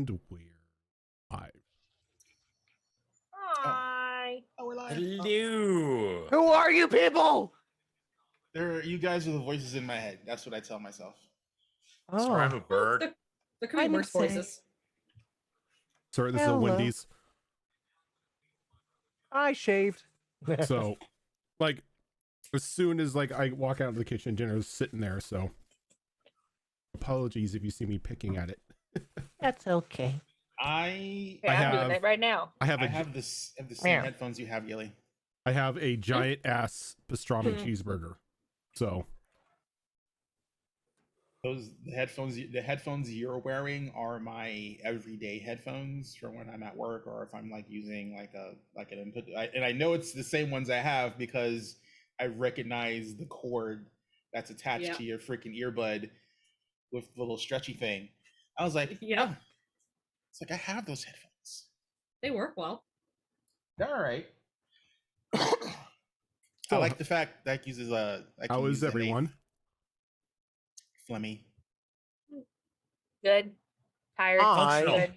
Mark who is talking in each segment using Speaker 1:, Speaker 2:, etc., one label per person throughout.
Speaker 1: And we're live.
Speaker 2: Hi.
Speaker 3: Oh, we're live.
Speaker 4: Hello.
Speaker 5: Who are you people?
Speaker 3: You guys are the voices in my head. That's what I tell myself.
Speaker 4: Sorry, I'm a bird.
Speaker 2: There could be
Speaker 5: I'm
Speaker 2: worse
Speaker 5: insane.
Speaker 2: voices.
Speaker 1: Sorry, this is a
Speaker 5: Hello.
Speaker 1: Wendy's.
Speaker 5: I shaved.
Speaker 1: So, like, as soon as like I walk out of the kitchen, dinner's sitting there. So, apologies if you see me picking at it.
Speaker 5: That's okay.
Speaker 3: I
Speaker 2: Okay, I'm doing it right now.
Speaker 1: I have
Speaker 3: the same
Speaker 5: Meow.
Speaker 3: headphones you have, Yili.
Speaker 1: I have a giant ass pastrami cheeseburger. So,
Speaker 3: The headphones you're wearing are my everyday headphones for when I'm at work or if I'm like using like an input. And I know it's the same ones I have because I recognize the cord that's attached to your freaking earbud with the little stretchy thing. I was like,
Speaker 2: Yeah.
Speaker 3: oh. It's like I have those headphones.
Speaker 2: They work well.
Speaker 3: They're all right. I like the fact that uses
Speaker 1: how is everyone?
Speaker 3: Flemmy.
Speaker 2: Good. Tired.
Speaker 5: Functional.
Speaker 2: Good.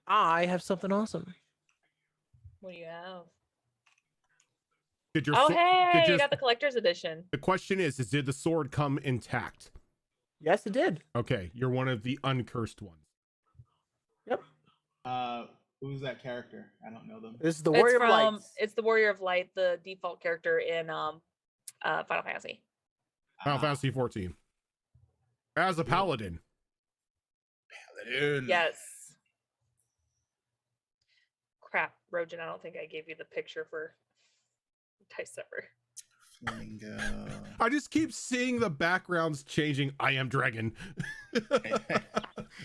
Speaker 5: I have something awesome.
Speaker 2: What do you have?
Speaker 1: Did your
Speaker 2: Oh,
Speaker 1: so-
Speaker 2: hey,
Speaker 1: did
Speaker 2: you
Speaker 1: your-
Speaker 2: got the collector's edition.
Speaker 1: The question is did the sword come intact?
Speaker 5: Yes, it did.
Speaker 1: Okay, you're one of the uncursed ones.
Speaker 5: Yep.
Speaker 3: Who's that character? I don't know them.
Speaker 5: This is the Warrior of Lights.
Speaker 2: It's the Warrior of Light, the default character in Final Fantasy.
Speaker 1: Final Fantasy 14. As a paladin.
Speaker 3: Paladin.
Speaker 2: Yes. Crap, Rojan, I don't think I gave you the picture for December.
Speaker 3: Flamingo.
Speaker 1: I just keep seeing the backgrounds changing. I am dragon.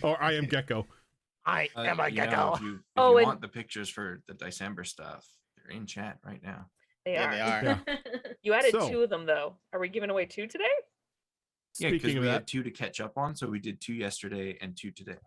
Speaker 1: Or I am gecko.
Speaker 5: I am a gecko.
Speaker 4: If you
Speaker 2: Oh, and-
Speaker 4: want the pictures for the December stuff, they're in chat right now.
Speaker 2: They
Speaker 3: Yeah,
Speaker 2: are.
Speaker 3: they are.
Speaker 1: Yeah.
Speaker 2: You added
Speaker 1: So-
Speaker 2: 2 of them though. Are we giving away 2 today?
Speaker 4: Yeah, because
Speaker 1: Speaking of
Speaker 4: we
Speaker 1: that,
Speaker 4: had 2 to catch up on, so we did 2 yesterday and 2 today.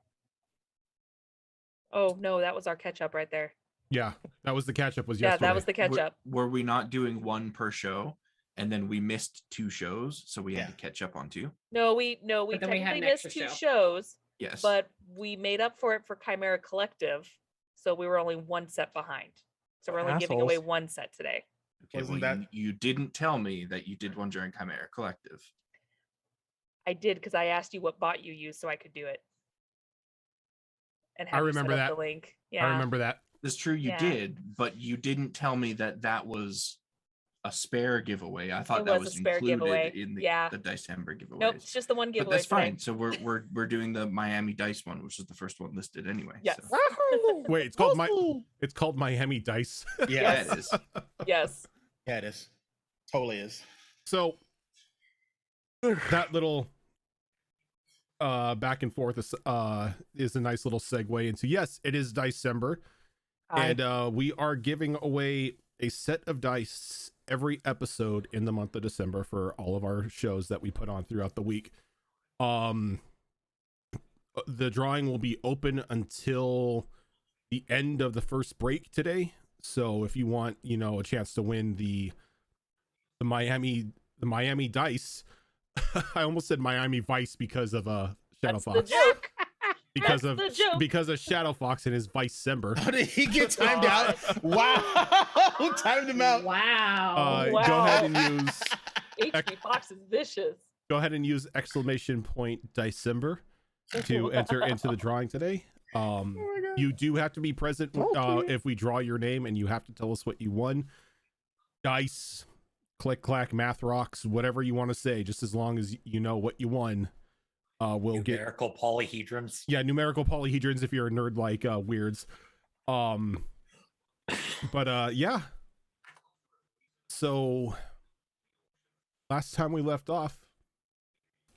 Speaker 2: Oh no, that was our catch up right there.
Speaker 1: yeah, that was the catch up. Was
Speaker 2: Yeah,
Speaker 1: yesterday.
Speaker 2: that was the catch
Speaker 4: Were-
Speaker 2: up.
Speaker 4: Were we not doing 1 per show, and then we missed 2 shows, so we had
Speaker 3: Yeah.
Speaker 4: to catch up on 2?
Speaker 2: No, we
Speaker 6: But then we had
Speaker 2: technically
Speaker 6: an
Speaker 2: missed
Speaker 6: extra
Speaker 2: 2
Speaker 6: show.
Speaker 2: shows,
Speaker 4: Yes.
Speaker 2: but we made up for it for Chimera Collective, so we were only 1 set behind. So we're only giving away
Speaker 5: Assholes.
Speaker 2: 1 set today.
Speaker 4: Okay,
Speaker 3: Wasn't
Speaker 4: well,
Speaker 3: that-
Speaker 4: you didn't tell me that you did one during Chimera Collective.
Speaker 2: I did because I asked you what bot you used so I could do it. And
Speaker 1: I
Speaker 2: have you
Speaker 1: remember
Speaker 2: set up
Speaker 1: that.
Speaker 2: the link. Yeah.
Speaker 1: I remember that.
Speaker 4: That's true, you
Speaker 2: Yeah.
Speaker 4: did, but you didn't tell me that that was a spare giveaway. I thought
Speaker 2: It
Speaker 4: that
Speaker 2: was a
Speaker 4: was
Speaker 2: spare
Speaker 4: included
Speaker 2: giveaway.
Speaker 4: in
Speaker 2: Yeah.
Speaker 4: the December giveaways.
Speaker 2: Nope, it's just the one
Speaker 4: But
Speaker 2: giveaway.
Speaker 4: that's
Speaker 2: today.
Speaker 4: fine. So we're doing the Miami Dice one, which is the first one listed anyway.
Speaker 2: Yes.
Speaker 4: So.
Speaker 1: Wait, it's called Miami Dice.
Speaker 3: Yeah,
Speaker 2: Yes.
Speaker 4: Yeah, it is.
Speaker 2: Yes.
Speaker 3: yeah, it is. Totally is.
Speaker 1: So that little back and forth is a nice little segue into, yes, it is December, and we are giving away a set of dice every episode in the month of December for all of our shows that we put on throughout the week. The drawing will be open until the end of the first break today. So if you want, a chance to win the Miami Dice, I almost said Miami Vice because of Shadow
Speaker 2: That's the
Speaker 1: Fox.
Speaker 2: joke.
Speaker 1: Because
Speaker 2: That's the joke.
Speaker 1: because of Shadow Fox and his Vicember.
Speaker 3: How did he get timed out? Wow. Timed him out.
Speaker 6: Wow.
Speaker 1: Go ahead
Speaker 2: Wow.
Speaker 1: and use
Speaker 2: HB Fox is vicious.
Speaker 1: exclamation point December to enter into the drawing today. You do have to be present if we draw your name, and you have to tell us what you won. Dice, click clack, math rocks, whatever you want to say, just as long as you know what you won. We'll get
Speaker 7: Numerical polyhedrons.
Speaker 1: numerical polyhedrons if you're a nerd like Weirds. Yeah. So last time we left off,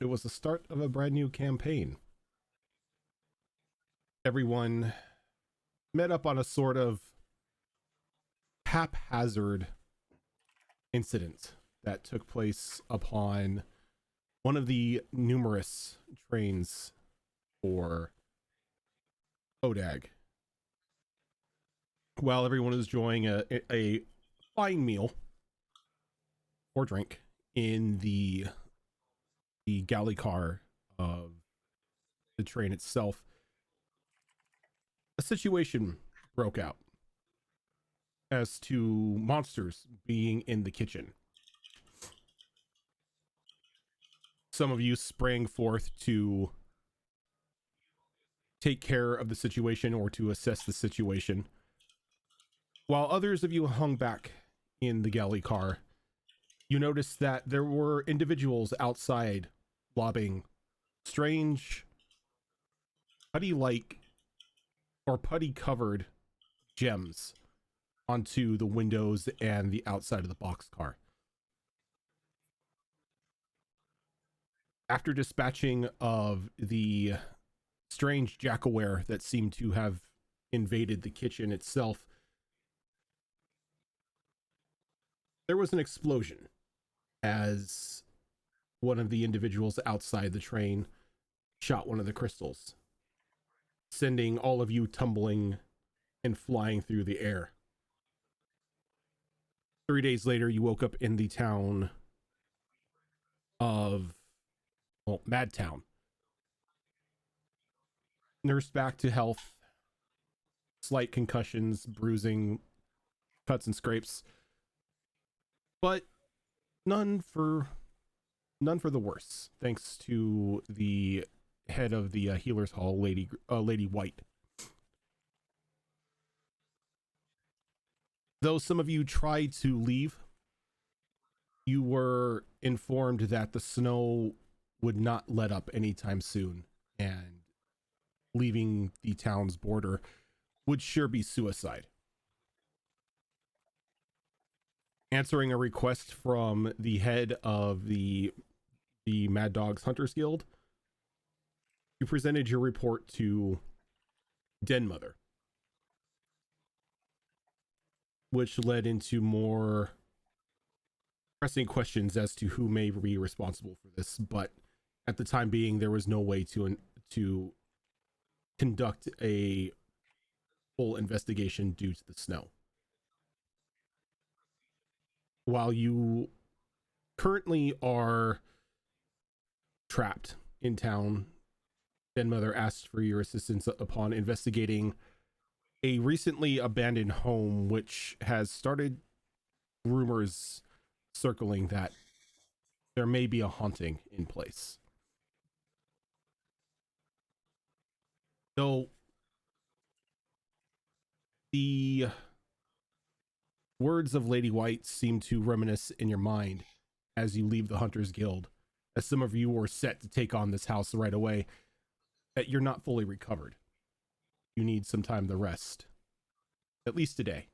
Speaker 1: it was the start of a brand new campaign. Everyone met up on a sort of haphazard incident that took place upon one of the numerous trains for Odag. While everyone is enjoying a fine meal or drink in the galley car of the train itself, situation broke out as to monsters being in the kitchen. Some of you sprang forth to take care of the situation or to assess the situation, while others of you hung back in the galley car. You noticed that there were individuals outside lobbing strange putty-like or putty-covered gems onto the windows and the outside of the boxcar. After dispatching of the strange jackaware that seemed to have invaded the kitchen itself, there was an explosion as one of the individuals outside the train shot one of the crystals, sending all of you tumbling and flying through the air. 3 days later, you woke up in the town of, well, Madtown. Nursed back to health, slight concussions, bruising, cuts and scrapes, but none for the worse, thanks to the head of the healer's hall, Lady White. Though some of you tried to leave, you were informed that the snow would not let up anytime soon, and leaving the town's border would sure be suicide. Answering a request from the head of the Mad Dogs Hunters Guild, you presented your report to Den Mother, which led into more pressing questions as to who may be responsible for this, but at the time being, there was no way to conduct a full investigation due to the snow. While you currently are trapped in town, Den Mother asked for your assistance upon investigating a recently abandoned home, which has started rumors circling that there may be a haunting in place. Though the words of Lady White seem to reminisce in your mind as you leave the Hunters Guild, as some of you were set to take on this house right away, that you're not fully recovered. You need some time to rest, at least today.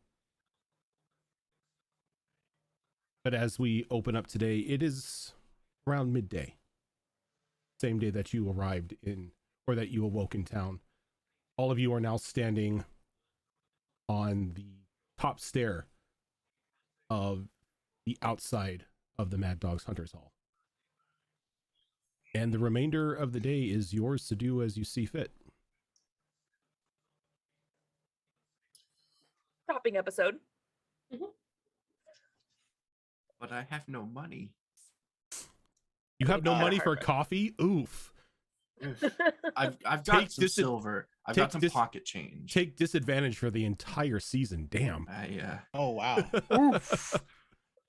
Speaker 1: But as we open up today, it is around midday, same day that you arrived in, or that you awoke in town. All of you are now standing on the top stair of the outside of the Mad Dogs Hunters Hall. And the remainder of the day is yours to do as you see fit.
Speaker 2: Shopping episode.
Speaker 4: But I have no money.
Speaker 1: You have no money for
Speaker 2: Perfect.
Speaker 1: coffee? Oof.
Speaker 4: I've got
Speaker 1: Take
Speaker 4: some
Speaker 1: dis-
Speaker 4: silver. I've
Speaker 1: take
Speaker 4: got some
Speaker 1: dis-
Speaker 4: pocket change.
Speaker 1: Take disadvantage for the entire season. Damn.
Speaker 3: Oh wow.
Speaker 5: Oof.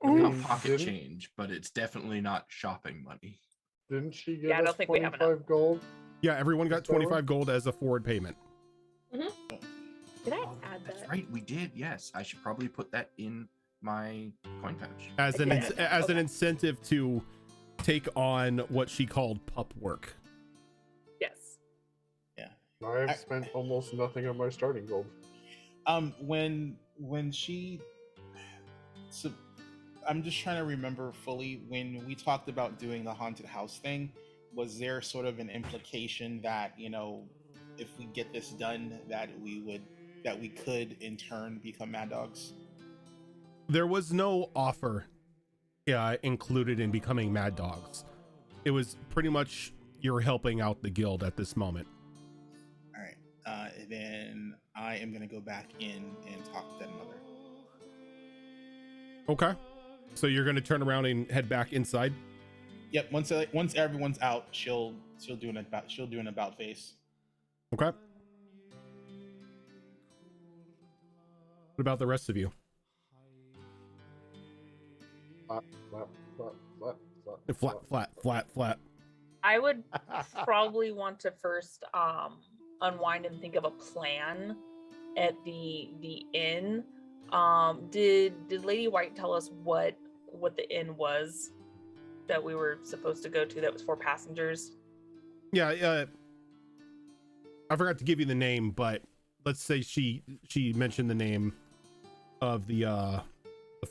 Speaker 4: I've got
Speaker 5: Oof.
Speaker 4: pocket
Speaker 5: Didn't-
Speaker 4: change, but it's definitely not shopping money.
Speaker 5: Didn't she give
Speaker 2: Yeah, I don't
Speaker 5: us
Speaker 2: think we have
Speaker 5: 25 gold?
Speaker 1: Yeah, everyone got
Speaker 5: Is that right?
Speaker 1: 25 gold as a forward payment.
Speaker 2: Did I
Speaker 4: Oh,
Speaker 2: add
Speaker 4: that's
Speaker 2: that?
Speaker 4: right, we did. Yes, I should probably put that in my coin pouch.
Speaker 1: As an
Speaker 2: Yeah.
Speaker 1: as an
Speaker 2: Okay.
Speaker 1: incentive to take on what she called pup work.
Speaker 2: Yes.
Speaker 5: I've spent almost nothing on my starting gold.
Speaker 3: When she, so I'm just trying to remember fully when we talked about doing the haunted house thing. Was there sort of an implication that, you know, if we get this done, that we could in turn become Mad Dogs?
Speaker 1: There was no offer included in becoming Mad Dogs. It was pretty much you're helping out the guild at this moment.
Speaker 3: All right. Then I am gonna go back in and talk to Mother.
Speaker 1: Okay. So you're going to turn around and head back inside?
Speaker 3: Yep. Once everyone's out, she'll do an about face.
Speaker 1: Okay. about the rest of you? Flat.
Speaker 2: I would probably want to first unwind and think of a plan at the inn. Did Lady White tell us what the inn was that we were supposed to go to that was for passengers?
Speaker 1: Yeah, I forgot to give you the name, but let's say she mentioned the name of the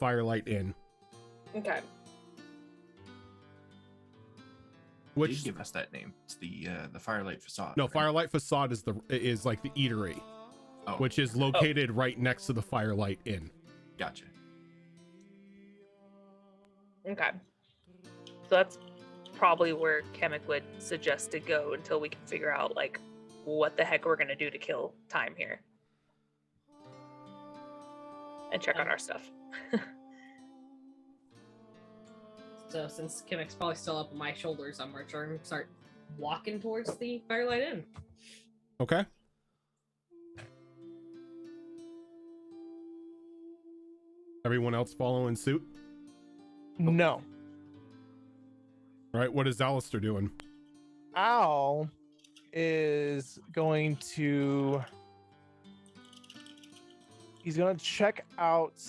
Speaker 1: Firelight Inn.
Speaker 2: Okay.
Speaker 1: Which
Speaker 4: Did give us that name? It's the Firelight Facade.
Speaker 1: no,
Speaker 4: right?
Speaker 1: Firelight Facade is like the eatery,
Speaker 4: Oh,
Speaker 1: which is located right next to the Firelight Inn.
Speaker 4: gotcha.
Speaker 2: Okay. So that's probably where Kemek would suggest to go until we can figure out like what the heck we're gonna do to kill time here. And check on our stuff.
Speaker 6: So since Kemek's probably still up on my shoulders, I'm gonna try and start walking towards the Firelight Inn.
Speaker 1: Okay. Everyone else following suit?
Speaker 7: No.
Speaker 1: All right. What is Alistair doing?
Speaker 7: Al is going to. He's going to check out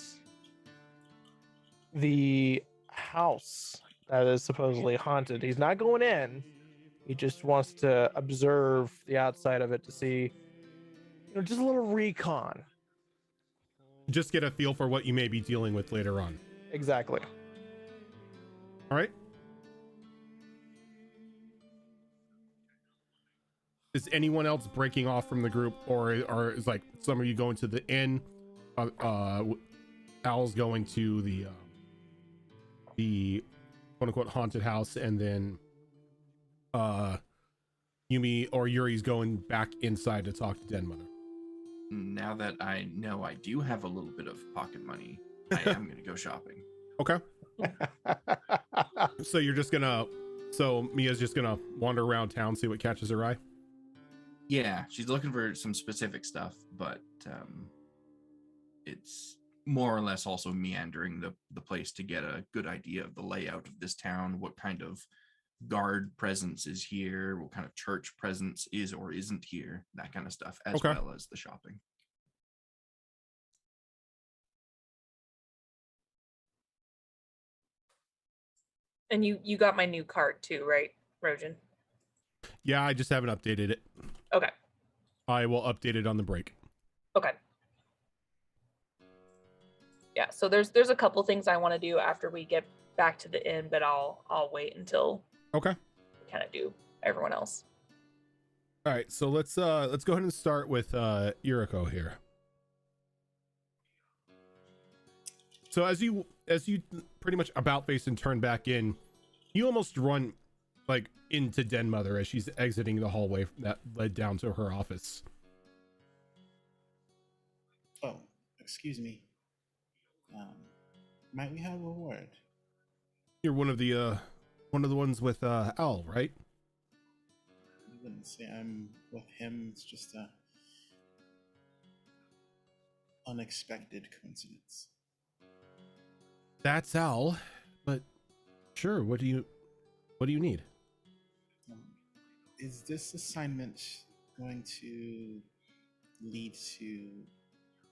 Speaker 7: the house that is supposedly haunted. He's not going in. He just wants to observe the outside of it to see, just a little recon.
Speaker 1: Just get a feel for what you may be dealing with later on.
Speaker 7: Exactly.
Speaker 1: All right. Is anyone else breaking off from the group, or is like some of you going to the inn? Al's going to the quote unquote haunted house, and then Yumi or Yuri's going back inside to talk to Den Mother.
Speaker 4: Now that I know I do have a little bit of pocket money, I am going to go shopping.
Speaker 1: Okay. So you're just gonna, so Mia's just gonna wander around town, see what catches her eye.
Speaker 4: Yeah, she's looking for some specific stuff, but it's more or less also meandering the place to get a good idea of the layout of this town, what kind of guard presence is here, what kind of church presence is or isn't here, that kind of stuff, as
Speaker 1: Okay.
Speaker 4: well as the shopping.
Speaker 2: And you got my new card too, right, Rojan?
Speaker 1: Yeah, I just haven't updated it.
Speaker 2: Okay.
Speaker 1: I will update it on the break.
Speaker 2: Okay. Yeah, so there's a couple things I want to do after we get back to the inn, but I'll wait until
Speaker 1: Okay.
Speaker 2: we kind of do everyone else.
Speaker 1: All right, so let's go ahead and start with Yuriko here. So as you pretty much about face and turn back in, you almost run like into Den Mother as she's exiting the hallway that led down to her office.
Speaker 3: Oh, excuse me. Might we have a word?
Speaker 1: You're one of the ones with Al, right?
Speaker 3: I wouldn't say I'm with him. It's just a unexpected coincidence.
Speaker 1: That's Al, but sure. What do you need?
Speaker 3: Is this assignment going to lead to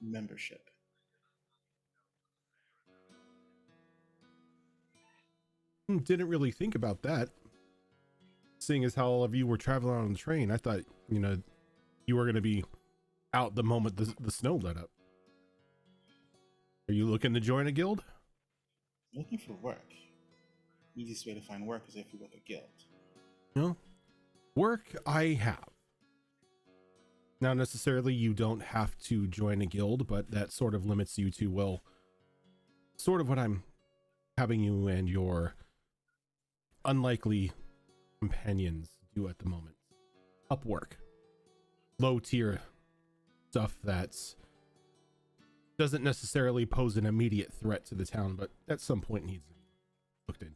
Speaker 3: membership?
Speaker 1: Didn't really think about that. Seeing as how all of you were traveling on the train, I thought, you were going to be out the moment the snow let up. Are you looking to join a guild?
Speaker 3: Looking for work. Easiest way to find work is if you're with a guild.
Speaker 1: No. Work I have. Now necessarily you don't have to join a guild, but that sort of limits you to, well, sort of what I'm having you and your unlikely companions do at the moment. Upwork. Low tier stuff that's doesn't necessarily pose an immediate threat to the town, but at some point needs to be looked into.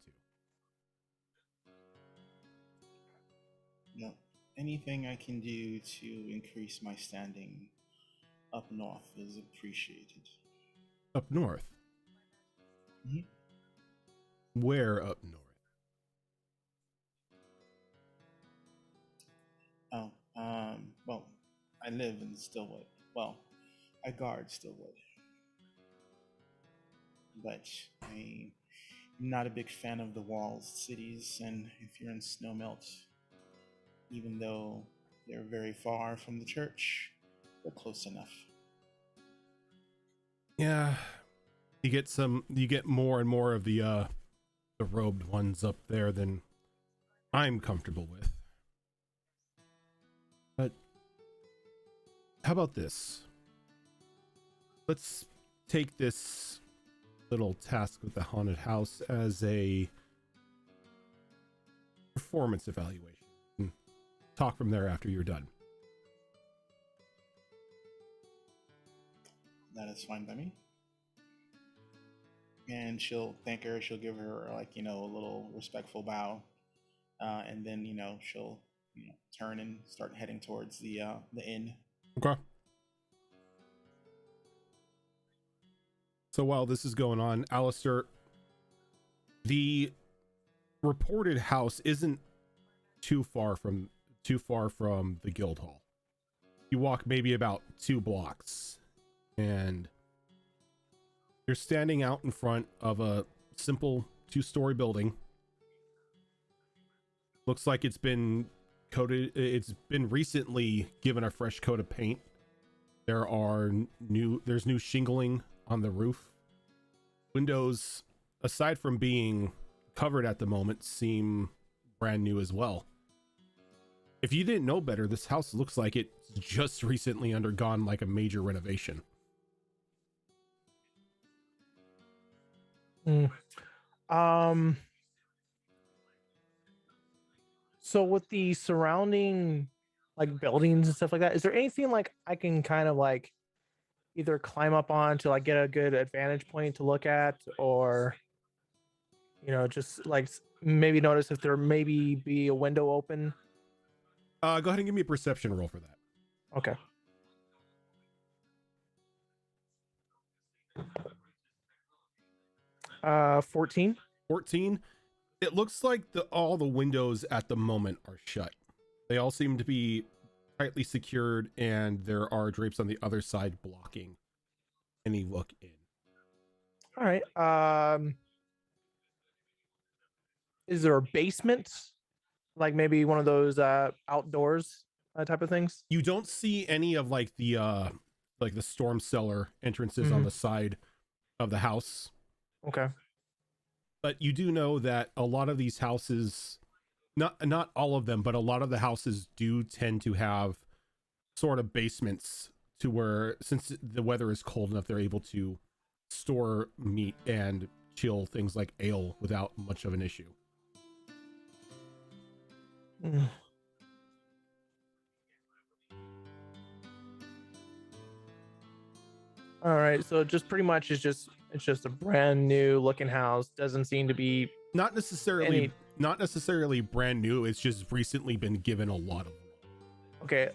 Speaker 3: No, anything I can do to increase my standing up north is appreciated.
Speaker 1: Up north.
Speaker 3: Mhm.
Speaker 1: Where up north?
Speaker 3: Oh, well, I live in Stillwood. Well, I guard Stillwood. But I'm not a big fan of the walled cities, and if you're in Snowmelt, even though they're very far from the church, they're close enough.
Speaker 1: Yeah. You get more and more of the robed ones up there than I'm comfortable with. But how about this? Let's take this little task with the haunted house as a performance evaluation. And talk from there after you're done.
Speaker 3: That is fine by me. And she'll thank her. She'll give her a little respectful bow, and then she'll turn and start heading towards the inn.
Speaker 1: Okay. So while this is going on, Alistair, the reported house isn't too far from the guild hall. You walk maybe about 2 blocks, and you're standing out in front of a simple 2-story building. Looks like it's been coated. It's been recently given a fresh coat of paint. There's new shingling on the roof. Windows, aside from being covered at the moment, seem brand new as well. If you didn't know better, this house looks like it's just recently undergone like a major renovation.
Speaker 7: So with the surrounding like buildings and stuff like that, is there anything like I can kind of like either climb up on to like get a good advantage point to look at, or just like maybe notice if there maybe be a window open?
Speaker 1: Go ahead and give me a perception roll for that.
Speaker 7: Okay. Uh, 14.
Speaker 1: 14. It looks like all the windows at the moment are shut. They all seem to be tightly secured, and there are drapes on the other side blocking any look in.
Speaker 7: All right. Is there a basement? Like maybe one of those outdoors type of things?
Speaker 1: You don't see any of like the storm cellar entrances on the side of the house.
Speaker 7: Okay.
Speaker 1: But you do know that a lot of these houses, not all of them, but a lot of the houses do tend to have sort of basements to where, since the weather is cold enough, they're able to store meat and chill things like ale without much of an issue.
Speaker 7: All right, so just pretty much it's just a brand new looking house. Doesn't seem to be
Speaker 1: not necessarily brand new. It's just recently been given a lot of them.
Speaker 7: Okay.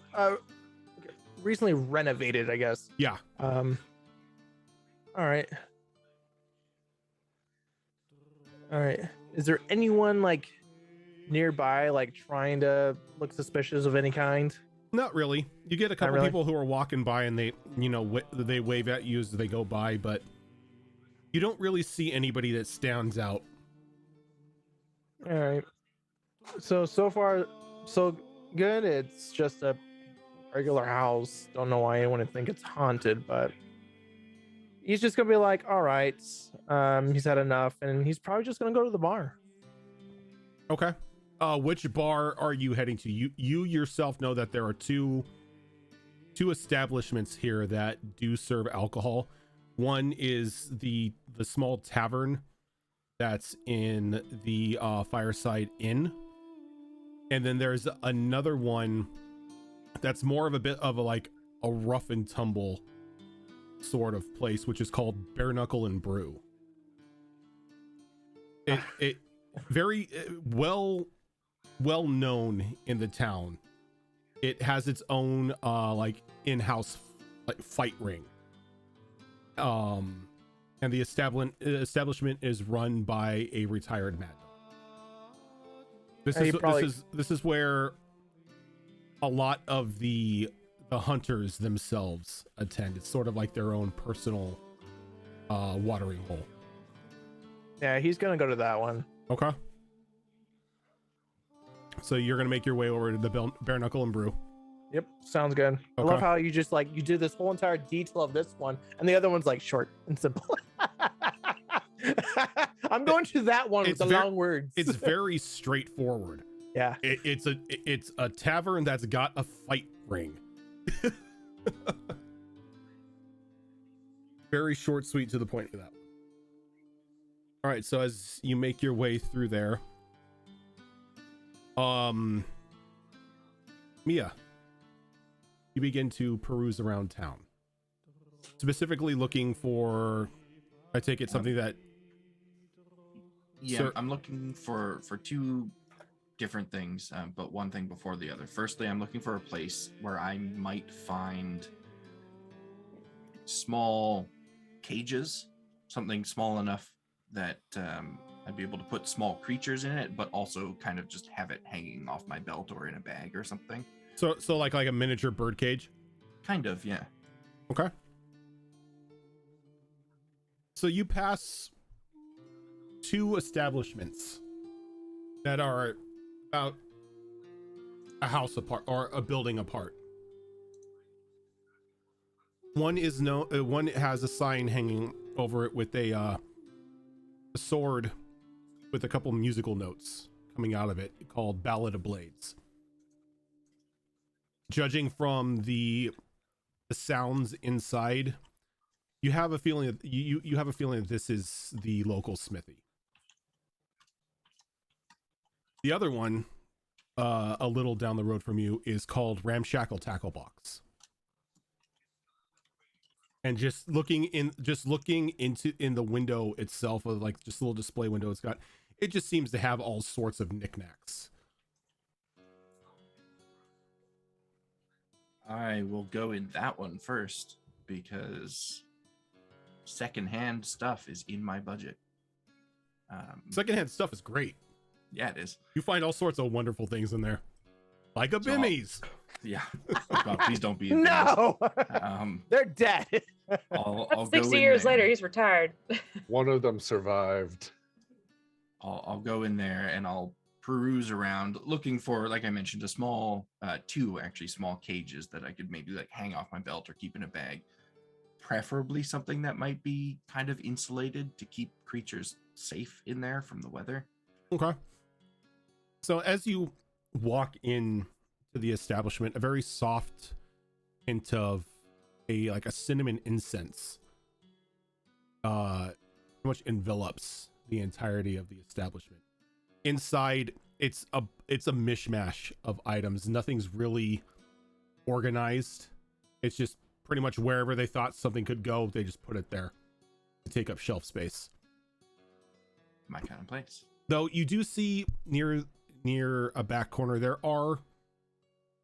Speaker 7: Recently renovated, I guess.
Speaker 1: Yeah.
Speaker 7: All right. Is there anyone like nearby, like trying to look suspicious of any kind?
Speaker 1: Not really. You get a couple
Speaker 7: really?
Speaker 1: people who are walking by, and they they wave at you as they go by, but you don't really see anybody that stands out.
Speaker 7: All right. So far, so good. It's just a regular house. Don't know why anyone would think it's haunted, but he's just gonna be like, all right, he's had enough, and he's probably just gonna go to the bar.
Speaker 1: Okay. Which bar are you heading to? You yourself know that there are two establishments here that do serve alcohol. One is the small tavern that's in the Fireside Inn, and then there's another one that's more of a bit of a rough and tumble sort of place, which is called Bare Knuckle and Brew. It very well known in the town. It has its own in-house fight ring. And the establishment is run by a retired mad dog. This is where a lot of the hunters themselves attend. It's sort of like their own personal watering hole.
Speaker 7: Yeah, he's gonna go to that one.
Speaker 1: Okay. So you're gonna make your way over to the Bare Knuckle and Brew.
Speaker 7: Yep, sounds good. I love how you just like you do this whole entire detail of this one, and the other one's like short and simple. I'm going to that one with the long words.
Speaker 1: It's very straightforward.
Speaker 7: Yeah.
Speaker 1: It's a tavern that's got a fight ring. Very short, sweet, to the point with that one. All right, so as you make your way through there, Mia, you begin to peruse around town, specifically looking for, I take it, something that.
Speaker 4: Yeah, I'm looking for two different things, but one thing before the other. Firstly, I'm looking for a place where I might find small cages, something small enough that I'd be able to put small creatures in it, but also kind of just have it hanging off my belt or in a bag or something.
Speaker 1: So like a miniature bird cage?
Speaker 4: Kind of, yeah.
Speaker 1: Okay. So you pass 2 establishments that are about a house apart or a building apart. One has a sign hanging over it with a sword with a couple musical notes coming out of it called Ballad of Blades. Judging from the sounds inside, you have a feeling that you have a feeling that this is the local smithy. The other one, a little down the road from you, is called Ramshackle Tackle Box. And just looking into the window itself, of like just a little display window it just seems to have all sorts of knickknacks.
Speaker 4: I will go in that one first because secondhand stuff is in my budget.
Speaker 1: Secondhand stuff is great.
Speaker 4: Yeah, it is.
Speaker 1: You find all sorts of wonderful things in there, like a Bimmies.
Speaker 4: Yeah. Oh God, please don't be.
Speaker 7: No, they're dead.
Speaker 4: I'll
Speaker 2: 60
Speaker 4: go in
Speaker 2: years
Speaker 4: there.
Speaker 2: later, he's retired.
Speaker 5: One of them survived.
Speaker 4: I'll go in there and I'll peruse around looking for, like I mentioned, a small, 2 actually small cages that I could maybe like hang off my belt or keep in a bag. Preferably something that might be kind of insulated to keep creatures safe in there from the weather.
Speaker 1: Okay. So as you walk in to the establishment, a very soft hint of a cinnamon incense pretty much envelops the entirety of the establishment. Inside, it's a mishmash of items. Nothing's really organized. It's just pretty much wherever they thought something could go, they just put it there to take up shelf space.
Speaker 4: My kind of place.
Speaker 1: Though you do see near a back corner, there are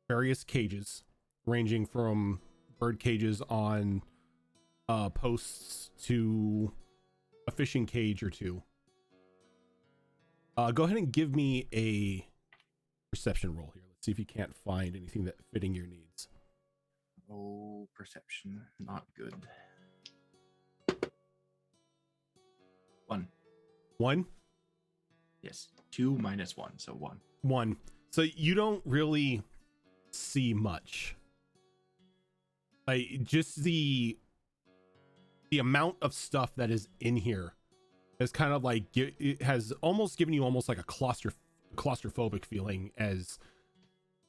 Speaker 1: various cages ranging from bird cages on posts to a fishing cage or 2. Go ahead and give me a perception roll here. Let's see if you can't find anything that fitting your needs.
Speaker 4: Oh, perception, not good. 1.
Speaker 1: 1?
Speaker 4: Yes. 2 minus 1, so 1.
Speaker 1: 1. So you don't really see much. Like just the amount of stuff that is in here is kind of like it has almost given you almost like a claustrophobic feeling, as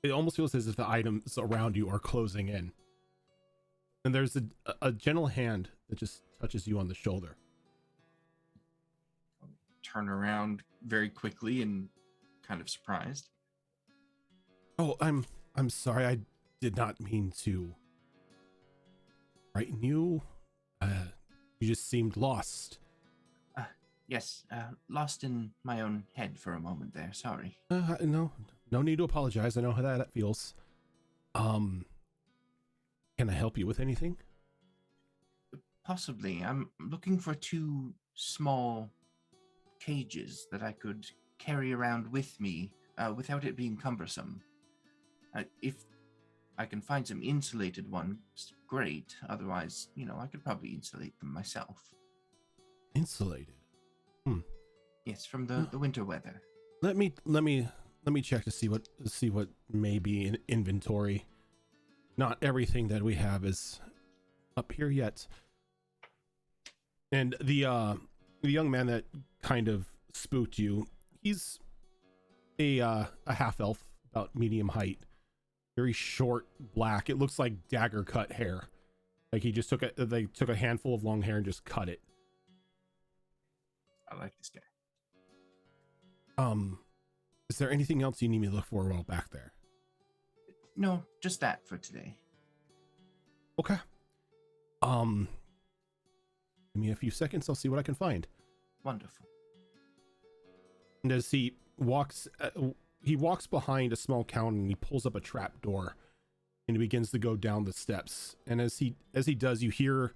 Speaker 1: it almost feels as if the items around you are closing in. And there's a gentle hand that just touches you on the shoulder.
Speaker 4: Turn around very quickly and kind of surprised.
Speaker 1: Oh, I'm sorry. I did not mean to frighten you. You just seemed lost.
Speaker 4: Yes, lost in my own head for a moment there. Sorry.
Speaker 1: No need to apologize. I know how that feels. Can I help you with anything?
Speaker 4: Possibly. I'm looking for 2 small cages that I could carry around with me without it being cumbersome. If I can find some insulated ones, great. Otherwise, I could probably insulate them myself.
Speaker 1: Insulated.
Speaker 4: Yes, from the winter weather.
Speaker 1: Let me check to see what may be in inventory. Not everything that we have is up here yet. And the young man that kind of spooked you, he's a half elf, about medium height, very short, black. It looks like dagger cut hair. Like they took a handful of long hair and just cut it.
Speaker 4: I like this guy.
Speaker 1: Is there anything else you need me to look for while back there?
Speaker 4: No, just that for today.
Speaker 1: Okay. Give me a few seconds. I'll see what I can find.
Speaker 4: Wonderful.
Speaker 1: And as he walks behind a small counter and he pulls up a trap door and he begins to go down the steps. And as he does, you hear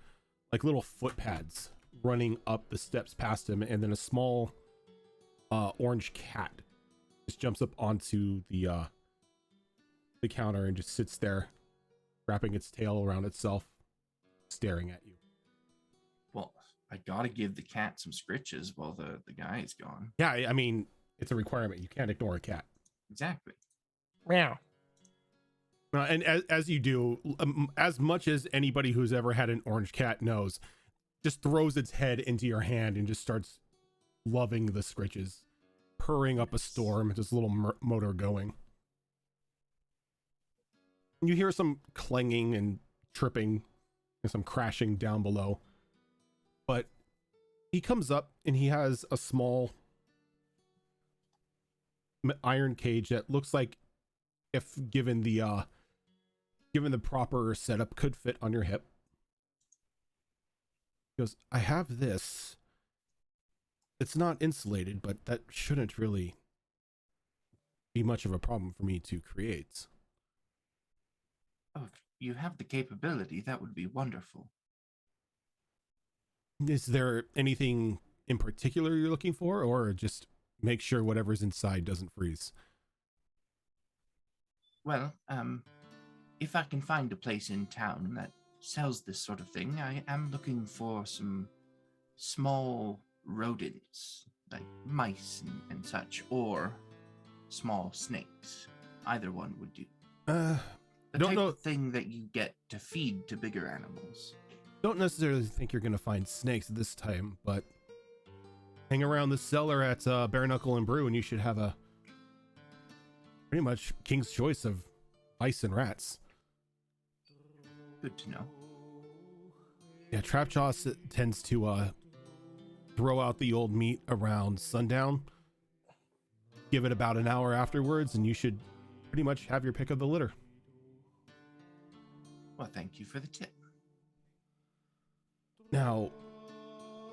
Speaker 1: like little foot pads running up the steps past him, and then a small orange cat just jumps up onto the counter and just sits there, wrapping its tail around itself, staring at you.
Speaker 4: Well, I gotta give the cat some scritches while the guy is gone.
Speaker 1: Yeah, I mean, it's a requirement. You can't ignore a cat.
Speaker 4: Exactly.
Speaker 7: Meow.
Speaker 1: And as you do, as much as anybody who's ever had an orange cat knows, just throws its head into your hand and just starts loving the scritches, purring up a storm, just a little motor going. You hear some clanging and tripping and some crashing down below. But he comes up and he has a small iron cage that looks like, if given the proper setup, could fit on your hip. He goes, I have this. It's not insulated, but that shouldn't really be much of a problem for me to create.
Speaker 4: Oh, if you have the capability, that would be wonderful.
Speaker 1: Is there anything in particular you're looking for, or just make sure whatever's inside doesn't freeze?
Speaker 4: Well, if I can find a place in town that sells this sort of thing, I am looking for some small rodents, like mice and such, or small snakes. Either one would do. The type of thing that you get to feed to bigger animals.
Speaker 1: Don't necessarily think you're going to find snakes at this time, but hang around the cellar at Bare Knuckle and Brew and you should have a pretty much king's choice of mice and rats.
Speaker 4: Good to know.
Speaker 1: Yeah, Trapjaw tends to throw out the old meat around sundown. Give it about an hour afterwards and you should pretty much have your pick of the litter.
Speaker 4: Well, thank you for the tip.
Speaker 1: Now,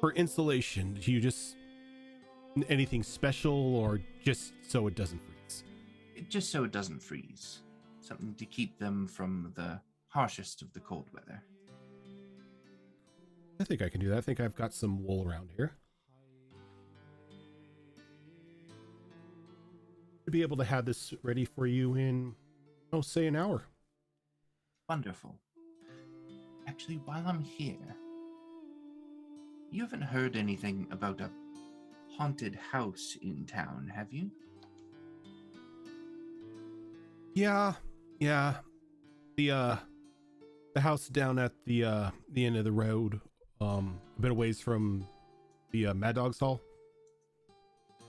Speaker 1: for insulation, do you just anything special or just so it doesn't freeze?
Speaker 4: Just so it doesn't freeze. Something to keep them from the harshest of the cold weather.
Speaker 1: I think I can do that. I think I've got some wool around here. To be able to have this ready for you in, say an hour.
Speaker 4: Wonderful. Actually, while I'm here, you haven't heard anything about a haunted house in town, have you?
Speaker 1: Yeah. The house down at the end of the road, a bit away from the Mad Dog's Hall.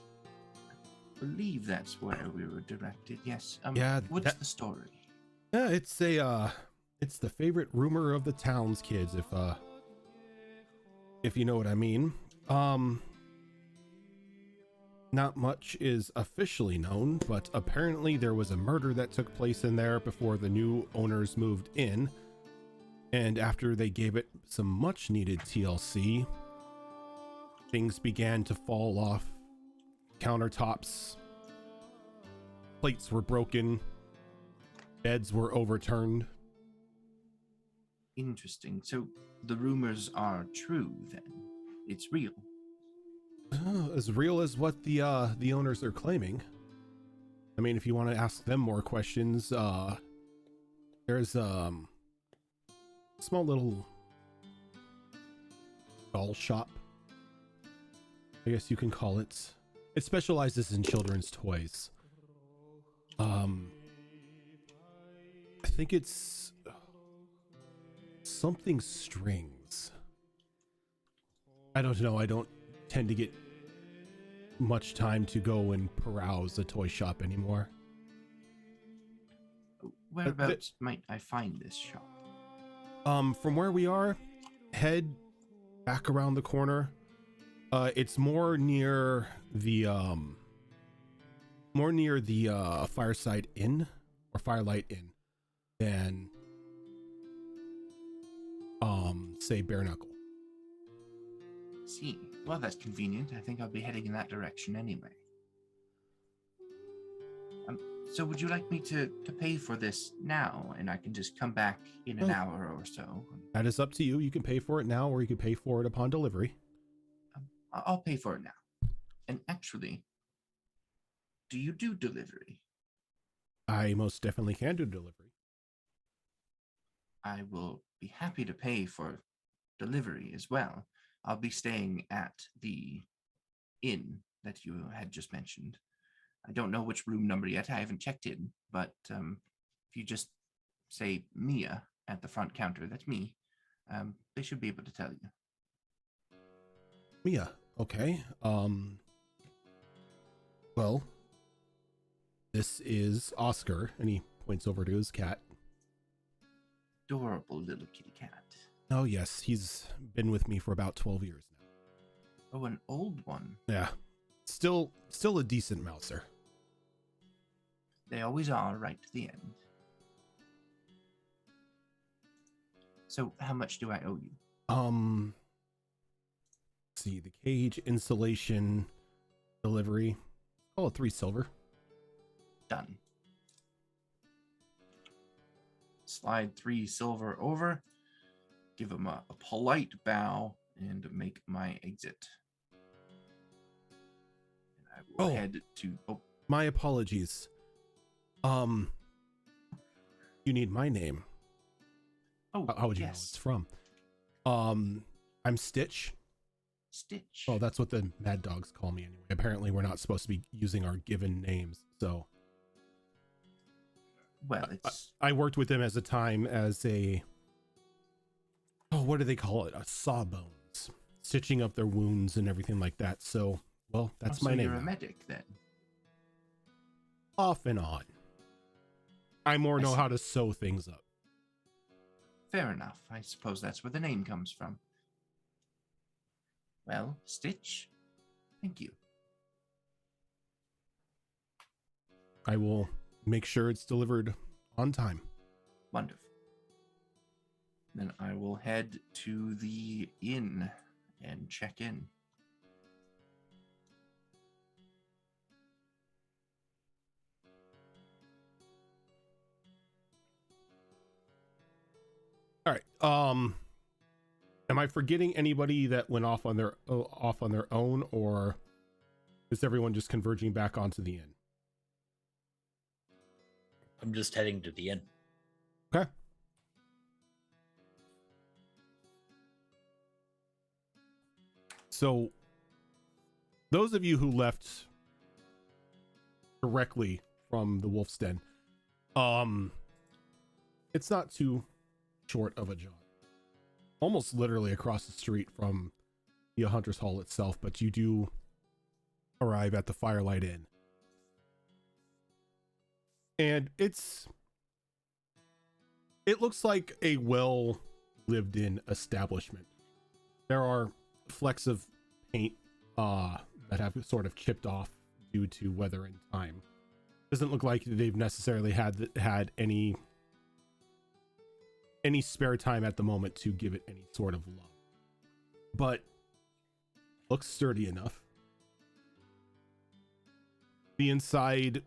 Speaker 4: I believe that's where we were directed. Yes.
Speaker 1: Yeah.
Speaker 4: What's the story?
Speaker 1: Yeah, it's the favorite rumor of the town's kids, if you know what I mean. Not much is officially known, but apparently there was a murder that took place in there before the new owners moved in. And after they gave it some much needed TLC, things began to fall off. Countertops, plates were broken, beds were overturned.
Speaker 4: Interesting. So the rumors are true then. It's real.
Speaker 1: As real as what the owners are claiming. I mean, if you want to ask them more questions, there's small little doll shop, I guess you can call it. It specializes in children's toys. I think it's something strings. I don't know. I don't tend to get much time to go and peruse a toy shop anymore.
Speaker 4: Whereabouts might I find this shop?
Speaker 1: From where we are, head back around the corner. It's more near the Fireside Inn or Firelight Inn than say Bare Knuckle.
Speaker 4: See, well, that's convenient. I think I'll be heading in that direction anyway. So would you like me to pay for this now, and I can just come back in an hour or so?
Speaker 1: That is up to you. You can pay for it now, or you can pay for it upon delivery.
Speaker 4: I'll pay for it now. And actually, do you do delivery?
Speaker 1: I most definitely can do delivery.
Speaker 4: I will be happy to pay for delivery as well. I'll be staying at the inn that you had just mentioned. I don't know which room number yet. I haven't checked in, but if you just say Mia at the front counter, that's me, they should be able to tell you.
Speaker 1: Mia, okay. Well, this is Oscar, and he points over to his cat.
Speaker 4: Adorable little kitty cat.
Speaker 1: Oh yes, he's been with me for about 12 years now.
Speaker 4: Oh, an old one.
Speaker 1: Yeah, still a decent mouser.
Speaker 4: They always are right to the end. So how much do I owe you?
Speaker 1: Let's see, the cage, installation, delivery. Call it 3 silver.
Speaker 4: Done. Slide 3 silver over, give him a polite bow, and make my exit. And I will head to... Oh,
Speaker 1: my apologies. You need my name.
Speaker 4: Oh,
Speaker 1: how would you know it's from? I'm Stitch.
Speaker 4: Stitch.
Speaker 1: Oh, that's what the Mad Dogs call me anyway. Apparently, we're not supposed to be using our given names, so...
Speaker 4: Well, it's...
Speaker 1: I worked with them as a time as a... Oh, what do they call it? A sawbones. Stitching up their wounds and everything like that. So, well, that's my name.
Speaker 4: You're
Speaker 1: now.
Speaker 4: a medic, then?
Speaker 1: Off and on. I more know how to sew things up.
Speaker 4: Fair enough. I suppose that's where the name comes from. Well, Stitch, thank you.
Speaker 1: I will make sure it's delivered on time.
Speaker 4: Wonderful. Then I will head to the inn and check in.
Speaker 1: All right. Am I forgetting anybody that went off on their own, or is everyone just converging back onto the inn?
Speaker 8: I'm just heading to the inn.
Speaker 1: Okay. So, those of you who left directly from the Wolf's Den, it's not too short of a jaunt. Almost literally across the street from the Hunter's Hall itself, but you do arrive at the Firelight Inn. And it looks like a well lived in establishment. There are flecks of paint that have sort of chipped off due to weather and time. Doesn't look like they've necessarily had any spare time at the moment to give it any sort of love, but looks sturdy enough. The inside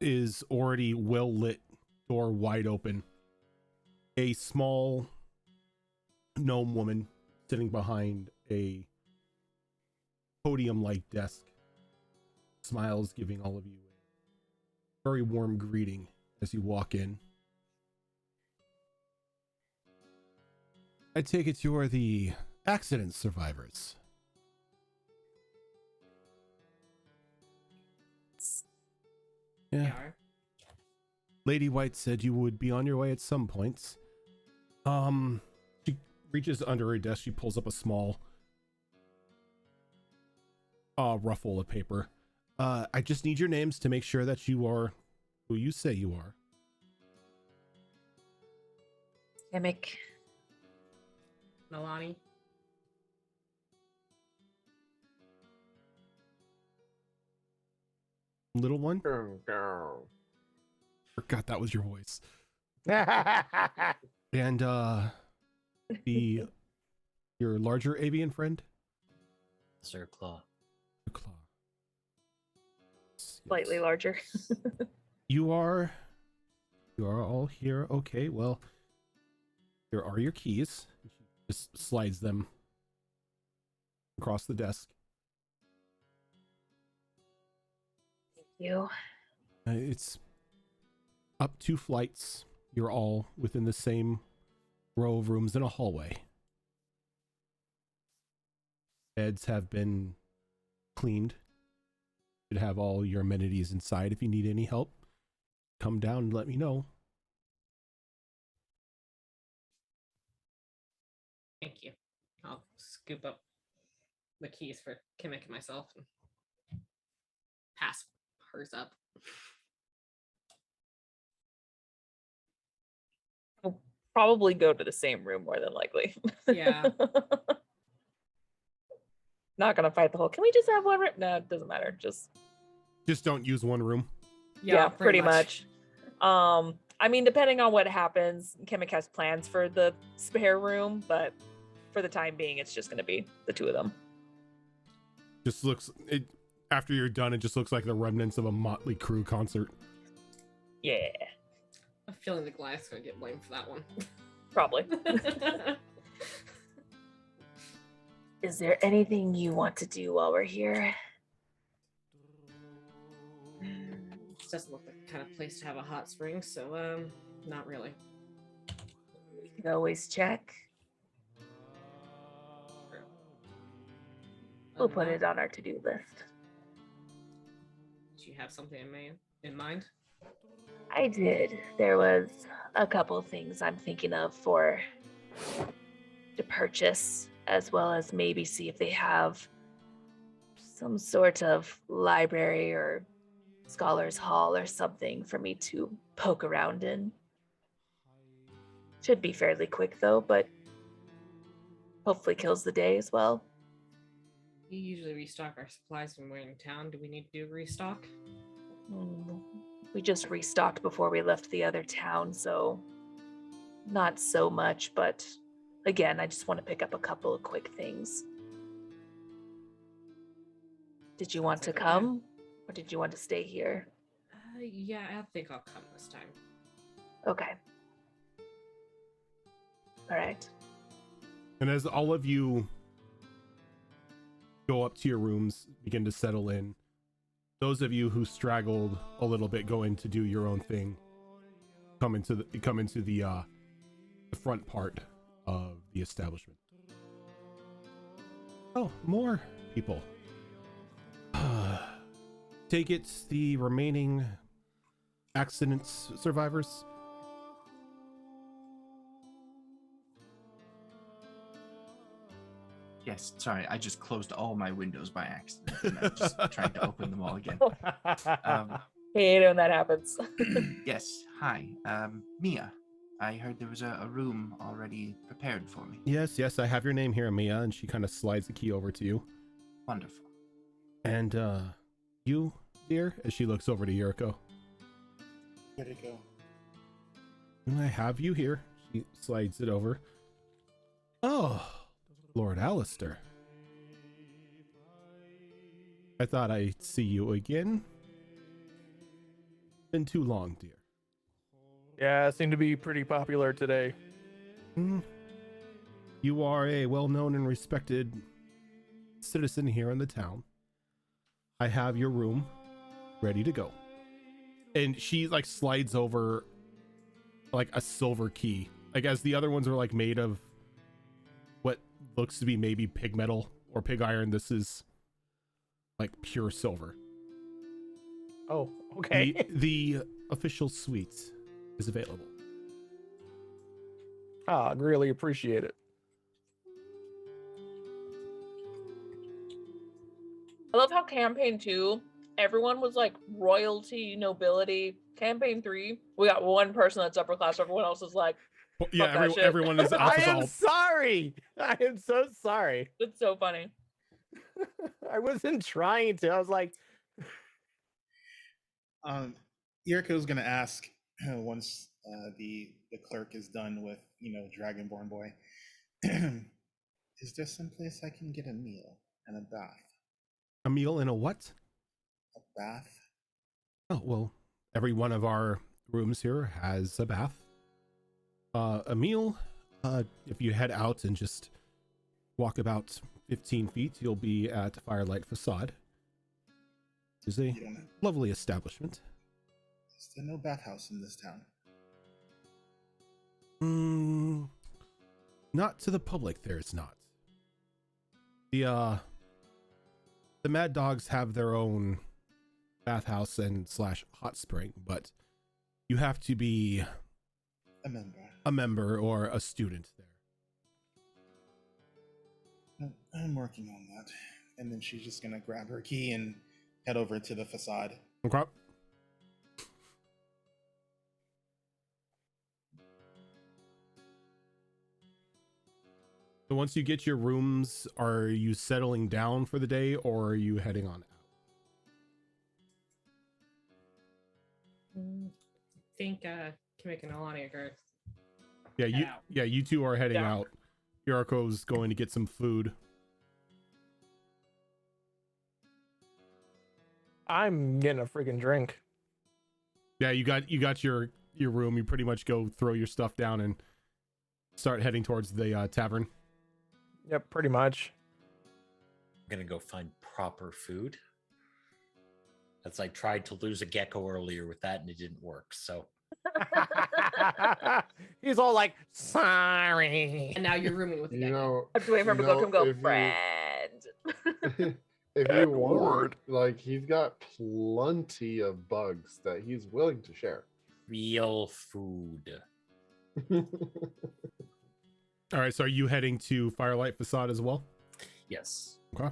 Speaker 1: is already well lit, door wide open. A small gnome woman sitting behind a podium-like desk, smiles, giving all of you a very warm greeting as you walk in. I take it you are the accident survivors. Yeah. Lady White said you would be on your way at some points. She reaches under her desk. She pulls up a small ruffle of paper. I just need your names to make sure that you are who you say you are.
Speaker 2: Gimmick.
Speaker 6: Milani.
Speaker 1: Little one? Forgot that was your voice. And your larger avian friend?
Speaker 8: Sir Claw.
Speaker 1: Claw.
Speaker 2: Slightly larger.
Speaker 1: You are all here. Okay, well, here are your keys. She just slides them across the desk.
Speaker 2: Thank you.
Speaker 1: It's up 2 flights. You're all within the same row of rooms in a hallway. Beds have been cleaned. Should have all your amenities inside. If you need any help, come down and let me know.
Speaker 6: Thank you. I'll scoop up the keys for Kimmick and myself and pass hers up.
Speaker 2: We'll probably go to the same room more than likely.
Speaker 6: Yeah.
Speaker 2: Not gonna fight the whole. Can we just have one room? No, it doesn't matter. Just
Speaker 1: don't use one room.
Speaker 2: yeah, pretty much. I mean, depending on what happens, Kimmick has plans for the spare room, but for the time being, it's just gonna be the 2 of them.
Speaker 1: Just looks after you're done, it just looks like the remnants of a Motley Crue concert.
Speaker 2: Yeah,
Speaker 6: I'm feeling the Goliath's gonna get blamed for that one.
Speaker 2: probably. Is there anything you want to do while we're here?
Speaker 6: This doesn't look like the kind of place to have a hot spring, so not really.
Speaker 2: We can always check. We'll put it on our to-do list.
Speaker 6: Do you have something in mind?
Speaker 2: I did. There was a couple of things I'm thinking of to purchase, as well as maybe see if they have some sort of library or scholars hall or something for me to poke around in. Should be fairly quick though, but hopefully kills the day as well.
Speaker 6: We usually restock our supplies when we're in town. Do we need to do a restock?
Speaker 2: We just restocked before we left the other town, so not so much, but again, I just want to pick up a couple of quick things. Did you want to come, or did you want to stay here?
Speaker 6: Yeah, I think I'll come this time.
Speaker 2: Okay. All right.
Speaker 1: And as all of you go up to your rooms, begin to settle in, those of you who straggled a little bit, go in to do your own thing, come into the front part of the establishment. Oh, more people. Take it the remaining accidents survivors.
Speaker 4: Yes, sorry, I just closed all my windows by accident. And I'm just trying to open them all again.
Speaker 2: Hate when that happens.
Speaker 4: Yes, hi, Mia. I heard there was a room already prepared for me.
Speaker 1: Yes, I have your name here, Mia, and she kind of slides the key over to you.
Speaker 4: Wonderful.
Speaker 1: And you, dear, as she looks over to Yuriko.
Speaker 3: Where'd it go?
Speaker 1: I have you here. She slides it over. Oh, Lord Alistair. I thought I'd see you again. Been too long, dear.
Speaker 7: Yeah, it seemed to be pretty popular today.
Speaker 1: You are a well-known and respected citizen here in the town. I have your room ready to go. And she like slides over like a silver key. Like as the other ones are like made of what looks to be maybe pig metal or pig iron, this is like pure silver.
Speaker 7: Oh, okay.
Speaker 1: The official suite is available.
Speaker 7: I really appreciate it.
Speaker 2: I love how campaign 2, everyone was like royalty, nobility. Campaign 3, we got one person that's upper class. Everyone else is like,
Speaker 1: Well, yeah,
Speaker 2: fuck that shit.
Speaker 1: everyone is
Speaker 7: I am
Speaker 1: alpha.
Speaker 7: sorry. I am so sorry.
Speaker 2: It's so funny.
Speaker 7: I wasn't trying to. I was like,
Speaker 3: Yuriko's gonna ask once the clerk is done with Dragonborn boy. Is there some place I can get a meal and a bath?
Speaker 1: A meal and a what?
Speaker 3: A bath.
Speaker 1: Oh, well, every one of our rooms here has a bath. A meal, if you head out and just walk about 15 feet, you'll be at Firelight Facade. It's a lovely establishment.
Speaker 3: Is there no bathhouse in this town?
Speaker 1: Not to the public, there's not. The Mad Dogs have their own bathhouse and / hot spring, but you have to be a member or a student there.
Speaker 3: I'm working on that. And then she's just gonna grab her key and head over to the facade.
Speaker 1: Okay. So once you get your rooms, are you settling down for the day or are you heading on out?
Speaker 6: I think Kimmick and Alani are
Speaker 1: you two are heading out. Yuriko's going to get some food.
Speaker 7: I'm getting a freaking drink.
Speaker 1: Yeah, you got your room. You pretty much go throw your stuff down and start heading towards the tavern.
Speaker 7: Yep, pretty much.
Speaker 8: I'm gonna go find proper food. That's I tried to lose a gecko earlier with that and it didn't work. So
Speaker 7: he's all like, sorry.
Speaker 6: And now you're rooming with the
Speaker 5: You
Speaker 6: gecko.
Speaker 5: know,
Speaker 2: I have to wait for him to go, come go,
Speaker 5: if you-
Speaker 2: friend.
Speaker 5: if you want, like, he's got plenty of bugs that he's willing to share.
Speaker 8: real food.
Speaker 1: All right, so are you heading to Firelight Facade as well?
Speaker 8: Yes.
Speaker 1: Okay.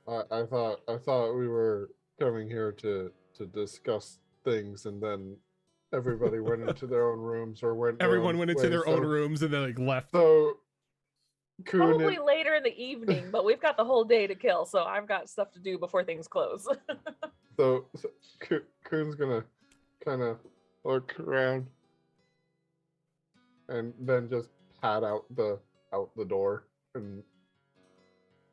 Speaker 5: I thought we were coming here to discuss things, and then everybody went into their own rooms or went.
Speaker 1: Everyone went into
Speaker 5: ways,
Speaker 1: their own rooms and then like left.
Speaker 5: So, Kuhn
Speaker 2: Probably
Speaker 5: and-
Speaker 2: later in the evening, but we've got the whole day to kill, so I've got stuff to do before things close.
Speaker 5: so Kuhn's gonna kind of look around and then just pad out the door and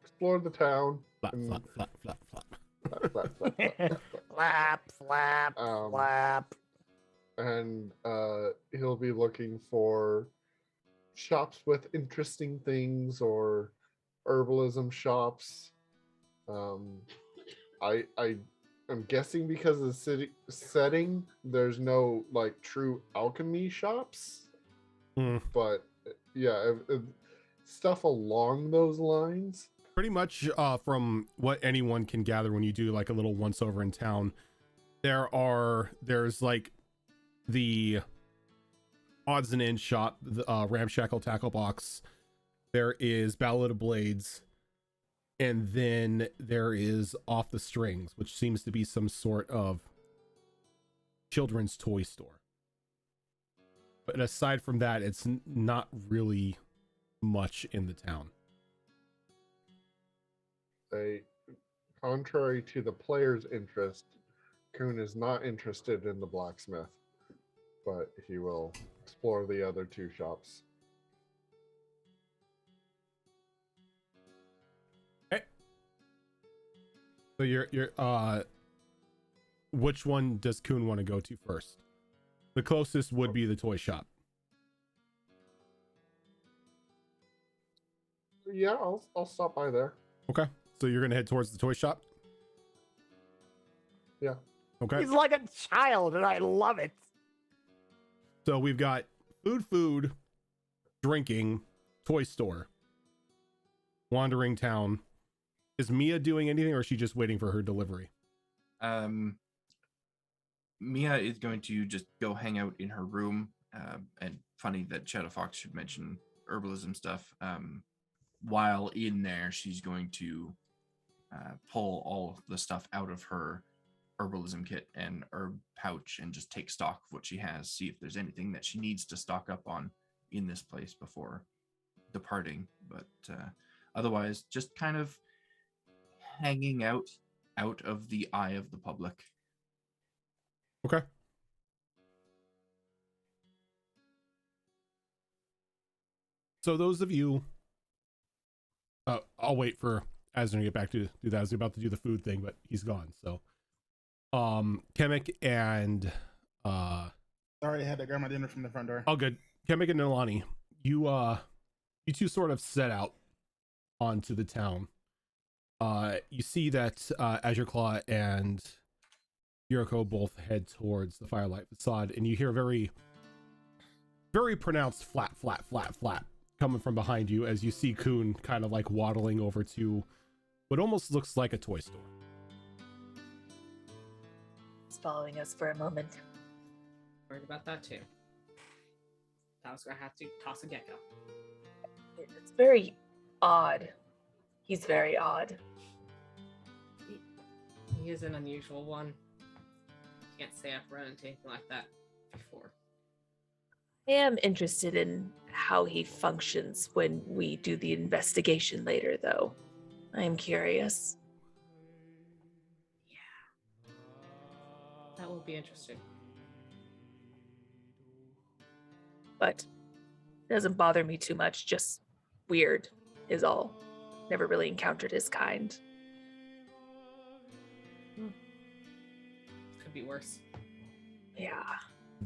Speaker 5: explore the town.
Speaker 1: Flap,
Speaker 5: and
Speaker 1: flap, flap, flap, flap.
Speaker 5: flap, flap, flap, flap, flap.
Speaker 7: Flap, flap, flap.
Speaker 5: And he'll be looking for shops with interesting things or herbalism shops. I'm guessing because of the city setting, there's no like true alchemy shops. But yeah, stuff along those lines.
Speaker 1: Pretty much from what anyone can gather when you do like a little once over in town, there's like the odds and ends shop, the Ramshackle Tackle Box, there is Ballad of Blades, and then there is Off the Strings, which seems to be some sort of children's toy store. But aside from that, it's not really much in the town.
Speaker 5: Contrary to the player's interest, Kuhn is not interested in the blacksmith, but he will explore the other two shops.
Speaker 1: Okay. So you're which one does Kuhn want to go to first? The closest would be the toy shop.
Speaker 5: Yeah, I'll stop by there.
Speaker 1: Okay. So you're gonna head towards the toy shop?
Speaker 5: Yeah.
Speaker 1: Okay.
Speaker 7: He's like a child, and I love it.
Speaker 1: So we've got food, drinking, toy store, wandering town. Is Mia doing anything, or is she just waiting for her delivery?
Speaker 4: Mia is going to just go hang out in her room. And funny that Shadow Fox should mention herbalism stuff. While in there, she's going to pull all the stuff out of her herbalism kit and herb pouch and just take stock of what she has, see if there's anything that she needs to stock up on in this place before departing. But otherwise, just kind of hanging out of the eye of the public.
Speaker 1: Okay. So those of you, I'll wait for Asner to get back to do that. I was about to do the food thing, but he's gone. So, Kemek and
Speaker 3: Sorry, I had to grab my dinner from the front door.
Speaker 1: all good. Kemek and Nilani, you two sort of set out onto the town. You see that Azure Claw and Yuriko both head towards the Firelight facade, and you hear very, very pronounced flat coming from behind you as you see Kuhn kind of like waddling over to what almost looks like a toy store.
Speaker 2: He's following us for a moment.
Speaker 6: Worried about that too. I was gonna have to toss a gecko.
Speaker 2: It's very odd. He's very odd.
Speaker 6: He is an unusual one. Can't say I've run into anything like that before.
Speaker 2: I am interested in how he functions when we do the investigation later, though. I am curious.
Speaker 6: Yeah. That will be interesting.
Speaker 2: But it doesn't bother me too much, just weird is all. Never really encountered his kind.
Speaker 6: Could be worse.
Speaker 2: Yeah.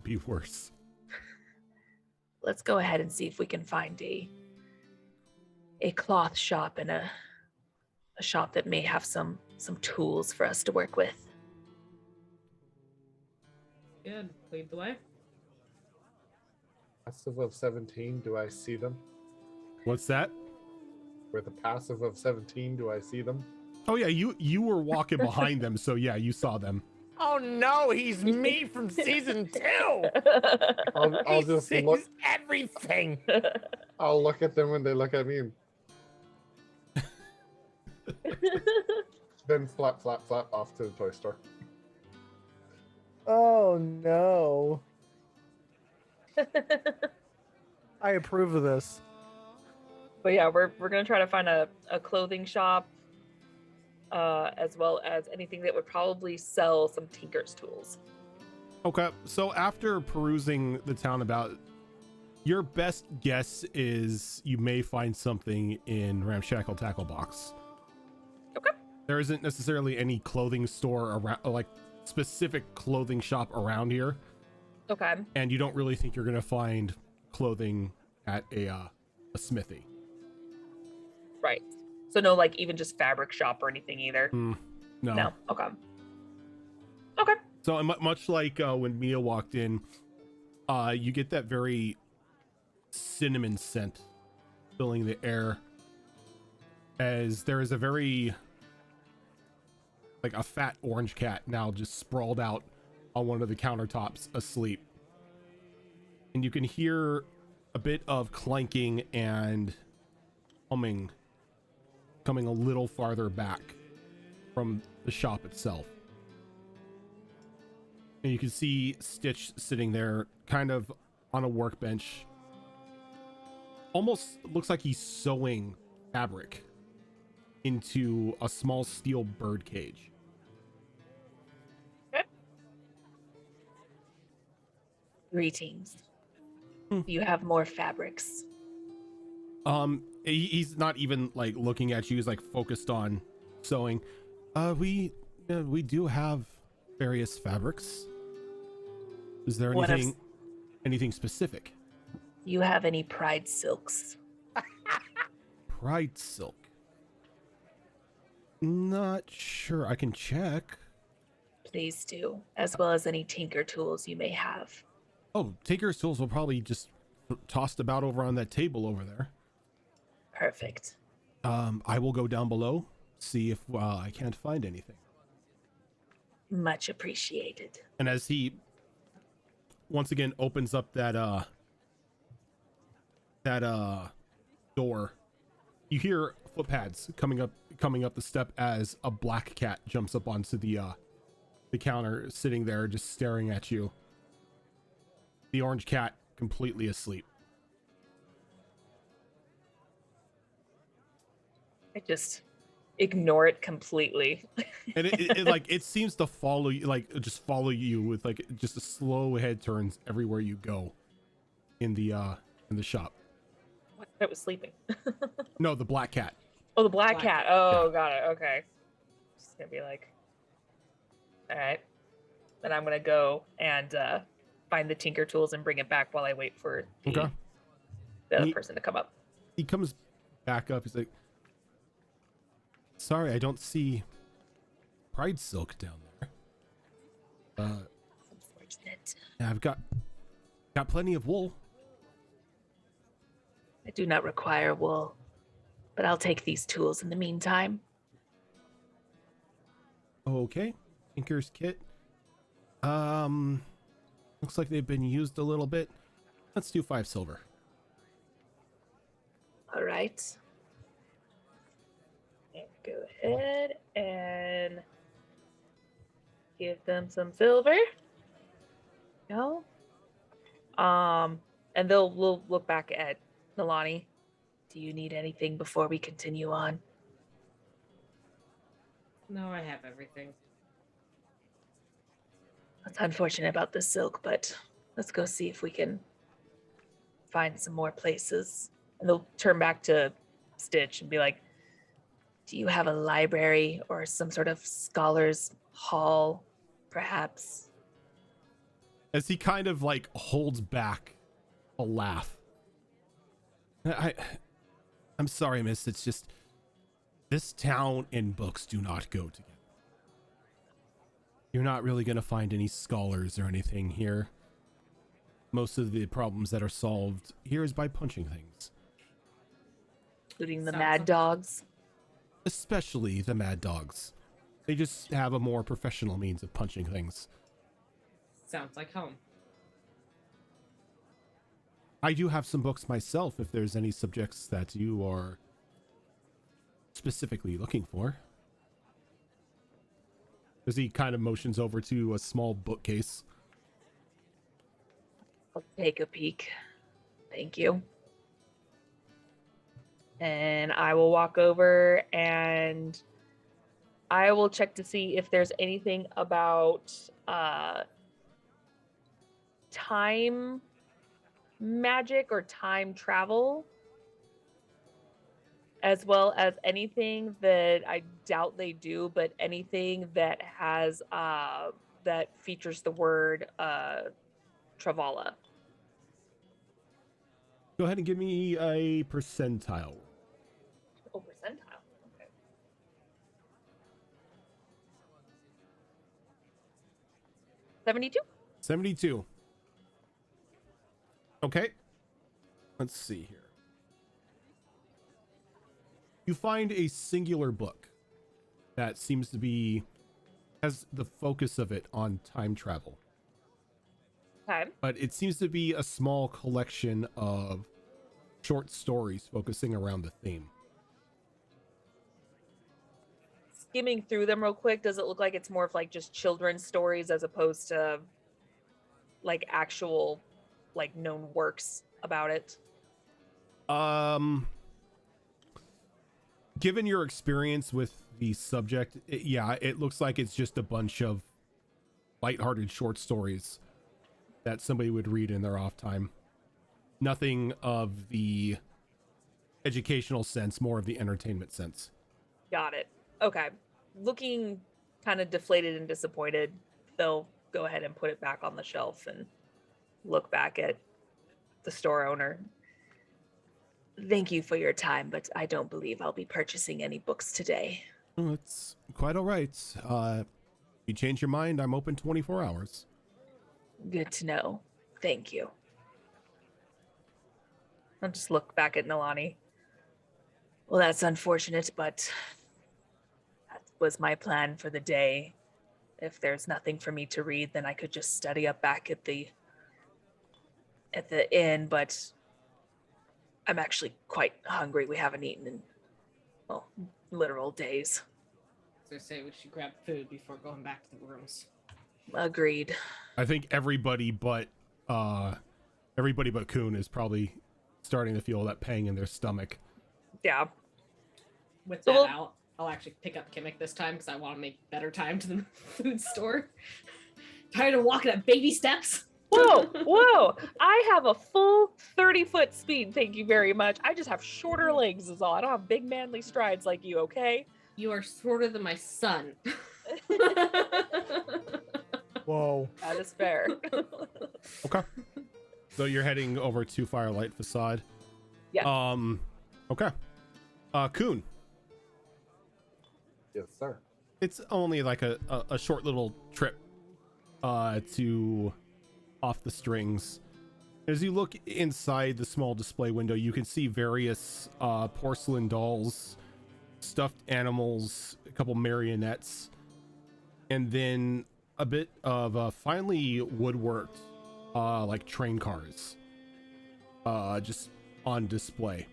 Speaker 1: Be worse.
Speaker 2: Let's go ahead and see if we can find a cloth shop and a shop that may have some tools for us to work with.
Speaker 6: Good. Lead the way.
Speaker 5: Passive of 17, do I see them?
Speaker 1: What's that?
Speaker 5: With a passive of 17, do I see them?
Speaker 1: Oh yeah, you were walking behind them, so yeah, you saw them.
Speaker 7: Oh no, he's me from season 2.
Speaker 5: I'll
Speaker 7: He
Speaker 5: just
Speaker 7: sees
Speaker 5: look.
Speaker 7: everything.
Speaker 5: I'll look at them when they look at me, and then flap off to the toy store.
Speaker 7: Oh no. I approve of this.
Speaker 2: But yeah, we're gonna try to find a clothing shop, as well as anything that would probably sell some tinker's tools.
Speaker 1: Okay, so after perusing the town about, your best guess is you may find something in Ramshackle Tackle Box.
Speaker 2: Okay.
Speaker 1: There isn't necessarily any clothing store around, like specific clothing shop around here,
Speaker 2: Okay.
Speaker 1: and you don't really think you're gonna find clothing at a smithy.
Speaker 2: Right. So no, like even just fabric shop or anything either.
Speaker 1: No.
Speaker 2: No. Okay. Okay.
Speaker 1: So much like when Mia walked in, you get that very cinnamon scent filling the air, as there is a very, like a fat orange cat now just sprawled out on one of the countertops asleep. And you can hear a bit of clanking and humming coming a little farther back from the shop itself. And you can see Stitch sitting there kind of on a workbench. Almost looks like he's sewing fabric into a small steel bird cage.
Speaker 2: Greetings. You have more fabrics.
Speaker 1: He's not even like looking at you. He's like focused on sewing. We do have various fabrics. Is there
Speaker 2: What
Speaker 1: anything specific?
Speaker 2: You have any pride silks?
Speaker 1: Pride silk. Not sure. I can check.
Speaker 2: Please do, as well as any tinker tools you may have.
Speaker 1: Oh, Tinker's tools will probably just tossed about over on that table over there.
Speaker 2: Perfect.
Speaker 1: I will go down below, see if I can't find anything.
Speaker 2: Much appreciated.
Speaker 1: And as he once again opens up that door, you hear footpads coming up the step as a black cat jumps up onto the counter, sitting there just staring at you. The orange cat completely asleep.
Speaker 2: I just ignore it completely.
Speaker 1: And it seems to follow you, just follow you with just a slow head turns everywhere you go in the shop.
Speaker 2: It was sleeping.
Speaker 1: No, the black cat.
Speaker 2: Oh, the black cat. Oh,
Speaker 1: Yeah.
Speaker 2: got it. Okay. Just gonna be like, all right. Then I'm gonna go and find the tinker tools and bring it back while I wait for the other person to come up.
Speaker 1: He comes back up. He's like, sorry, I don't see pride silk down there.
Speaker 2: Unfortunate.
Speaker 1: Yeah, I've got plenty of wool.
Speaker 2: I do not require wool, but I'll take these tools in the meantime.
Speaker 1: Okay, Tinker's kit. Looks like they've been used a little bit. Let's do 5 silver.
Speaker 2: All right. And go ahead and give them some silver. No. And we'll look back at Nalani. Do you need anything before we continue on?
Speaker 6: No, I have everything.
Speaker 2: That's unfortunate about the silk, but let's go see if we can find some more places. And they'll turn back to Stitch and be like, do you have a library or some sort of scholars hall, perhaps?
Speaker 1: As he kind of holds back a laugh. I'm sorry, miss. It's just this town and books do not go together. You're not really going to find any scholars or anything here. Most of the problems that are solved here is by punching things.
Speaker 2: Including the
Speaker 6: Sounds
Speaker 2: mad
Speaker 6: like-
Speaker 2: dogs.
Speaker 1: Especially the mad dogs. They just have a more professional means of punching things.
Speaker 6: Sounds like home.
Speaker 1: I do have some books myself if there's any subjects that you are specifically looking for. As he kind of motions over to a small bookcase.
Speaker 2: I'll take a peek. Thank you. And I will walk over and I will check to see if there's anything about time magic or time travel, as well as anything that I doubt they do, but anything that has that features the word Travala.
Speaker 1: Go ahead and give me a percentile.
Speaker 2: Oh, percentile. Okay. 72.
Speaker 1: 72. Okay. Let's see here. You find a singular book that seems to be has the focus of it on time travel.
Speaker 2: Okay.
Speaker 1: But it seems to be a small collection of short stories focusing around the theme.
Speaker 2: Skimming through them real quick, does it look like it's more of just children's stories as opposed to actual known works about it?
Speaker 1: Given your experience with the subject, it looks like it's just a bunch of lighthearted short stories that somebody would read in their off time. Nothing of the educational sense, more of the entertainment sense.
Speaker 2: Got it. Okay. Looking kind of deflated and disappointed, they'll go ahead and put it back on the shelf and look back at the store owner. Thank you for your time, but I don't believe I'll be purchasing any books today.
Speaker 1: Oh, it's quite all right. If you change your mind, I'm open 24 hours.
Speaker 2: Good to know. Thank you. I'll just look back at Nalani. Well, that's unfortunate, but that was my plan for the day. If there's nothing for me to read, then I could just study up back at the inn, but I'm actually quite hungry. We haven't eaten in, well, literal days.
Speaker 6: So I say we should grab food before going back to the rooms.
Speaker 2: Agreed.
Speaker 1: I think everybody but Kuhn is probably starting to feel that pang in their stomach.
Speaker 2: Yeah.
Speaker 6: With
Speaker 2: So
Speaker 6: that
Speaker 2: we'll-
Speaker 6: out, I'll actually pick up Kimmick this time because I want to make better time to the food store. Tired of walking at baby steps.
Speaker 2: Whoa. I have a full 30-foot speed. Thank you very much. I just have shorter legs is all. I don't have big manly strides like you, okay?
Speaker 6: You are shorter than my son.
Speaker 7: Whoa.
Speaker 2: That is fair.
Speaker 1: Okay. So you're heading over to Firelight Facade.
Speaker 2: Yeah.
Speaker 1: Okay. Kuhn.
Speaker 5: Yes, sir.
Speaker 1: It's only like a short little trip to Off the Strings. As you look inside the small display window, you can see various porcelain dolls, stuffed animals, a couple marionettes, and then a bit of finely woodworked like train cars just on display.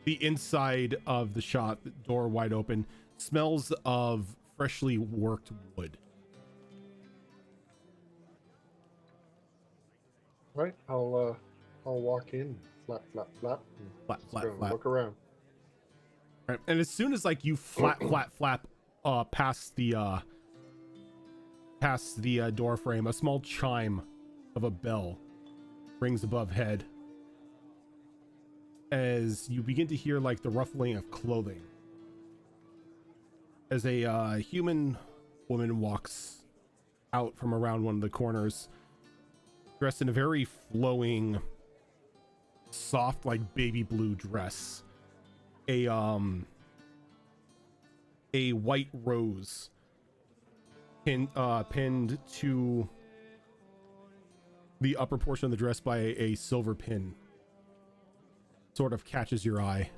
Speaker 1: The inside of the shop, door wide open, smells of freshly worked wood.
Speaker 5: Right. I'll walk in, flap, flap, flap, and
Speaker 1: Flap,
Speaker 5: just
Speaker 1: flap,
Speaker 5: gonna
Speaker 1: flap.
Speaker 5: look around.
Speaker 1: Right. And as soon as like you flap past the door frame, a small chime of a bell rings above head as you begin to hear like the ruffling of clothing as a human woman walks out from around one of the corners, dressed in a very flowing, soft, like baby blue dress. A white rose pinned to the upper portion of the dress by a silver pin sort of catches your eye.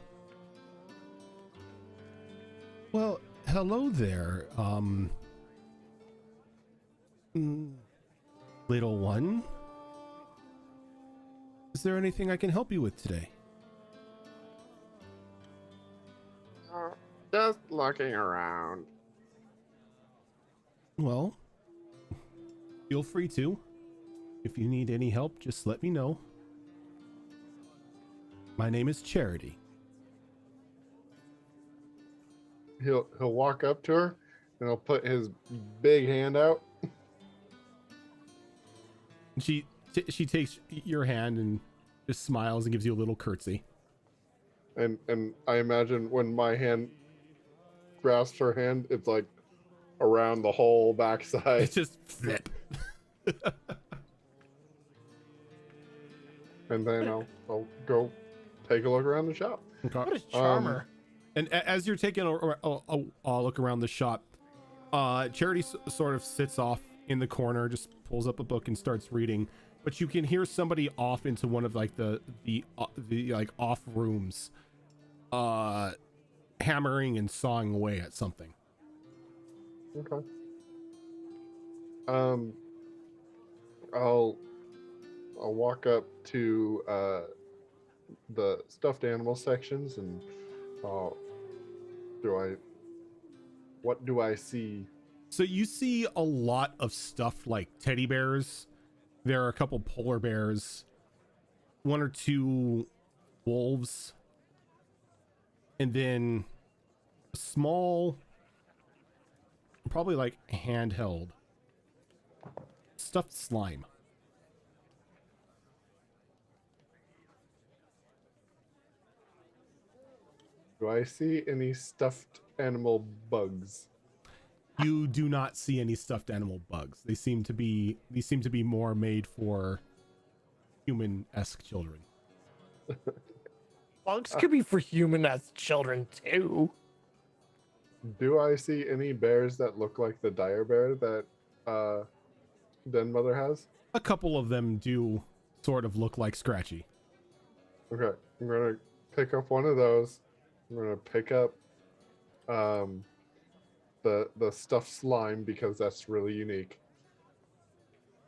Speaker 1: Well, hello there, little one. Is there anything I can help you with today?
Speaker 5: Just looking around.
Speaker 1: Well, feel free to. If you need any help, just let me know. My name is Charity.
Speaker 5: He'll walk up to her and he'll put his big hand out.
Speaker 1: She takes your hand and just smiles and gives you a little curtsy.
Speaker 5: And I imagine when my hand grasps her hand, it's like around the whole backside.
Speaker 1: It's just flip.
Speaker 5: And then I'll go take a look around the shop.
Speaker 1: Okay.
Speaker 7: What is Charmer?
Speaker 1: And as you're taking a look around the shop, Charity sort of sits off in the corner, just pulls up a book and starts reading. But you can hear somebody off into one of like the like off rooms, hammering and sawing away at something.
Speaker 5: Okay. I'll walk up to the stuffed animal sections and what do I see?
Speaker 1: So you see a lot of stuff like teddy bears. There are a couple polar bears, one or two wolves, and then a small, probably like handheld, stuffed slime.
Speaker 5: Do I see any stuffed animal bugs?
Speaker 1: You do not see any stuffed animal bugs. These seem to be more made for human-esque children.
Speaker 7: Bugs could be for human as children too.
Speaker 5: Do I see any bears that look like the dire bear that Den Mother has?
Speaker 1: A couple of them do sort of look like Scratchy.
Speaker 5: Okay, I'm gonna pick up one of those. I'm gonna pick up the stuffed slime because that's really unique.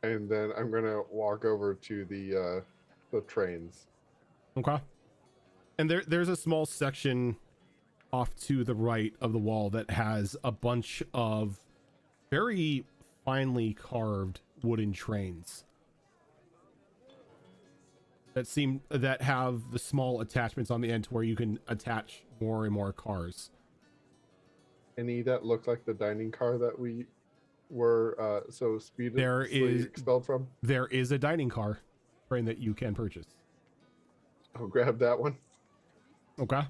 Speaker 5: And then I'm gonna walk over to the trains.
Speaker 1: Okay. And there's a small section off to the right of the wall that has a bunch of very finely carved wooden trains that have the small attachments on the end to where you can attach more and more cars.
Speaker 5: Any that look like the dining car that we were so speedily expelled from?
Speaker 1: There is a dining car train that you can purchase.
Speaker 5: I'll grab that one.
Speaker 1: Okay.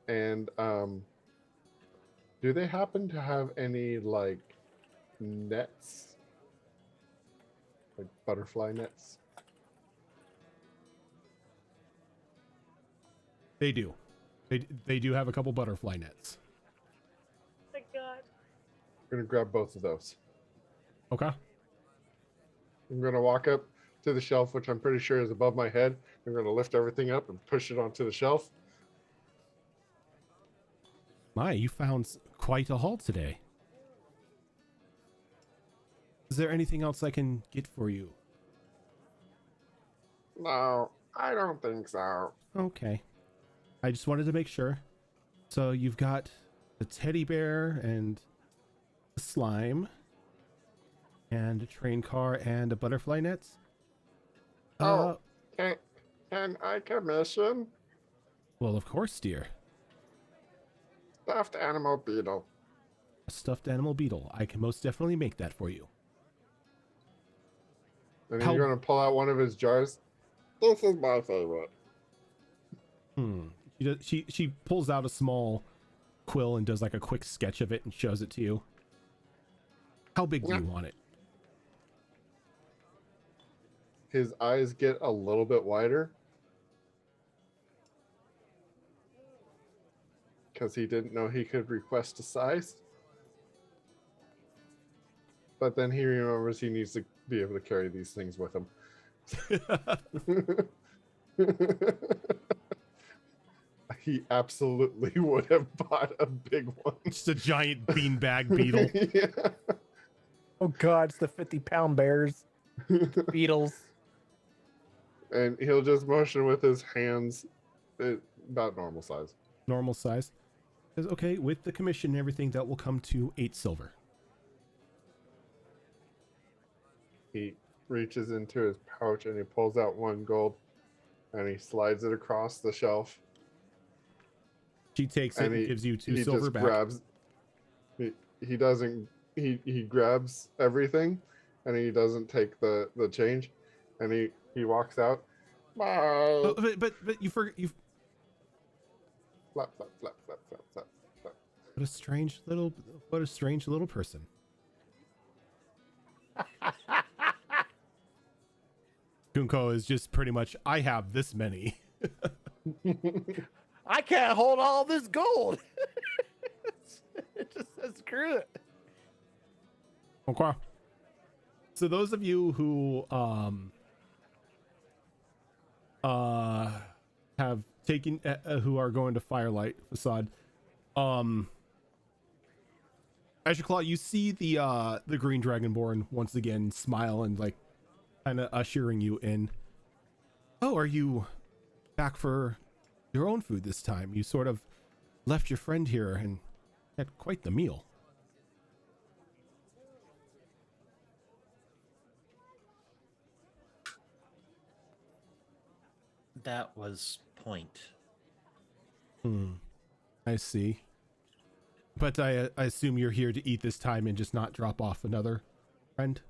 Speaker 5: And do they happen to have any like nets? Like butterfly nets?
Speaker 1: They do. They do have a couple butterfly nets.
Speaker 2: My God.
Speaker 5: I'm gonna grab both of those.
Speaker 1: Okay.
Speaker 5: I'm gonna walk up to the shelf, which I'm pretty sure is above my head. I'm gonna lift everything up and push it onto the shelf.
Speaker 1: My, you found quite a haul today. Is there anything else I can get for you?
Speaker 5: No, I don't think so.
Speaker 1: Okay. I just wanted to make sure. So you've got the teddy bear and the slime and a train car and a butterfly nets.
Speaker 5: Oh, can I commission?
Speaker 1: Well, of course, dear.
Speaker 5: Stuffed animal beetle.
Speaker 1: A stuffed animal beetle. I can most definitely make that for you.
Speaker 5: And he's gonna pull out one of his jars. This is my favorite.
Speaker 1: She pulls out a small quill and does like a quick sketch of it and shows it to you. How big do you want it?
Speaker 5: His eyes get a little bit wider because he didn't know he could request a size. But then he remembers he needs to be able to carry these things with him. He absolutely would have bought a big one.
Speaker 1: Just a giant beanbag beetle.
Speaker 5: Yeah.
Speaker 7: Oh God, it's the 50-pound bears, beetles.
Speaker 5: And he'll just motion with his hands about normal size.
Speaker 1: Normal size. Says, okay, with the commission and everything, that will come to 8 silver.
Speaker 5: He reaches into his pouch and he pulls out 1 gold and he slides it across the shelf.
Speaker 1: She takes it and gives you 2 silver back.
Speaker 5: Grabs, he doesn't, he grabs everything and he doesn't take the change and he walks out. Bye.
Speaker 1: Oh, but you forget,
Speaker 5: Flap, flap, flap, flap, flap, flap, flap.
Speaker 1: what a strange little person. Gunko is just pretty much, I have this many.
Speaker 7: I can't hold all this gold. It just says screw it.
Speaker 1: Okay. So those of you who have taken who are going to Firelight Facade, Asherclaw, you see the Green Dragonborn once again smile and like kind of ushering you in. Oh, are you back for your own food this time? You sort of left your friend here and had quite the meal.
Speaker 8: That was point.
Speaker 1: I see. But I assume you're here to eat this time and just not drop off another friend?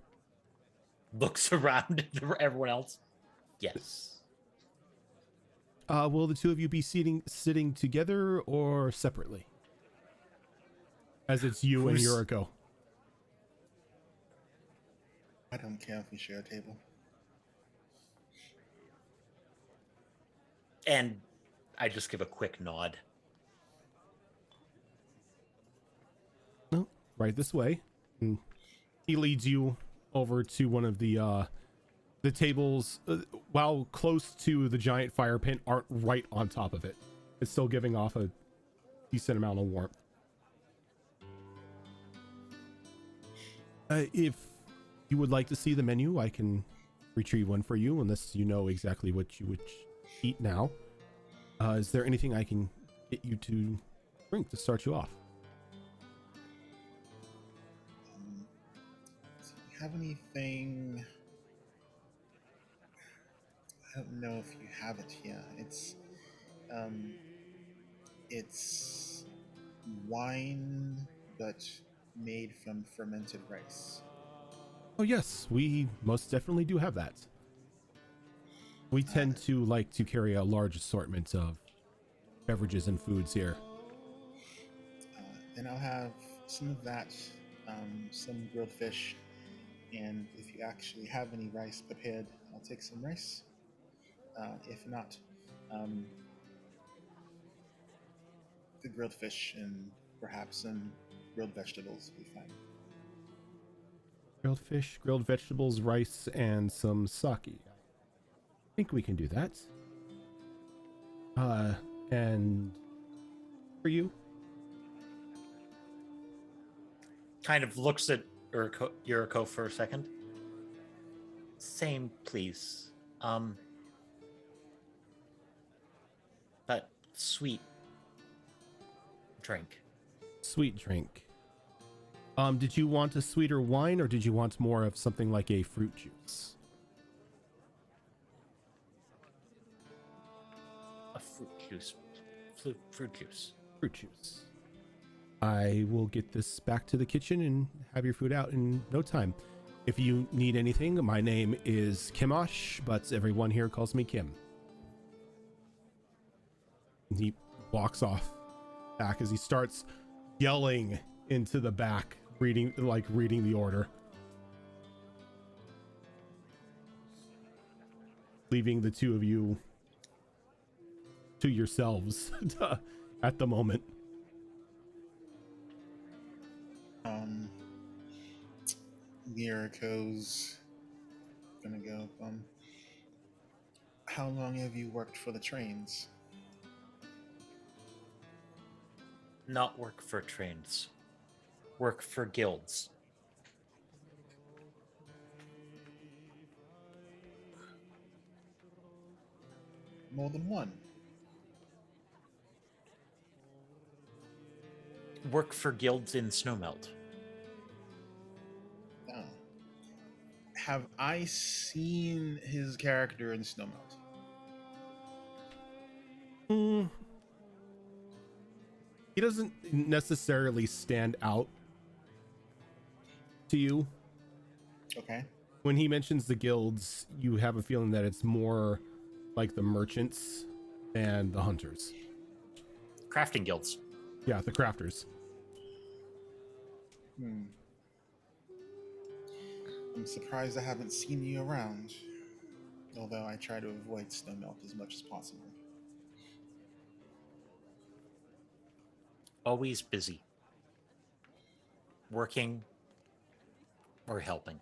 Speaker 8: Looks around at everyone else. Yes.
Speaker 1: Will the two of you be sitting together or separately? As it's you and Yuriko.
Speaker 3: I don't care if we share a table.
Speaker 8: And I just give a quick nod.
Speaker 1: No, right this way. And he leads you over to one of the tables, while close to the giant fire pit, aren't right on top of it. It's still giving off a decent amount of warmth. If you would like to see the menu, I can retrieve one for you, unless you know exactly what you would eat now. Is there anything I can get you to drink to start you off?
Speaker 3: Do you have anything? I don't know if you have it here. It's wine, but made from fermented rice.
Speaker 1: Oh yes, we most definitely do have that. We tend to like to carry a large assortment of beverages and foods here.
Speaker 3: Then I'll have some of that, some grilled fish, and if you actually have any rice prepared, I'll take some rice. If not, the grilled fish and perhaps some grilled vegetables will be fine.
Speaker 1: Grilled fish, grilled vegetables, rice, and some sake. I think we can do that. And for you?
Speaker 8: Kind of looks at Yuriko for a second. Same, please. But sweet drink.
Speaker 1: Sweet drink. Did you want a sweeter wine, or did you want more of something like a fruit juice?
Speaker 8: A fruit juice. Fruit juice.
Speaker 1: Fruit juice. I will get this back to the kitchen and have your food out in no time. If you need anything, my name is Kimosh, but everyone here calls me Kim. And he walks off back as he starts yelling into the back, reading the order. Leaving the two of you to yourselves at the moment.
Speaker 3: Miriko's gonna go, how long have you worked for the trains?
Speaker 8: Not work for trains. Work for guilds.
Speaker 3: More than one.
Speaker 8: Work for guilds in Snowmelt.
Speaker 3: Oh. Have I seen his character in Snowmelt?
Speaker 1: He doesn't necessarily stand out to you.
Speaker 3: Okay.
Speaker 1: When he mentions the guilds, you have a feeling that it's more like the merchants and the hunters.
Speaker 8: Crafting guilds.
Speaker 1: Yeah, the crafters.
Speaker 3: I'm surprised I haven't seen you around, although I try to avoid Snowmelt as much as possible.
Speaker 8: Always busy. Working or helping.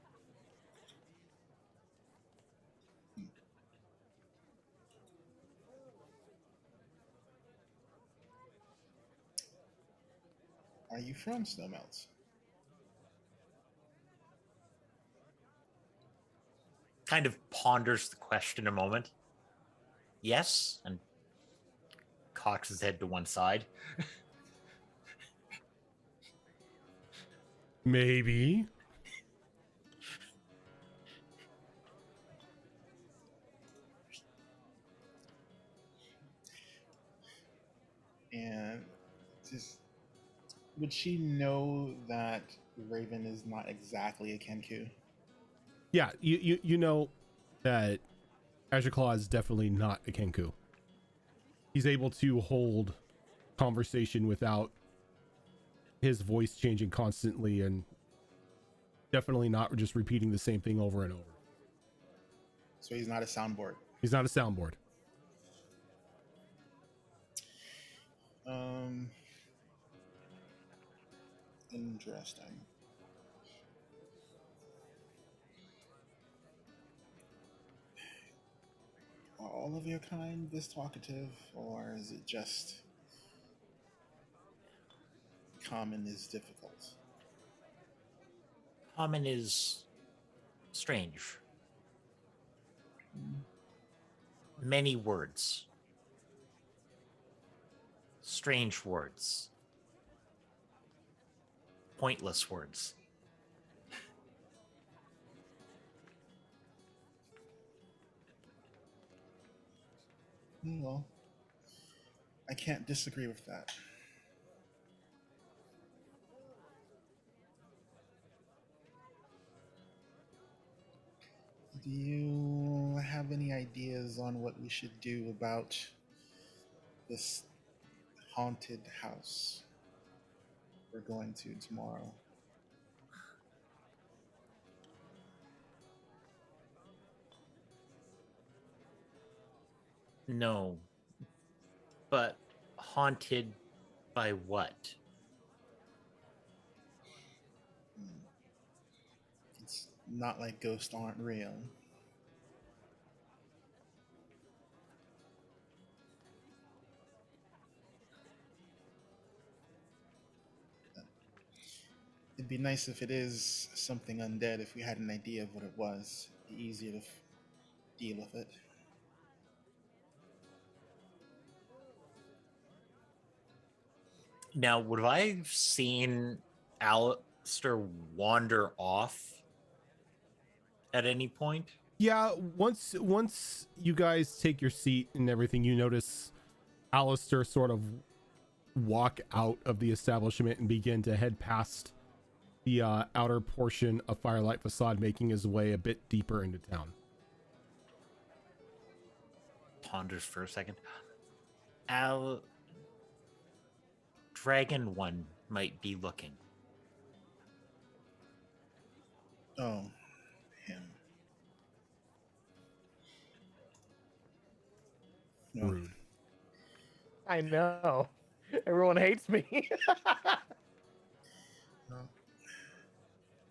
Speaker 3: Are you from Snowmelt?
Speaker 8: Kind of ponders the question a moment. Yes, and cocks his head to one side.
Speaker 1: Maybe.
Speaker 3: And just, would she know that Raven is not exactly a Kenku?
Speaker 1: Yeah, you know that Azure Claw is definitely not a Kenku. He's able to hold conversation without his voice changing constantly, and definitely not just repeating the same thing over and over.
Speaker 3: So he's not a soundboard.
Speaker 1: He's not a soundboard.
Speaker 3: Interesting. Are all of your kind this talkative, or is it just common is difficult?
Speaker 8: Common is strange. Many words. Strange words. Pointless words.
Speaker 3: Well, I can't disagree with that. Do you have any ideas on what we should do about this haunted house we're going to tomorrow?
Speaker 8: No. But haunted by what?
Speaker 3: It's not like ghosts aren't real. It'd be nice if it is something undead, if we had an idea of what it was. It'd be easier to deal with it.
Speaker 8: Now, would I have seen Alistair wander off at any point?
Speaker 1: Yeah, once you guys take your seat and everything, you notice Alistair sort of walk out of the establishment and begin to head past the outer portion of Firelight Facade, making his way a bit deeper into town.
Speaker 8: Ponders for a second. Dragon One might be looking.
Speaker 3: Oh, him. No.
Speaker 1: Rude.
Speaker 7: I know. Everyone hates me.
Speaker 3: No.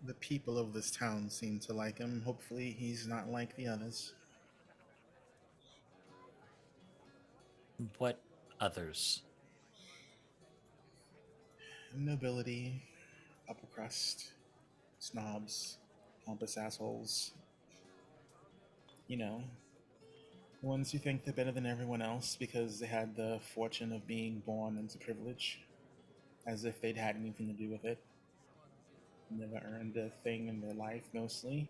Speaker 3: The people of this town seem to like him. Hopefully, he's not like the others.
Speaker 8: What others?
Speaker 3: Nobility, upper crust, snobs, pompous assholes. You know, ones who think they're better than everyone else because they had the fortune of being born into privilege, as if they'd had anything to do with it. Never earned a thing in their life, mostly.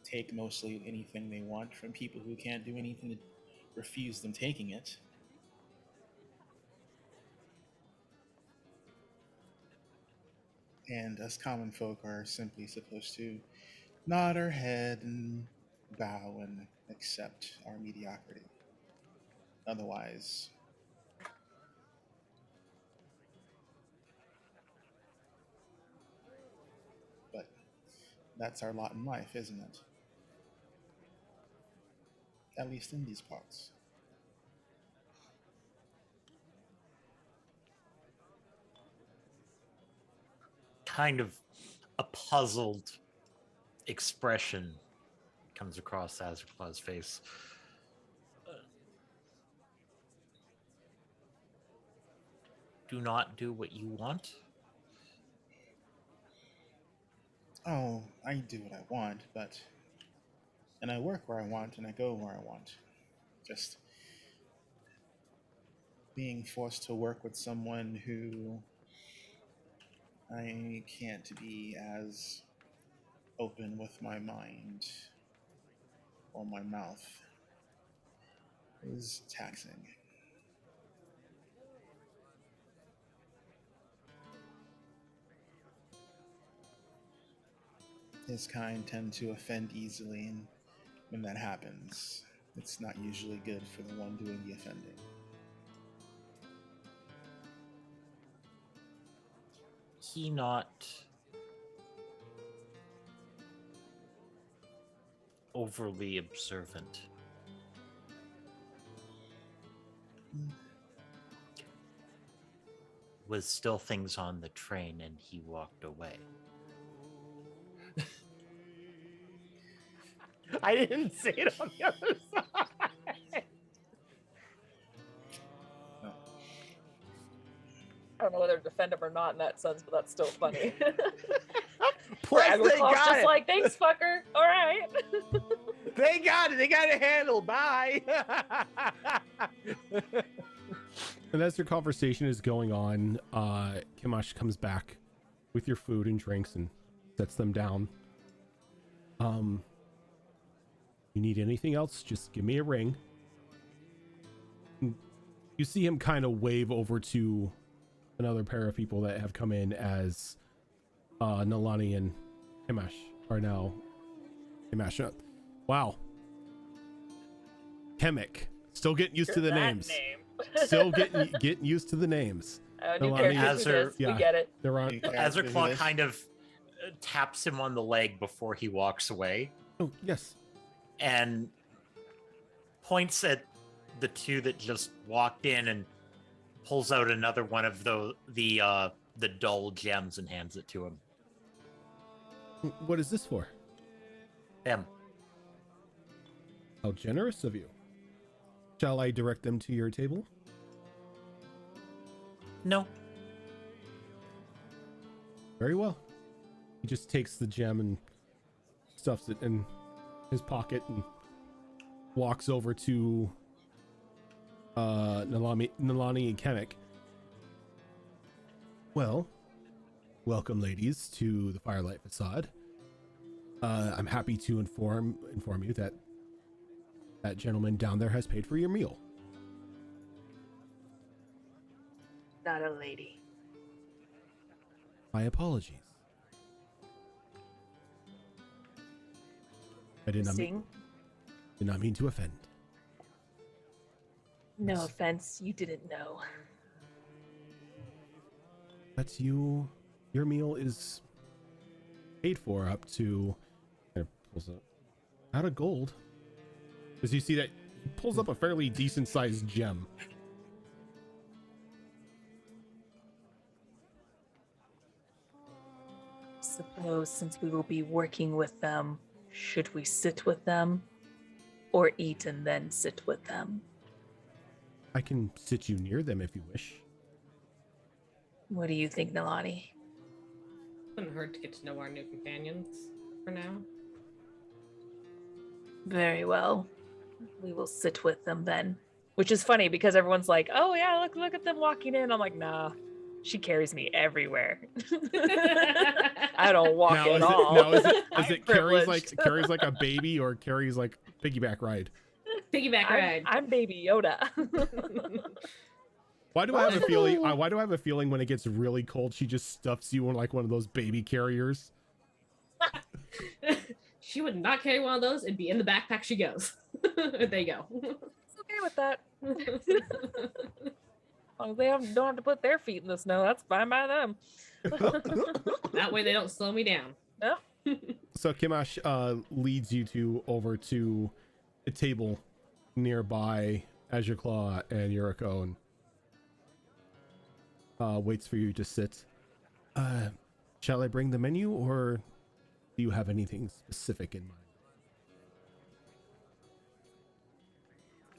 Speaker 3: Take mostly anything they want from people who can't do anything to refuse them taking it. And us common folk are simply supposed to nod our head and bow and accept our mediocrity. Otherwise, but that's our lot in life, isn't it? At least in these parts.
Speaker 8: Kind of a puzzled expression comes across Azrael's face. Do not do what you want?
Speaker 3: Oh, I do what I want, but. And I work where I want and I go where I want. Just being forced to work with someone who I can't be as open with my mind or my mouth is taxing. His kind tend to offend easily, and when that happens, it's not usually good for the one doing the offending.
Speaker 8: He not overly observant? was still things on the train and he walked away.
Speaker 7: I didn't see it on the other side.
Speaker 2: I don't know whether to defend him or not in that sense, but that's still funny.
Speaker 7: Plus, they
Speaker 2: Agriclaw's
Speaker 7: got
Speaker 2: just
Speaker 7: it.
Speaker 2: like, thanks, fucker. All right.
Speaker 7: They got it. They got it handled. Bye.
Speaker 1: And as your conversation is going on, Kimash comes back with your food and drinks and sets them down. You need anything else, just give me a ring. You see him kind of wave over to another pair of people that have come in as Nalani and Kimash are now. Kimash. Wow. Chemic. Still getting used to the
Speaker 2: That
Speaker 1: names.
Speaker 2: name.
Speaker 1: Still getting used to the names.
Speaker 2: New
Speaker 1: Nalani-
Speaker 2: characters who does.
Speaker 1: Yeah.
Speaker 2: We get it.
Speaker 1: They're on.
Speaker 8: Azurclaw kind of taps him on the leg before he walks away
Speaker 1: Oh, yes.
Speaker 8: and points at the two that just walked in and pulls out another one of the dull gems and hands it to him.
Speaker 1: What is this for?
Speaker 8: Them.
Speaker 1: How generous of you. Shall I direct them to your table?
Speaker 8: No.
Speaker 1: Very well. He just takes the gem and stuffs it in his pocket and walks over to Nalani and Kemek. Well, welcome, ladies, to the Firelight Facade. I'm happy to inform you that that gentleman down there has paid for your meal.
Speaker 2: Not a lady.
Speaker 1: My apologies. I did not mean to offend.
Speaker 2: No
Speaker 1: Yes.
Speaker 2: offense, you didn't know.
Speaker 1: That's your meal is paid for up to, pulls up out of gold. As you see that he pulls up a fairly decent sized gem.
Speaker 2: Suppose since we will be working with them, should we sit with them or eat and then sit with them?
Speaker 1: I can sit you near them if you wish.
Speaker 2: What do you think, Nalani?
Speaker 6: Wouldn't hurt to get to know our new companions for now.
Speaker 2: Very well. We will sit with them then. Which is funny because everyone's like, oh yeah, look at them walking in. I'm like, nah, she carries me everywhere. I don't walk at all.
Speaker 1: Is
Speaker 2: I'm
Speaker 1: it carries
Speaker 2: privileged.
Speaker 1: like a baby or carries like piggyback ride?
Speaker 6: Piggyback ride.
Speaker 2: I'm Baby Yoda.
Speaker 1: Why do I have a feeling? Why do I have a feeling when it gets really cold, she just stuffs you in like one of those baby carriers?
Speaker 6: She would not carry one of those. It'd be in the backpack she goes. There you go.
Speaker 2: It's okay with that. As long as they don't have to put their feet in the snow, that's fine by them.
Speaker 6: That way they don't slow me down.
Speaker 2: No.
Speaker 1: So Kimash leads you over to a table nearby Azurclaw and Yuriko and waits for you to sit. Shall I bring the menu or do you have anything specific in mind?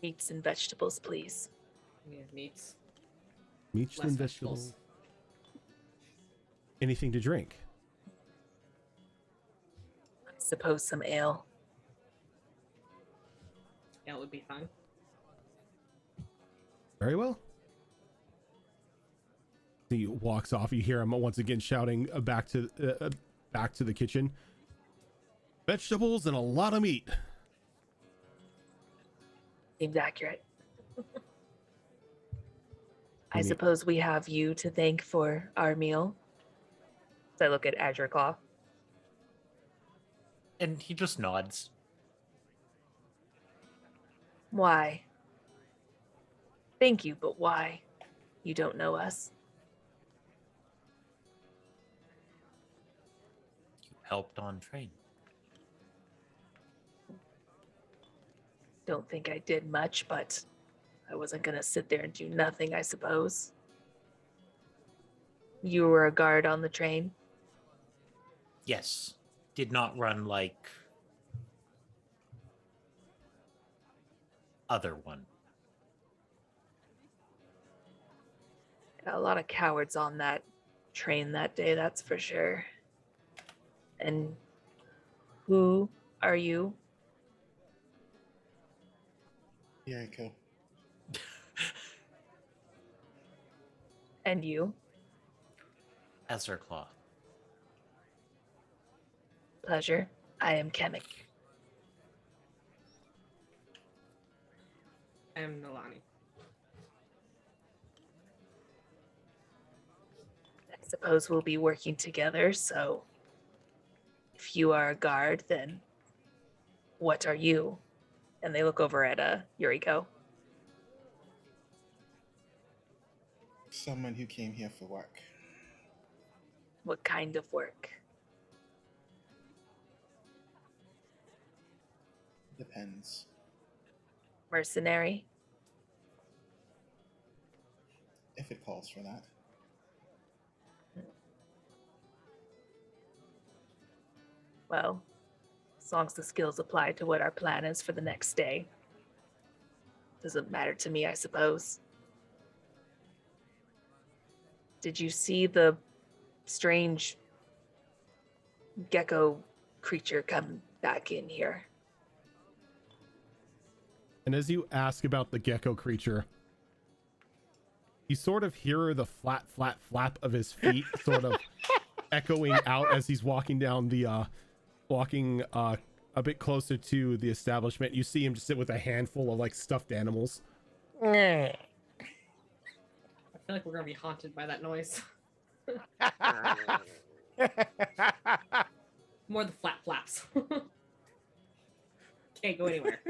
Speaker 2: Meats and vegetables, please.
Speaker 6: Yeah, meats.
Speaker 1: Meats
Speaker 6: Less
Speaker 1: and
Speaker 6: vegetables.
Speaker 1: vegetables. Anything to drink?
Speaker 2: I suppose some ale.
Speaker 6: Yeah, it would be fun.
Speaker 1: Very well. He walks off. You hear him once again shouting back to the kitchen. Vegetables and a lot of meat.
Speaker 2: Seems accurate. I
Speaker 1: Meat.
Speaker 2: suppose we have you to thank for our meal. So I look at Azurclaw.
Speaker 8: And he just nods.
Speaker 2: Why? Thank you, but why? You don't know us.
Speaker 8: You helped on train.
Speaker 2: Don't think I did much, but I wasn't gonna sit there and do nothing, I suppose. You were a guard on the train?
Speaker 8: Yes. Did not run like other one.
Speaker 2: Got a lot of cowards on that train that day, that's for sure. And who are you?
Speaker 3: Yeah, cool.
Speaker 2: And you?
Speaker 8: Ezerclaw.
Speaker 2: Pleasure. I am Kemek.
Speaker 6: I am Nalani.
Speaker 2: I suppose we'll be working together, so if you are a guard, then what are you? And they look over at Yuriko.
Speaker 3: Someone who came here for work.
Speaker 2: What kind of work?
Speaker 3: Depends.
Speaker 2: Mercenary?
Speaker 3: If it calls for that.
Speaker 2: Well, as long as the skills apply to what our plan is for the next day. Doesn't matter to me, I suppose. Did you see the strange gecko creature come back in here?
Speaker 1: And as you ask about the gecko creature, you sort of hear the flap, flap, flap of his feet sort of echoing out as he's walking down the, walking a bit closer to the establishment. You see him just sit with a handful of like stuffed animals.
Speaker 6: I feel like we're gonna be haunted by that noise. More the flap flaps. Can't go anywhere.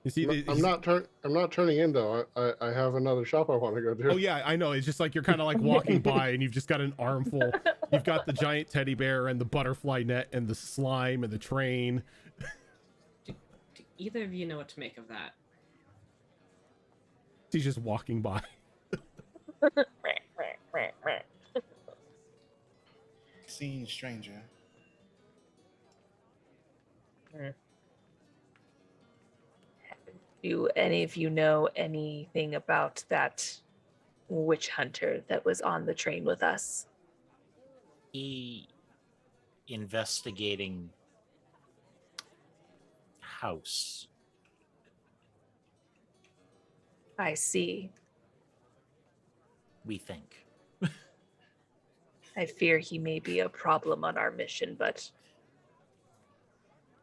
Speaker 1: You see,
Speaker 5: I'm not turning in though. I have another shop I want to go to.
Speaker 1: oh yeah, I know. It's just like you're kind of like walking by and you've just got an armful. You've got the giant teddy bear and the butterfly net and the slime and the train.
Speaker 6: Do either of you know what to make of that?
Speaker 1: He's just walking by.
Speaker 3: Seen stranger.
Speaker 2: Do any of you know anything about that witch hunter that was on the train with us?
Speaker 8: He investigating house.
Speaker 2: I see.
Speaker 8: We think.
Speaker 2: I fear he may be a problem on our mission, but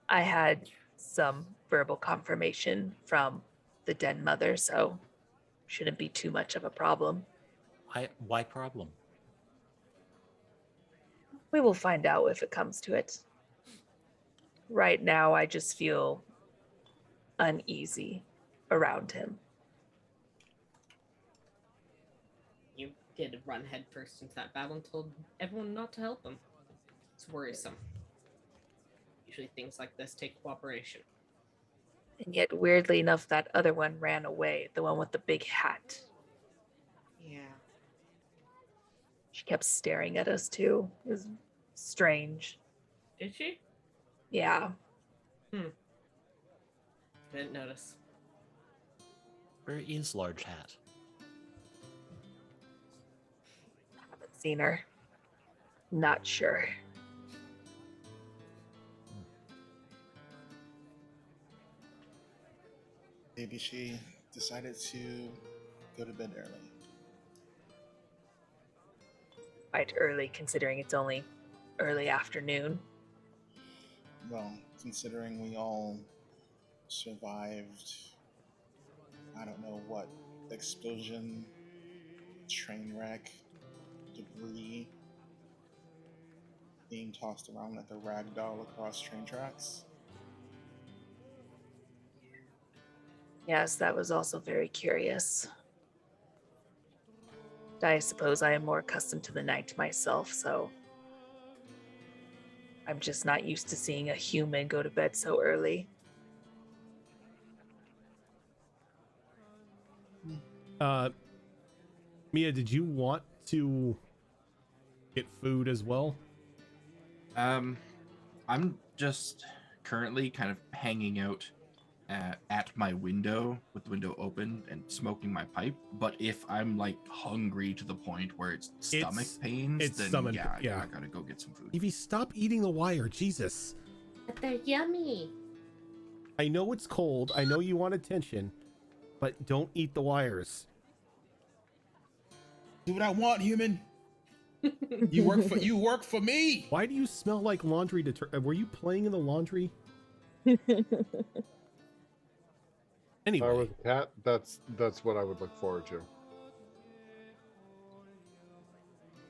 Speaker 2: I had some verbal confirmation from the den mother, so shouldn't be too much of a problem.
Speaker 8: Why problem?
Speaker 2: We will find out if it comes to it. Right now, I just feel uneasy around him.
Speaker 6: You did run headfirst into that battle and told everyone not to help him. It's worrisome. Usually things like this take cooperation.
Speaker 2: And yet, weirdly enough, that other one ran away, the one with the big hat.
Speaker 6: Yeah.
Speaker 2: She kept staring at us too. It was strange.
Speaker 6: Did she?
Speaker 2: Yeah.
Speaker 6: Didn't notice.
Speaker 8: Where is Large Hat?
Speaker 2: Haven't seen her. Not sure.
Speaker 3: Maybe she decided to go to bed early.
Speaker 2: Quite early, considering it's only early afternoon.
Speaker 3: Well, considering we all survived, I don't know what, explosion, train wreck, debris, being tossed around like a rag doll across train tracks.
Speaker 2: Yes, that was also very curious. I suppose I am more accustomed to the night myself, so I'm just not used to seeing a human go to bed so early.
Speaker 1: Mia, did you want to get food as well?
Speaker 4: I'm just currently kind of hanging out at my window with the window open and smoking my pipe. But if I'm like hungry to the point where it's stomach pains,
Speaker 1: it's
Speaker 4: then
Speaker 1: stomach-
Speaker 4: yeah,
Speaker 1: yeah.
Speaker 4: I gotta go get some food.
Speaker 1: Evie, stop eating the wire. Jesus.
Speaker 6: But they're yummy.
Speaker 1: I know it's cold. I know you want attention, but don't eat the wires.
Speaker 3: Do what I want, human. You work for me.
Speaker 1: Why do you smell like laundry detergent? Were you playing in the laundry?
Speaker 5: If I
Speaker 1: Anyway,
Speaker 5: was a cat, that's what I would look forward to.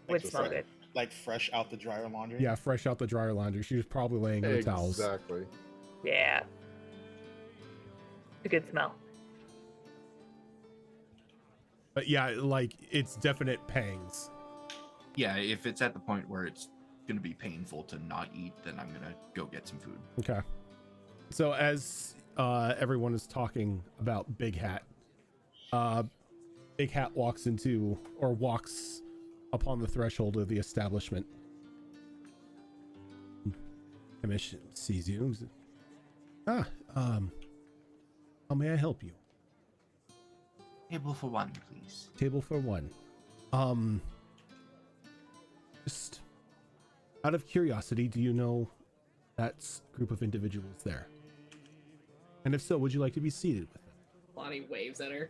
Speaker 2: Would
Speaker 3: Just
Speaker 2: smell
Speaker 3: like-
Speaker 2: good.
Speaker 3: Like fresh out the dryer laundry.
Speaker 1: yeah, fresh out the dryer laundry. She was probably laying in the towels.
Speaker 5: Exactly.
Speaker 2: Yeah. It's a good smell.
Speaker 1: But yeah, like it's definite pangs.
Speaker 4: Yeah, if it's at the point where it's gonna be painful to not eat, then I'm gonna go get some food.
Speaker 1: Okay. So as everyone is talking about Big Hat, Big Hat walks upon the threshold of the establishment. Commission sees you. How may I help you?
Speaker 4: Table for one, please.
Speaker 1: Table for one. Just out of curiosity, do you know that group of individuals there? And if so, would you like to be seated with them?
Speaker 6: Lonnie waves at her.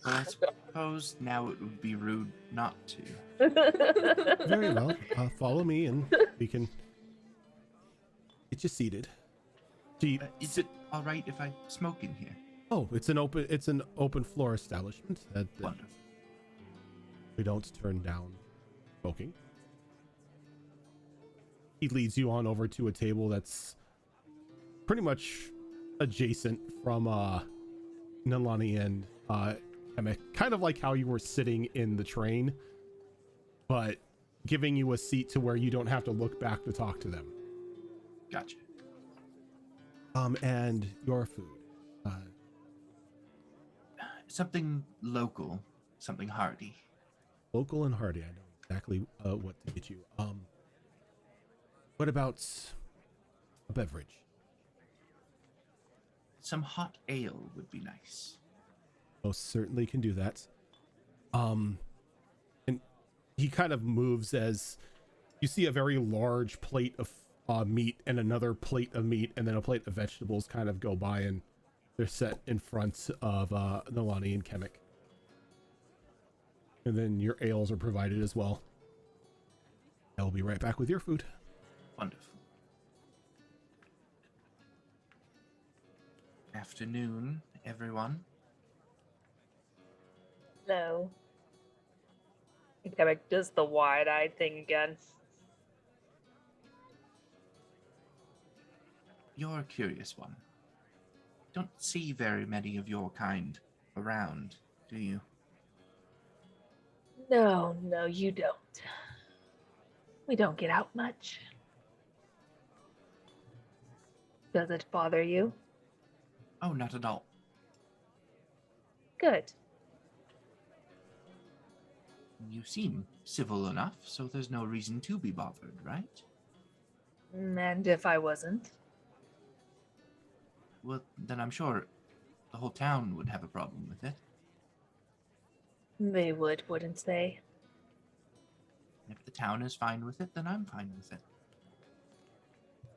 Speaker 4: Well, I suppose now it would be rude not to.
Speaker 1: Very well. Follow me, and we can get you seated.
Speaker 4: Is it all right if I smoke in here?
Speaker 1: Oh, it's an open floor establishment that
Speaker 4: Wonderful.
Speaker 1: we don't turn down smoking. He leads you on over to a table that's pretty much adjacent from Nalani and Emek, kind of like how you were sitting in the train, but giving you a seat to where you don't have to look back to talk to them.
Speaker 4: Gotcha.
Speaker 1: And your food.
Speaker 4: Something local, something hearty.
Speaker 1: Local and hearty. I know exactly what to get you. What about a beverage?
Speaker 4: Some hot ale would be nice.
Speaker 1: Most certainly can do that. And he kind of moves as you see a very large plate of meat and another plate of meat and then a plate of vegetables kind of go by, and they're set in front of Nalani and Kemek. And then your ales are provided as well. I'll be right back with your food.
Speaker 4: Wonderful. Afternoon, everyone.
Speaker 2: No. Quebec does the wide-eyed thing again.
Speaker 4: You're a curious one. Don't see very many of your kind around, do you?
Speaker 2: No, you don't. We don't get out much. Does it bother you?
Speaker 4: Oh, not at all.
Speaker 2: Good.
Speaker 4: You seem civil enough, so there's no reason to be bothered, right?
Speaker 2: And if I wasn't?
Speaker 4: Well, then I'm sure the whole town would have a problem with it.
Speaker 2: They would, wouldn't they?
Speaker 4: If the town is fine with it, then I'm fine with it.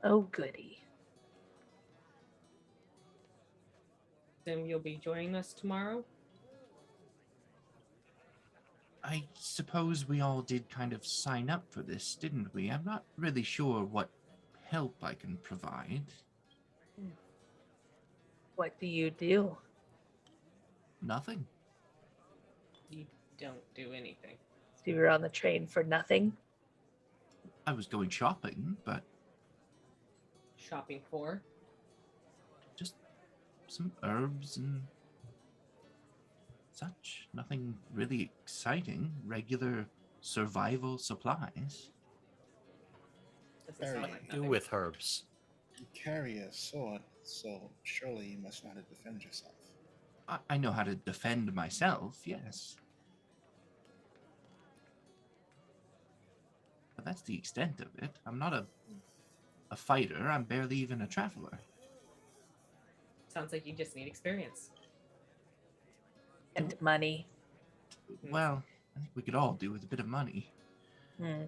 Speaker 2: Oh, goody.
Speaker 6: Then you'll be joining us tomorrow?
Speaker 4: I suppose we all did kind of sign up for this, didn't we? I'm not really sure what help I can provide.
Speaker 2: What do you do?
Speaker 4: Nothing.
Speaker 6: You don't do anything.
Speaker 2: So you were on the train for nothing?
Speaker 4: I was going shopping, but
Speaker 6: Shopping for?
Speaker 4: just some herbs and such. Nothing really exciting. Regular survival supplies.
Speaker 6: Doesn't
Speaker 3: Very
Speaker 6: sound like
Speaker 8: Do
Speaker 6: nothing.
Speaker 8: with herbs.
Speaker 3: You carry a sword, so surely you must know how to defend yourself.
Speaker 4: I know how to defend myself, yes. but that's the extent of it. I'm not a fighter. I'm barely even a traveler.
Speaker 6: Sounds like you just need experience.
Speaker 2: And money.
Speaker 4: Well, I think we could all do with a bit of money,
Speaker 2: Hmm.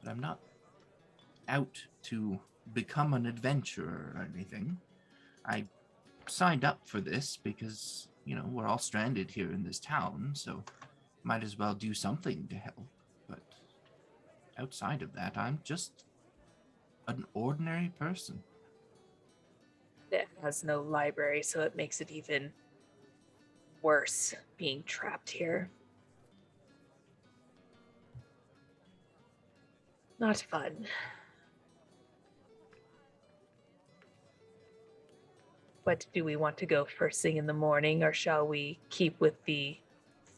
Speaker 4: but I'm not out to become an adventurer or anything. I signed up for this because, we're all stranded here in this town, so might as well do something to help. But outside of that, I'm just an ordinary person.
Speaker 2: It has no library, so it makes it even worse being trapped here. Not fun. But do we want to go first thing in the morning, or shall we keep with the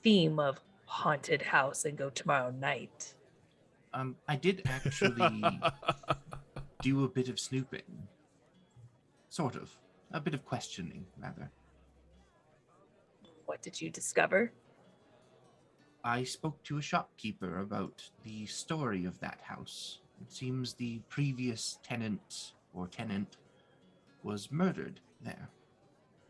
Speaker 2: theme of haunted house and go tomorrow night?
Speaker 4: I did actually do a bit of snooping. Sort of. A bit of questioning, rather.
Speaker 2: What did you discover?
Speaker 4: I spoke to a shopkeeper about the story of that house. It seems the previous tenant was murdered there.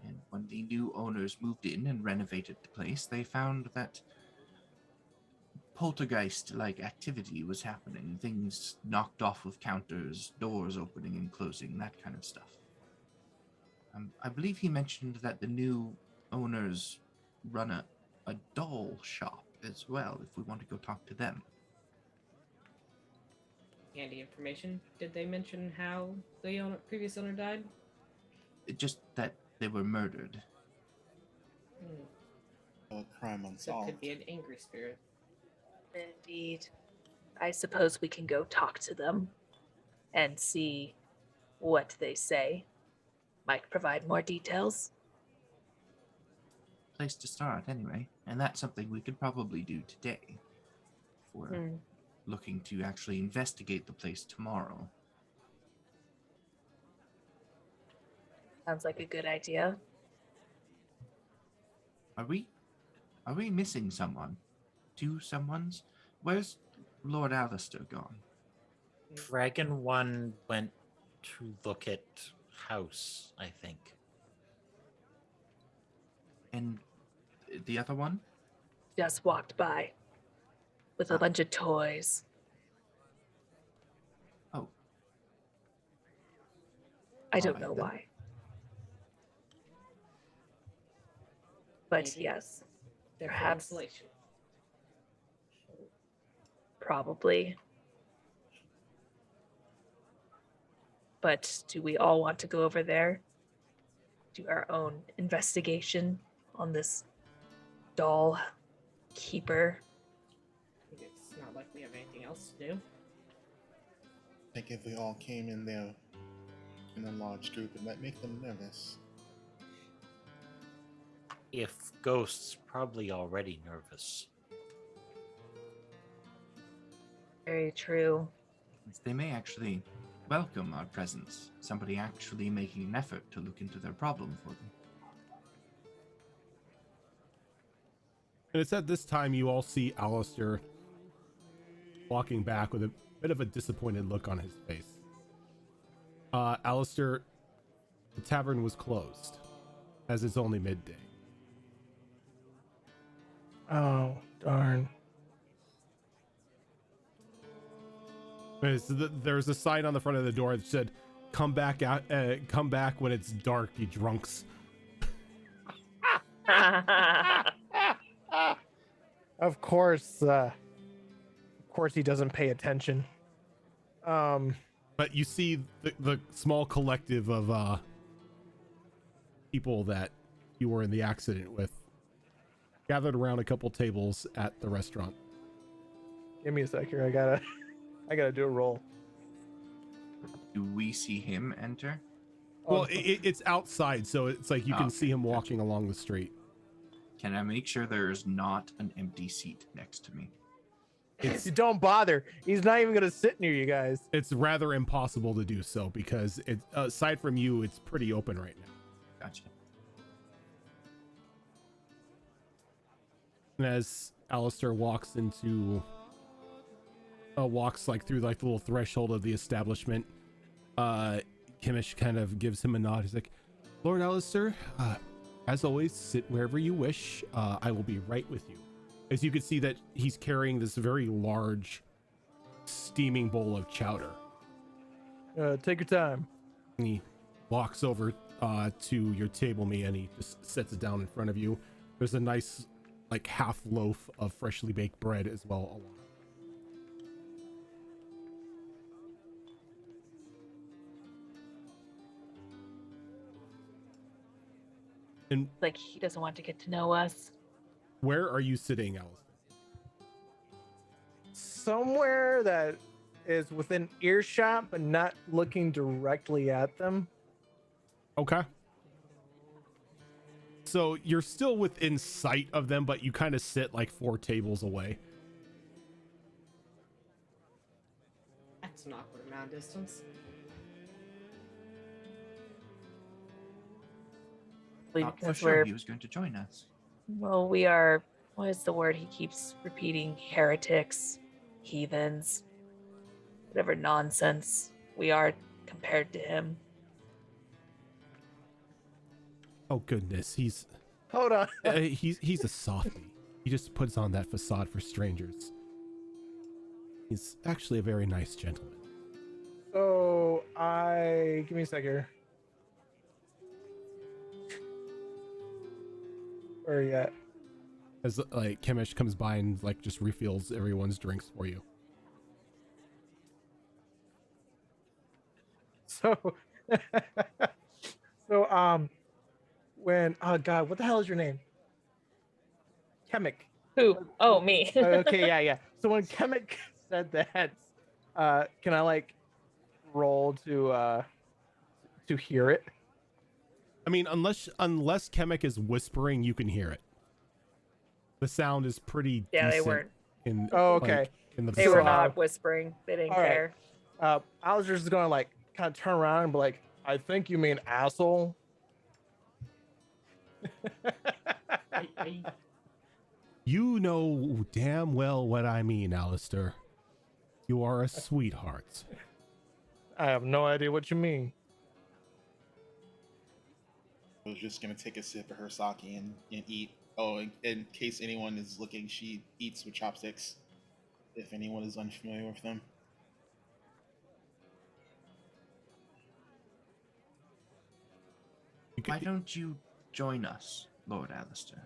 Speaker 4: And when the new owners moved in and renovated the place, they found that poltergeist-like activity was happening. Things knocked off of counters, doors opening and closing, that kind of stuff. I believe he mentioned that the new owners run a doll shop as well, if we want to go talk to them.
Speaker 6: Handy information. Did they mention how the previous owner died?
Speaker 4: Just that they were murdered.
Speaker 3: A crime
Speaker 6: So it
Speaker 3: unsolved.
Speaker 6: could be an angry spirit.
Speaker 2: Indeed. I suppose we can go talk to them and see what they say. Might provide more details.
Speaker 4: Place to start, anyway. And that's something we could probably do today. If we're looking to actually investigate the place tomorrow.
Speaker 2: Sounds like a good idea.
Speaker 4: Are we missing someone? Two someones? Where's Lord Alistair gone?
Speaker 8: Dragon One went to look at house, I think.
Speaker 4: And the other one?
Speaker 2: Just walked by with a bunch of toys.
Speaker 4: Oh.
Speaker 2: I don't
Speaker 4: Alright,
Speaker 2: know
Speaker 4: then.
Speaker 2: why. But
Speaker 6: Maybe.
Speaker 2: yes, there
Speaker 6: For
Speaker 2: have
Speaker 6: insulation.
Speaker 2: probably. But do we all want to go over there? Do our own investigation on this doll keeper?
Speaker 6: It's not like we have anything else to do.
Speaker 3: I think if we all came in there in a large group, it might make them nervous.
Speaker 8: If ghosts, probably already nervous.
Speaker 2: Very true.
Speaker 4: They may actually welcome our presence. Somebody actually making an effort to look into their problem for them.
Speaker 1: And it's at this time you all see Alistair walking back with a bit of a disappointed look on his face. Alistair, the tavern was closed, as it's only midday.
Speaker 7: Oh, darn.
Speaker 1: There's a sign on the front of the door that said, come back when it's dark, you drunks.
Speaker 7: Of course he doesn't pay attention.
Speaker 1: But you see the small collective of people that you were in the accident with gathered around a couple tables at the restaurant.
Speaker 7: Give me a sec here. I gotta do a roll.
Speaker 4: Do we see him enter?
Speaker 1: Well, it's outside, so it's like you can
Speaker 4: Okay,
Speaker 1: see him
Speaker 4: gotcha.
Speaker 1: walking along the street.
Speaker 4: Can I make sure there is not an empty seat next to me?
Speaker 7: Don't bother. He's not even gonna sit near you guys.
Speaker 1: It's rather impossible to do so because it, aside from you, it's pretty open right now.
Speaker 4: Gotcha.
Speaker 1: And as Alistair walks into walks like through like the little threshold of the establishment, Kimish kind of gives him a nod. He's like, Lord Alistair, as always, sit wherever you wish. I will be right with you. As you can see that he's carrying this very large steaming bowl of chowder.
Speaker 7: Take your time.
Speaker 1: And he walks over to your table, me, and he just sets it down in front of you. There's a nice like half loaf of freshly baked bread as well along. And
Speaker 2: Like he doesn't want to get to know us.
Speaker 1: where are you sitting, Alistair?
Speaker 7: Somewhere that is within earshot, but not looking directly at them.
Speaker 1: Okay. So you're still within sight of them, but you kind of sit like 4 tables away.
Speaker 6: That's an awkward amount of distance.
Speaker 4: Not for
Speaker 2: Because
Speaker 4: sure
Speaker 2: we're,
Speaker 4: he was going to join us.
Speaker 2: well, we are, what is the word he keeps repeating? Heretics, heathens, whatever nonsense we are compared to him.
Speaker 1: Oh goodness, he's
Speaker 7: Hold on.
Speaker 1: he's a softie. He just puts on that facade for strangers. He's actually a very nice gentleman.
Speaker 7: So give me a sec here. Where are you at?
Speaker 1: As like Kemish comes by and like just refills everyone's drinks for you.
Speaker 7: So, when oh god, what the hell is your name? Kemek.
Speaker 2: Who? Oh, me.
Speaker 7: Okay, yeah. So when Kemek said that, can I like roll to hear it?
Speaker 1: I mean, unless Kemek is whispering, you can hear it. The sound is pretty
Speaker 2: Yeah, they
Speaker 1: decent
Speaker 2: weren't.
Speaker 1: in
Speaker 7: Oh, okay.
Speaker 1: like, in the
Speaker 2: They were
Speaker 7: So,
Speaker 2: not whispering. They didn't
Speaker 7: all right.
Speaker 2: care.
Speaker 7: I was just gonna like kind of turn around and be like, I think you mean asshole.
Speaker 1: You know damn well what I mean, Alistair. You are a sweetheart.
Speaker 7: I have no idea what you mean.
Speaker 3: I was just gonna take a sip of her sake and eat. Oh, in case anyone is looking, she eats with chopsticks. If anyone is unfamiliar with them.
Speaker 4: Why don't you join us, Lord Alistair?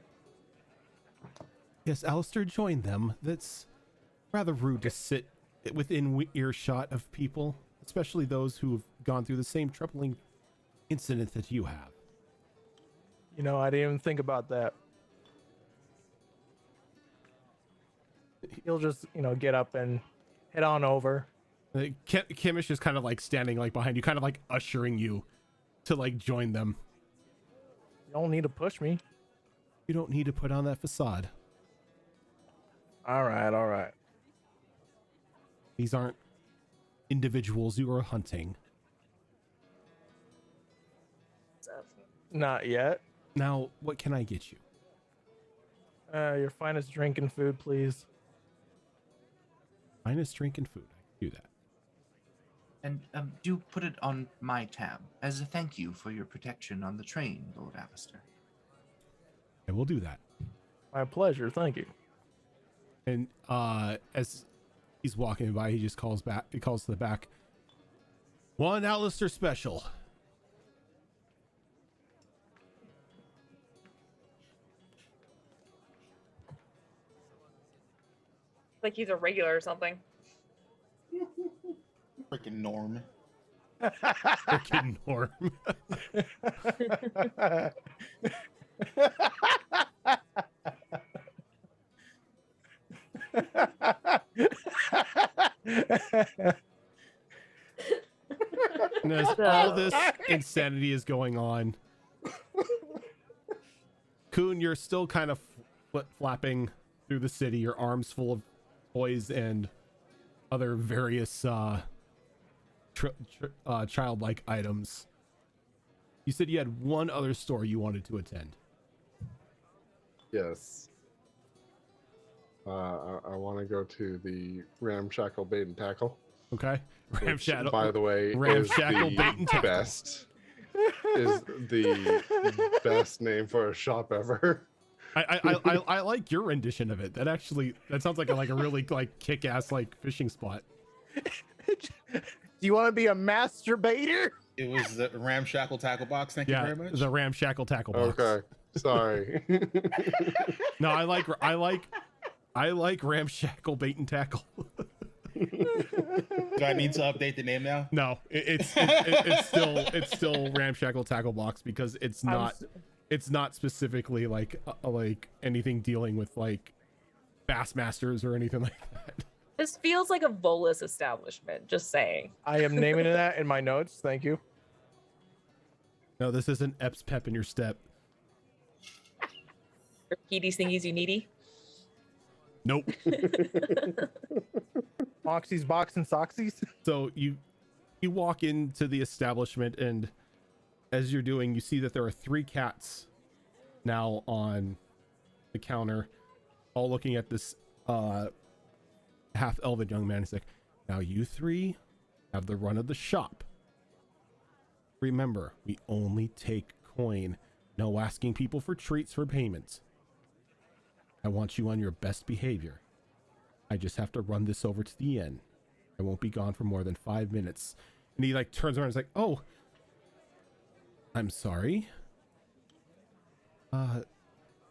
Speaker 1: Yes, Alistair joined them. That's rather rude to sit within earshot of people, especially those who have gone through the same troubling incident that you have.
Speaker 7: You know, I didn't even think about that. He'll just, get up and head on over.
Speaker 1: Kimish is kind of like standing like behind you, kind of like ushering you to like join them.
Speaker 7: You don't need to push me.
Speaker 1: You don't need to put on that facade.
Speaker 7: All right.
Speaker 1: These aren't individuals you are hunting.
Speaker 2: So,
Speaker 7: Not yet.
Speaker 1: Now, what can I get you?
Speaker 7: Your finest drink and food, please.
Speaker 1: Minus drink and food. I can do that.
Speaker 4: And do put it on my tab as a thank you for your protection on the train, Lord Alistair.
Speaker 1: I will do that.
Speaker 7: My pleasure. Thank you.
Speaker 1: And as he's walking by, he just calls back. He calls to the back. One Alistair special.
Speaker 2: like he's a regular or something.
Speaker 3: Freaking Norm.
Speaker 1: Freaking Norm. And as all this insanity is going on, Kuhn, you're still kind of flip-flapping through the city, your arms full of toys and other various childlike items. You said you had one other store you wanted to attend.
Speaker 5: Yes. I want to go to the Ramshackle Bait and Tackle.
Speaker 1: Okay.
Speaker 5: Which,
Speaker 1: Ramshackle.
Speaker 5: by the way,
Speaker 1: Ramshackle
Speaker 5: is
Speaker 1: Bait and
Speaker 5: the
Speaker 1: Tackle.
Speaker 5: best. Is the best name for a shop ever.
Speaker 1: I like your rendition of it. That sounds like a really like kick-ass like fishing spot.
Speaker 7: Do you want to be a masturbator?
Speaker 3: It was the Ramshackle Tackle Box. Thank you very much.
Speaker 1: The Ramshackle Tackle Box.
Speaker 5: Okay, sorry.
Speaker 1: No, I like Ramshackle Bait and Tackle.
Speaker 3: Do I need to update the name now?
Speaker 1: No, it's still Ramshackle Tackle Box because it's not specifically like anything dealing with like Bassmasters or anything like that.
Speaker 2: This feels like a Volus establishment, just saying.
Speaker 7: I am naming that in my notes. Thank you.
Speaker 1: No, this isn't Epps Pep in your step.
Speaker 2: Repeaties thingies you needy.
Speaker 1: Nope.
Speaker 7: Moxie's box and Soxies.
Speaker 1: So you walk into the establishment, and as you're doing, you see that there are 3 cats now on the counter, all looking at this half elven young man. He's like, now you 3 have the run of the shop. Remember, we only take coin. No asking people for treats for payments. I want you on your best behavior. I just have to run this over to the inn. I won't be gone for more than 5 minutes. And he like turns around and is like, oh, I'm sorry. Is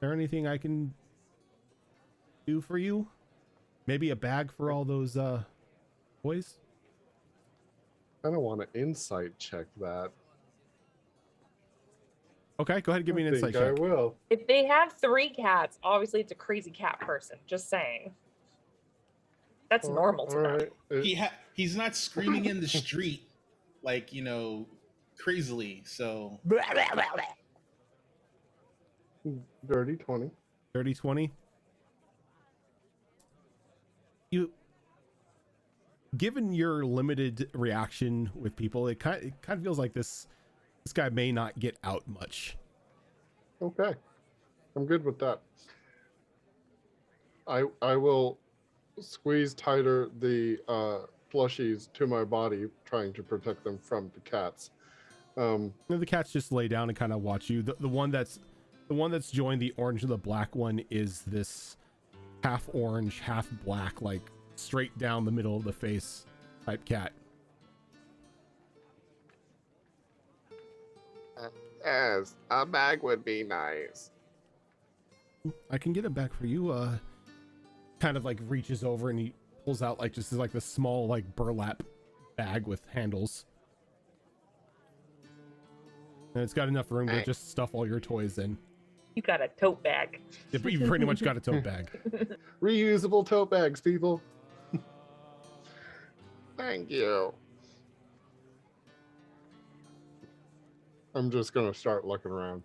Speaker 1: there anything I can do for you? Maybe a bag for all those toys?
Speaker 5: I don't want to insight check that.
Speaker 1: Okay, go ahead and give me an insight
Speaker 5: I
Speaker 1: check.
Speaker 5: will.
Speaker 2: If they have 3 cats, obviously it's a crazy cat person. Just saying. That's normal to them.
Speaker 5: Right.
Speaker 3: He's not screaming in the street like, crazily. So
Speaker 5: Dirty 20.
Speaker 1: Dirty 20. Given your limited reaction with people, it kind of feels like this guy may not get out much.
Speaker 5: Okay, I'm good with that. I will squeeze tighter the plushies to my body, trying to protect them from the cats.
Speaker 1: The cats just lay down and kind of watch you. The one that's joined the orange and the black one is this half orange, half black, like straight down the middle of the face type cat.
Speaker 5: Yes, a bag would be nice.
Speaker 1: I can get a bag for you. Kind of like reaches over and he pulls out like just like this small like burlap bag with handles. And it's got enough room to just stuff all your toys in.
Speaker 2: You got a tote bag.
Speaker 1: You pretty much got a tote bag.
Speaker 5: Reusable tote bags, people. Thank you. I'm just gonna start looking around.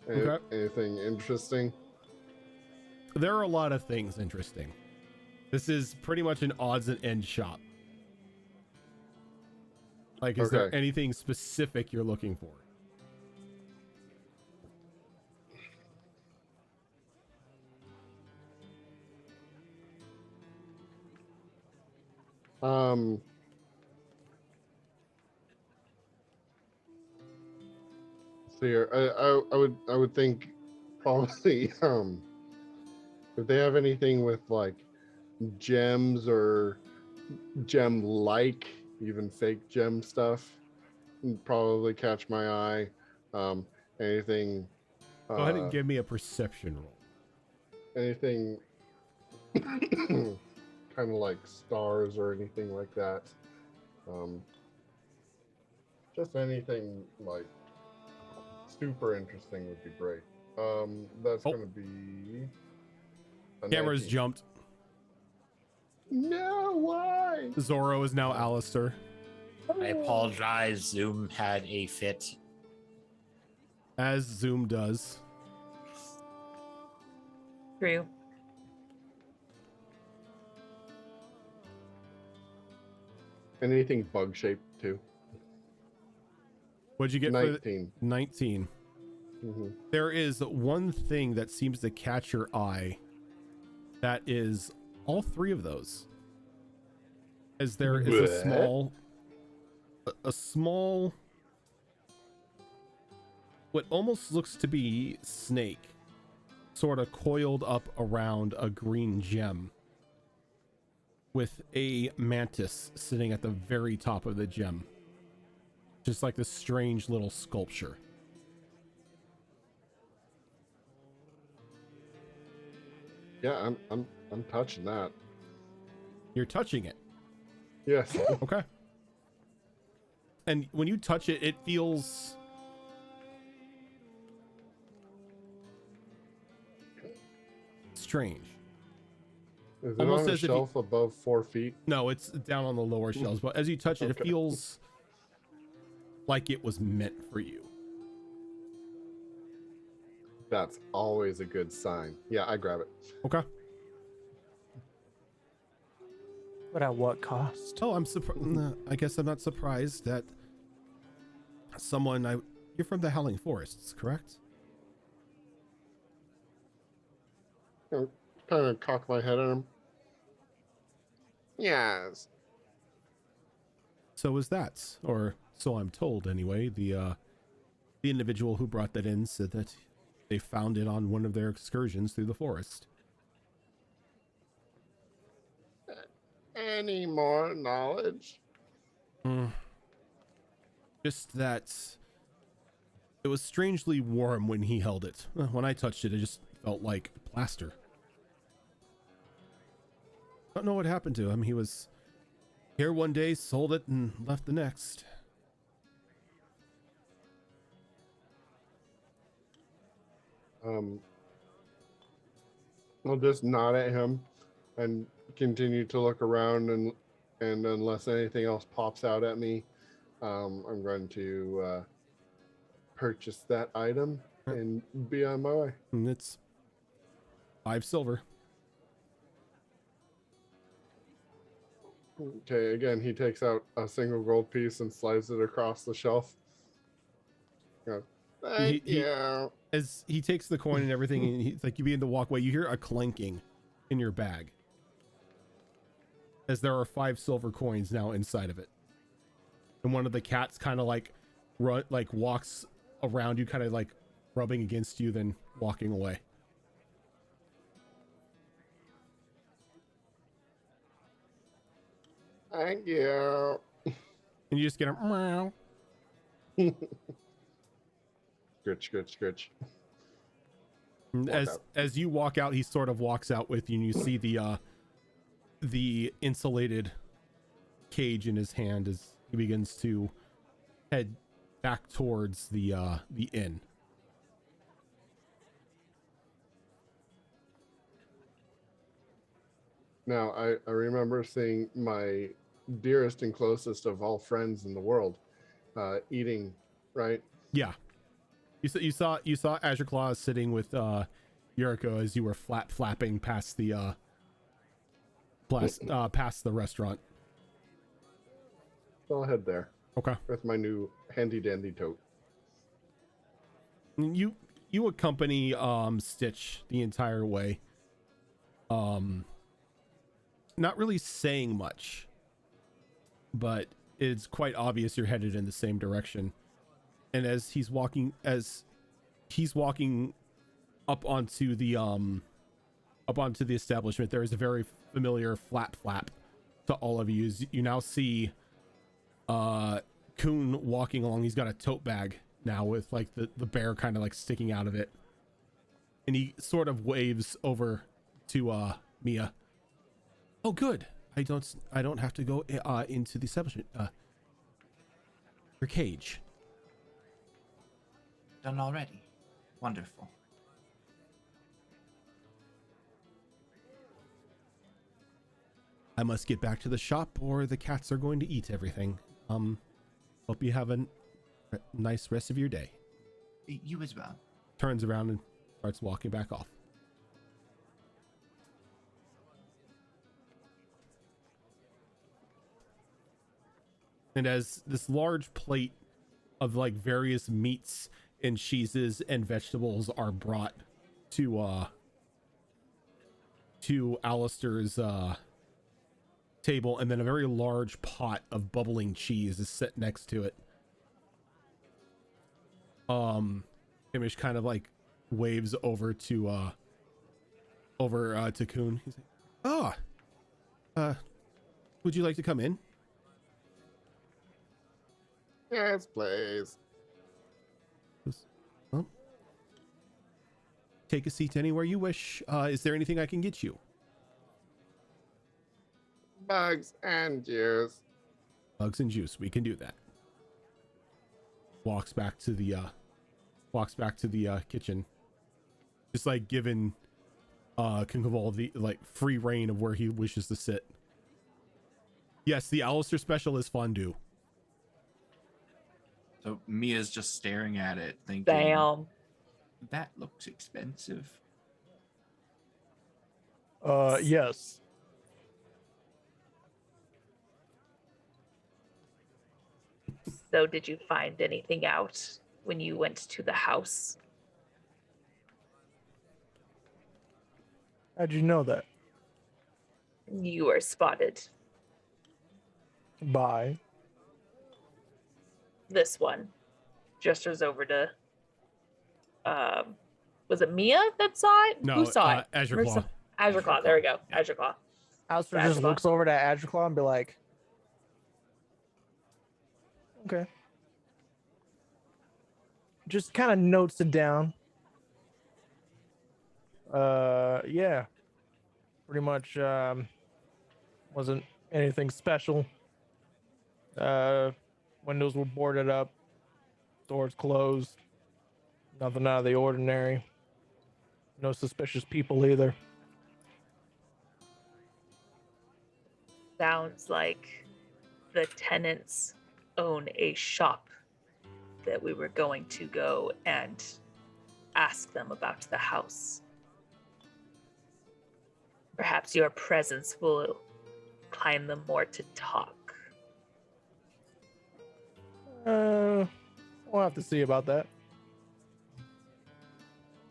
Speaker 1: Okay.
Speaker 5: Anything interesting?
Speaker 1: There are a lot of things interesting. This is pretty much an odds and ends shop. Like, is there anything specific you're looking for?
Speaker 5: So here, I would think probably if they have anything with like gems or gem like, even fake gem stuff, would probably catch my eye. Anything
Speaker 1: Go ahead and give me a perception roll.
Speaker 5: anything kind of like stars or anything like that. Just anything like super interesting would be great. That's gonna be a
Speaker 1: Camera's
Speaker 5: 19.
Speaker 1: jumped.
Speaker 5: No, why?
Speaker 1: Zorro is now Alistair.
Speaker 8: I apologize. Zoom had a fit.
Speaker 1: As Zoom does.
Speaker 2: True.
Speaker 5: Anything bug shaped too.
Speaker 1: What'd you get
Speaker 5: 19.
Speaker 1: for 19?
Speaker 5: Mm-hmm.
Speaker 1: There is one thing that seems to catch your eye That is all 3 of those. As there is
Speaker 5: Bleh.
Speaker 1: a small, what almost looks to be snake, sort of coiled up around a green gem, with a mantis sitting at the very top of the gem. Just like this strange little sculpture.
Speaker 5: Yeah, I'm touching that.
Speaker 1: You're touching it.
Speaker 5: Yes.
Speaker 1: Okay. And when you touch it, it feels strange.
Speaker 5: Is it
Speaker 1: Almost
Speaker 5: on a
Speaker 1: as if you-
Speaker 5: shelf above 4 feet?
Speaker 1: No, it's down on the lower shelves, but as you touch it, it
Speaker 5: Okay.
Speaker 1: feels like it was meant for you.
Speaker 5: That's always a good sign. Yeah, I grab it.
Speaker 1: Okay.
Speaker 7: But at what cost?
Speaker 1: Oh, I'm surprised. I guess I'm not surprised that someone. You're from the Howling Forests, correct?
Speaker 5: Kind of cock my head at him. Yes.
Speaker 1: So is that, or so I'm told anyway. The individual who brought that in said that they found it on one of their excursions through the forest.
Speaker 5: Any more knowledge?
Speaker 1: Just that it was strangely warm when he held it. When I touched it, it just felt like plaster. Don't know what happened to him. He was here one day, sold it, and left the next.
Speaker 5: I'll just nod at him and continue to look around, and unless anything else pops out at me, I'm going to purchase that item and be on my way.
Speaker 1: And it's 5 silver.
Speaker 5: Okay, again, he takes out a single gold piece and slides it across the shelf. Thank you.
Speaker 1: As he takes the coin and everything, and he's like, you begin to walk away, you hear a clanking in your bag. As there are 5 silver coins now inside of it. And one of the cats kind of like walks around you, kind of like rubbing against you, then walking away.
Speaker 5: Thank you.
Speaker 1: And you just get a meow.
Speaker 5: Scritch.
Speaker 1: And
Speaker 5: Walk out.
Speaker 1: as you walk out, he sort of walks out with you, and you see the insulated cage in his hand as he begins to head back towards the inn.
Speaker 5: Now, I remember seeing my dearest and closest of all friends in the world eating, right?
Speaker 1: Yeah. You saw Azure Claus sitting with Yuriko as you were flapping past the past the restaurant.
Speaker 5: So I'll head there
Speaker 1: Okay.
Speaker 5: with my new handy dandy tote.
Speaker 1: You accompany Stitch the entire way. Not really saying much, but it's quite obvious you're headed in the same direction. And as he's walking up onto the establishment, there is a very familiar flap to all of you. You now see Coon walking along. He's got a tote bag now with like the bear kind of like sticking out of it, and he sort of waves over to Mia. Oh, good. I don't have to go into the establishment. Your cage.
Speaker 4: Done already. Wonderful.
Speaker 1: I must get back to the shop, or the cats are going to eat everything. Hope you have a nice rest of your day.
Speaker 4: You as well.
Speaker 1: Turns around and starts walking back off. And as this large plate of like various meats and cheeses and vegetables are brought to to Alistair's table, and then a very large pot of bubbling cheese is set next to it. Hamish kind of like waves over to Kuhn. He's like, would you like to come in?
Speaker 5: Yes, please.
Speaker 1: Well, take a seat anywhere you wish. Is there anything I can get you?
Speaker 5: Bugs and juice.
Speaker 1: Bugs and juice. We can do that. Walks back to the kitchen, just like giving Kunkaval the like free reign of where he wishes to sit. Yes, the Alistair special is fondue.
Speaker 4: So Mia's just staring at it, thinking,
Speaker 2: Damn.
Speaker 4: that looks expensive.
Speaker 7: Yes.
Speaker 2: So did you find anything out when you went to the house?
Speaker 7: How'd you know that?
Speaker 2: You were spotted.
Speaker 7: Bye.
Speaker 2: This one gestures over to was it Mia that saw it?
Speaker 1: No,
Speaker 2: Who saw it?
Speaker 1: Azure Claw.
Speaker 2: Azure Claw. There we go. Azure Claw.
Speaker 7: Alistair
Speaker 2: Azure
Speaker 7: just
Speaker 2: Claw.
Speaker 7: looks over to Azure Claw and be like, okay. Just kind of notes it down. Yeah. Pretty much wasn't anything special. Windows were boarded up. Doors closed. Nothing out of the ordinary. No suspicious people either.
Speaker 2: Sounds like the tenants own a shop that we were going to go and ask them about the house. Perhaps your presence will incline them more to talk.
Speaker 7: We'll have to see about that.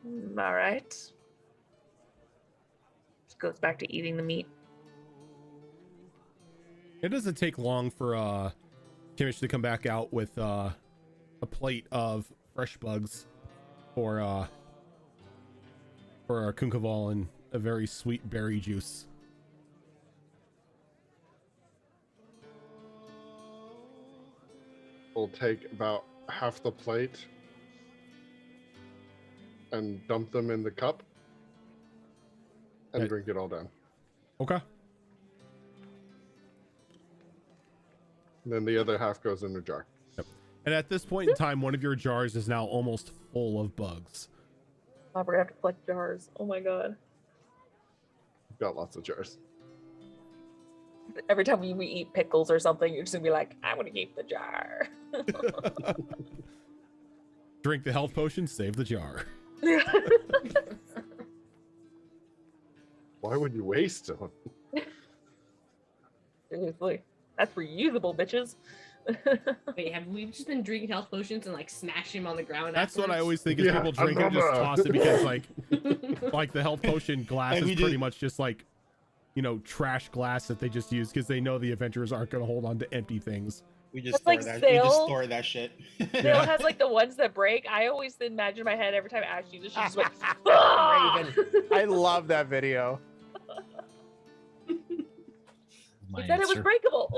Speaker 2: All right. Just goes back to eating the meat.
Speaker 1: It doesn't take long for Kimish to come back out with a plate of fresh bugs for Kunkaval and a very sweet berry juice.
Speaker 5: We'll take about half the plate and dump them in the cup and
Speaker 1: Okay.
Speaker 5: drink it all down.
Speaker 1: Okay.
Speaker 5: And then the other half goes in the jar.
Speaker 1: And at this point in time, one of your jars is now almost full of bugs.
Speaker 2: Oh, we're gonna have to collect jars. Oh my god.
Speaker 5: We've got lots of jars.
Speaker 2: Every time we eat pickles or something, you're just gonna be like, I want to keep the jar.
Speaker 1: Drink the health potion, save the jar.
Speaker 5: Why would you waste them?
Speaker 2: Seriously. That's reusable, bitches.
Speaker 6: Wait, have we just been drinking health potions and like smashing them on the ground?
Speaker 1: That's what I
Speaker 6: afterwards?
Speaker 1: always think is
Speaker 5: Yeah,
Speaker 1: people drink it and just
Speaker 5: I'm
Speaker 1: toss it because like the health potion glass
Speaker 3: And
Speaker 1: is
Speaker 3: we
Speaker 1: pretty
Speaker 3: did-
Speaker 1: much just like, you know, trash glass that they just use because they know the adventurers aren't going to hold on to empty things.
Speaker 3: We just
Speaker 2: That's
Speaker 3: store
Speaker 2: like
Speaker 3: that. We just
Speaker 2: Sail.
Speaker 3: store that shit.
Speaker 2: Dale has like the ones that break. I always imagine in my head every time Ash uses, she just went, "Ah!"
Speaker 7: Raven. I love that video.
Speaker 2: He said it was breakable.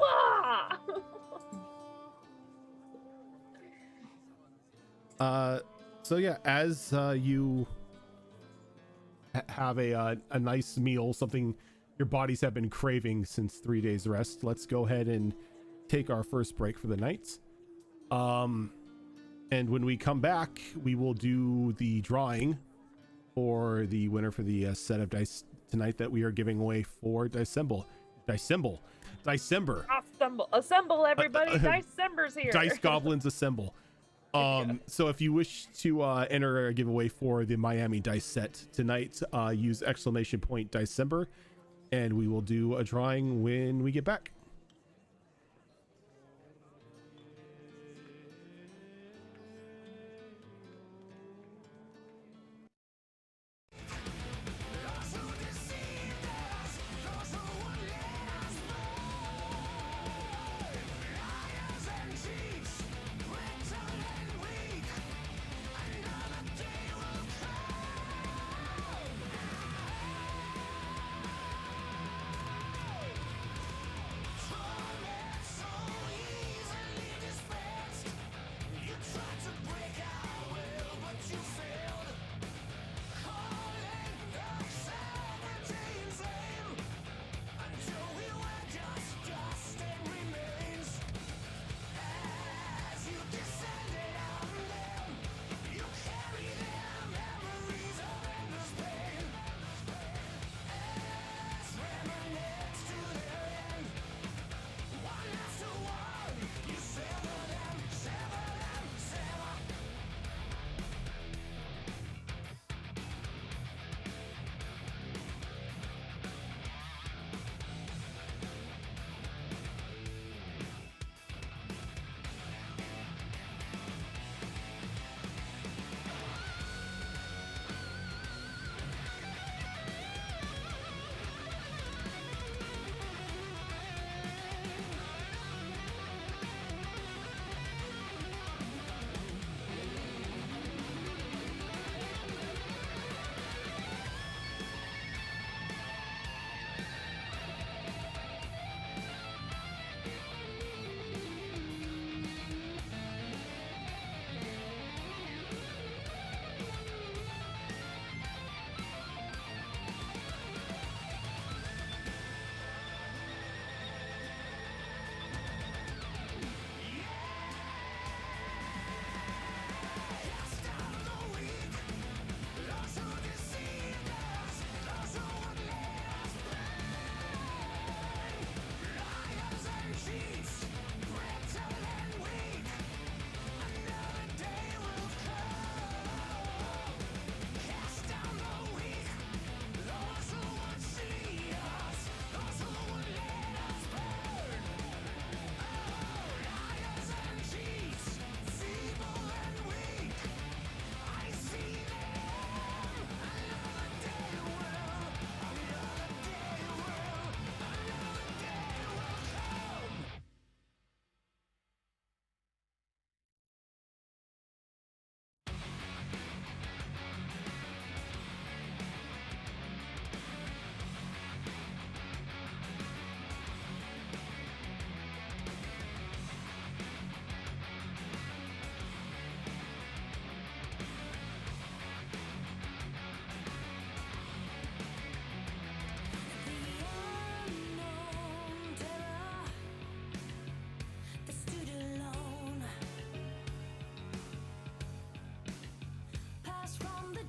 Speaker 2: Ah!
Speaker 1: So yeah, as you have a nice meal, something your bodies have been craving since 3 days rest, let's go ahead and take our first break for the night. And when we come back, we will do the drawing for the winner for the set of dice tonight that we are giving away for December.
Speaker 2: Assemble, assemble, everybody! Dice-sember's here.
Speaker 1: Dice Goblins Assemble. So if you wish to enter a giveaway for the Miami dice set tonight, use !Dicember, and we will do a drawing when we get back.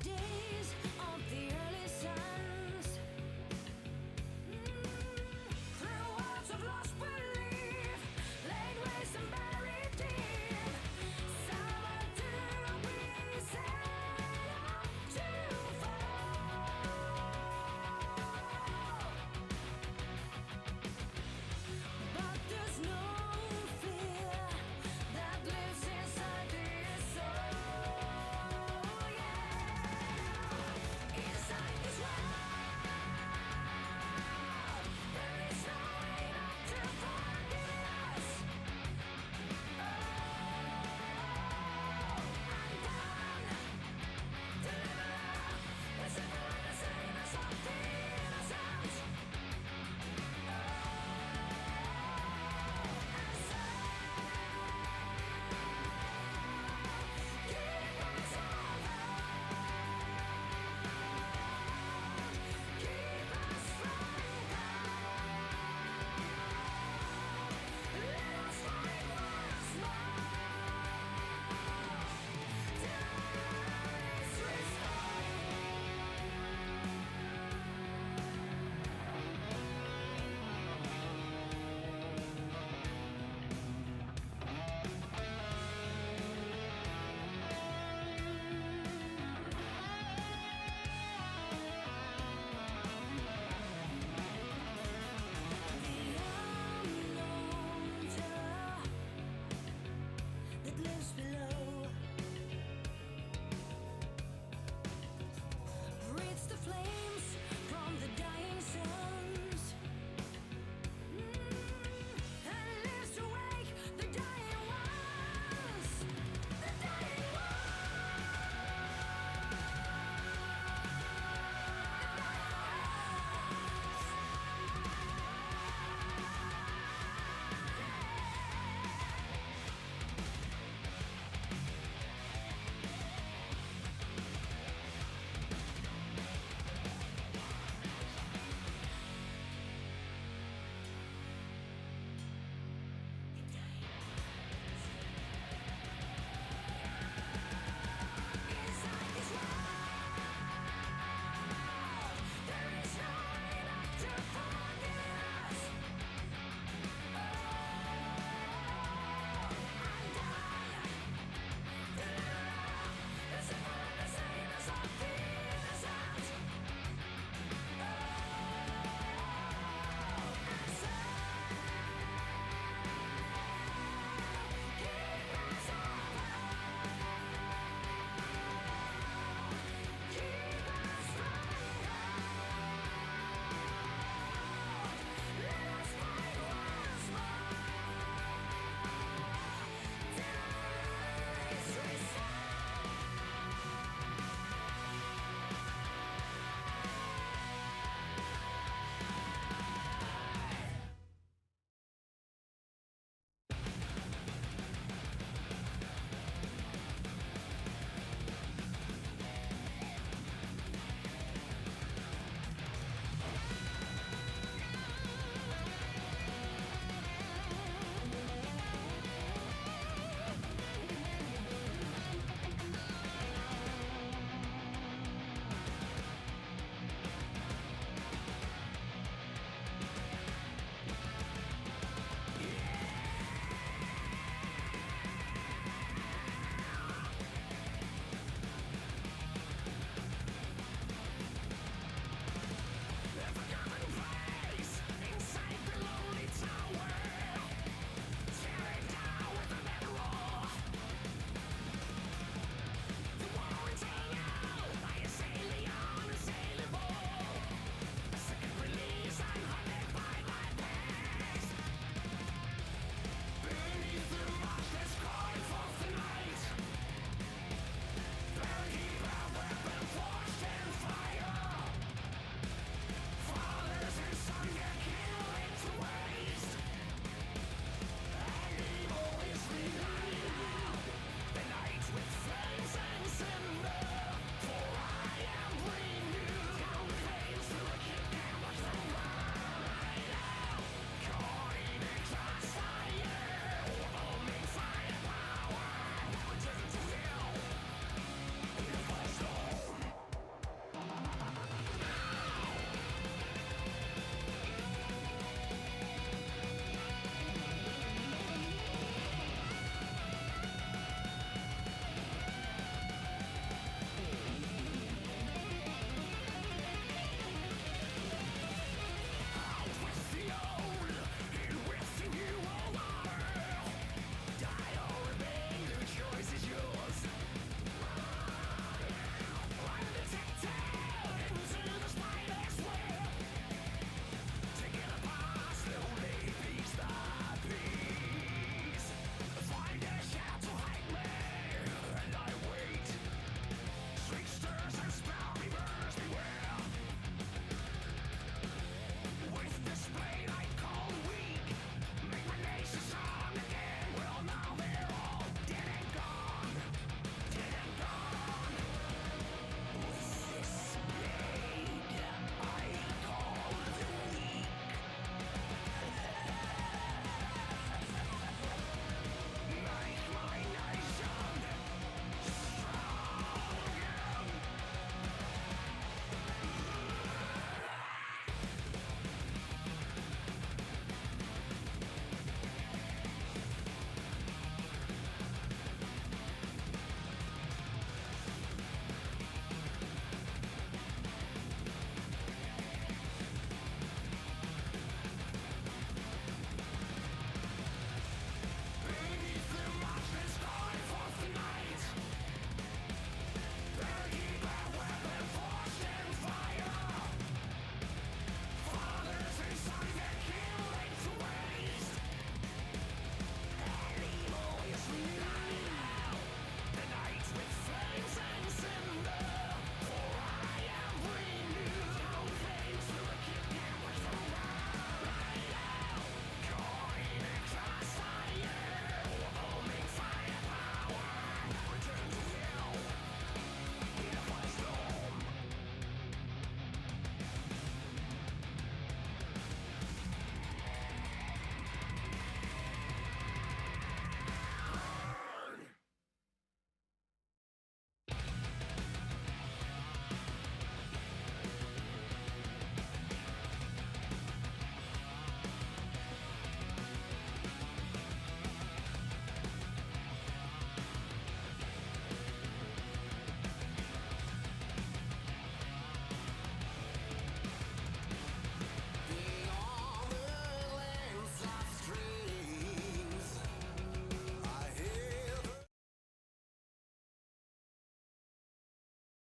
Speaker 9: days of the early suns. Through worlds of lost belief, laid waste and buried deep. Summer do we set out to fall. But there's no fear that lives inside this soul. Yeah.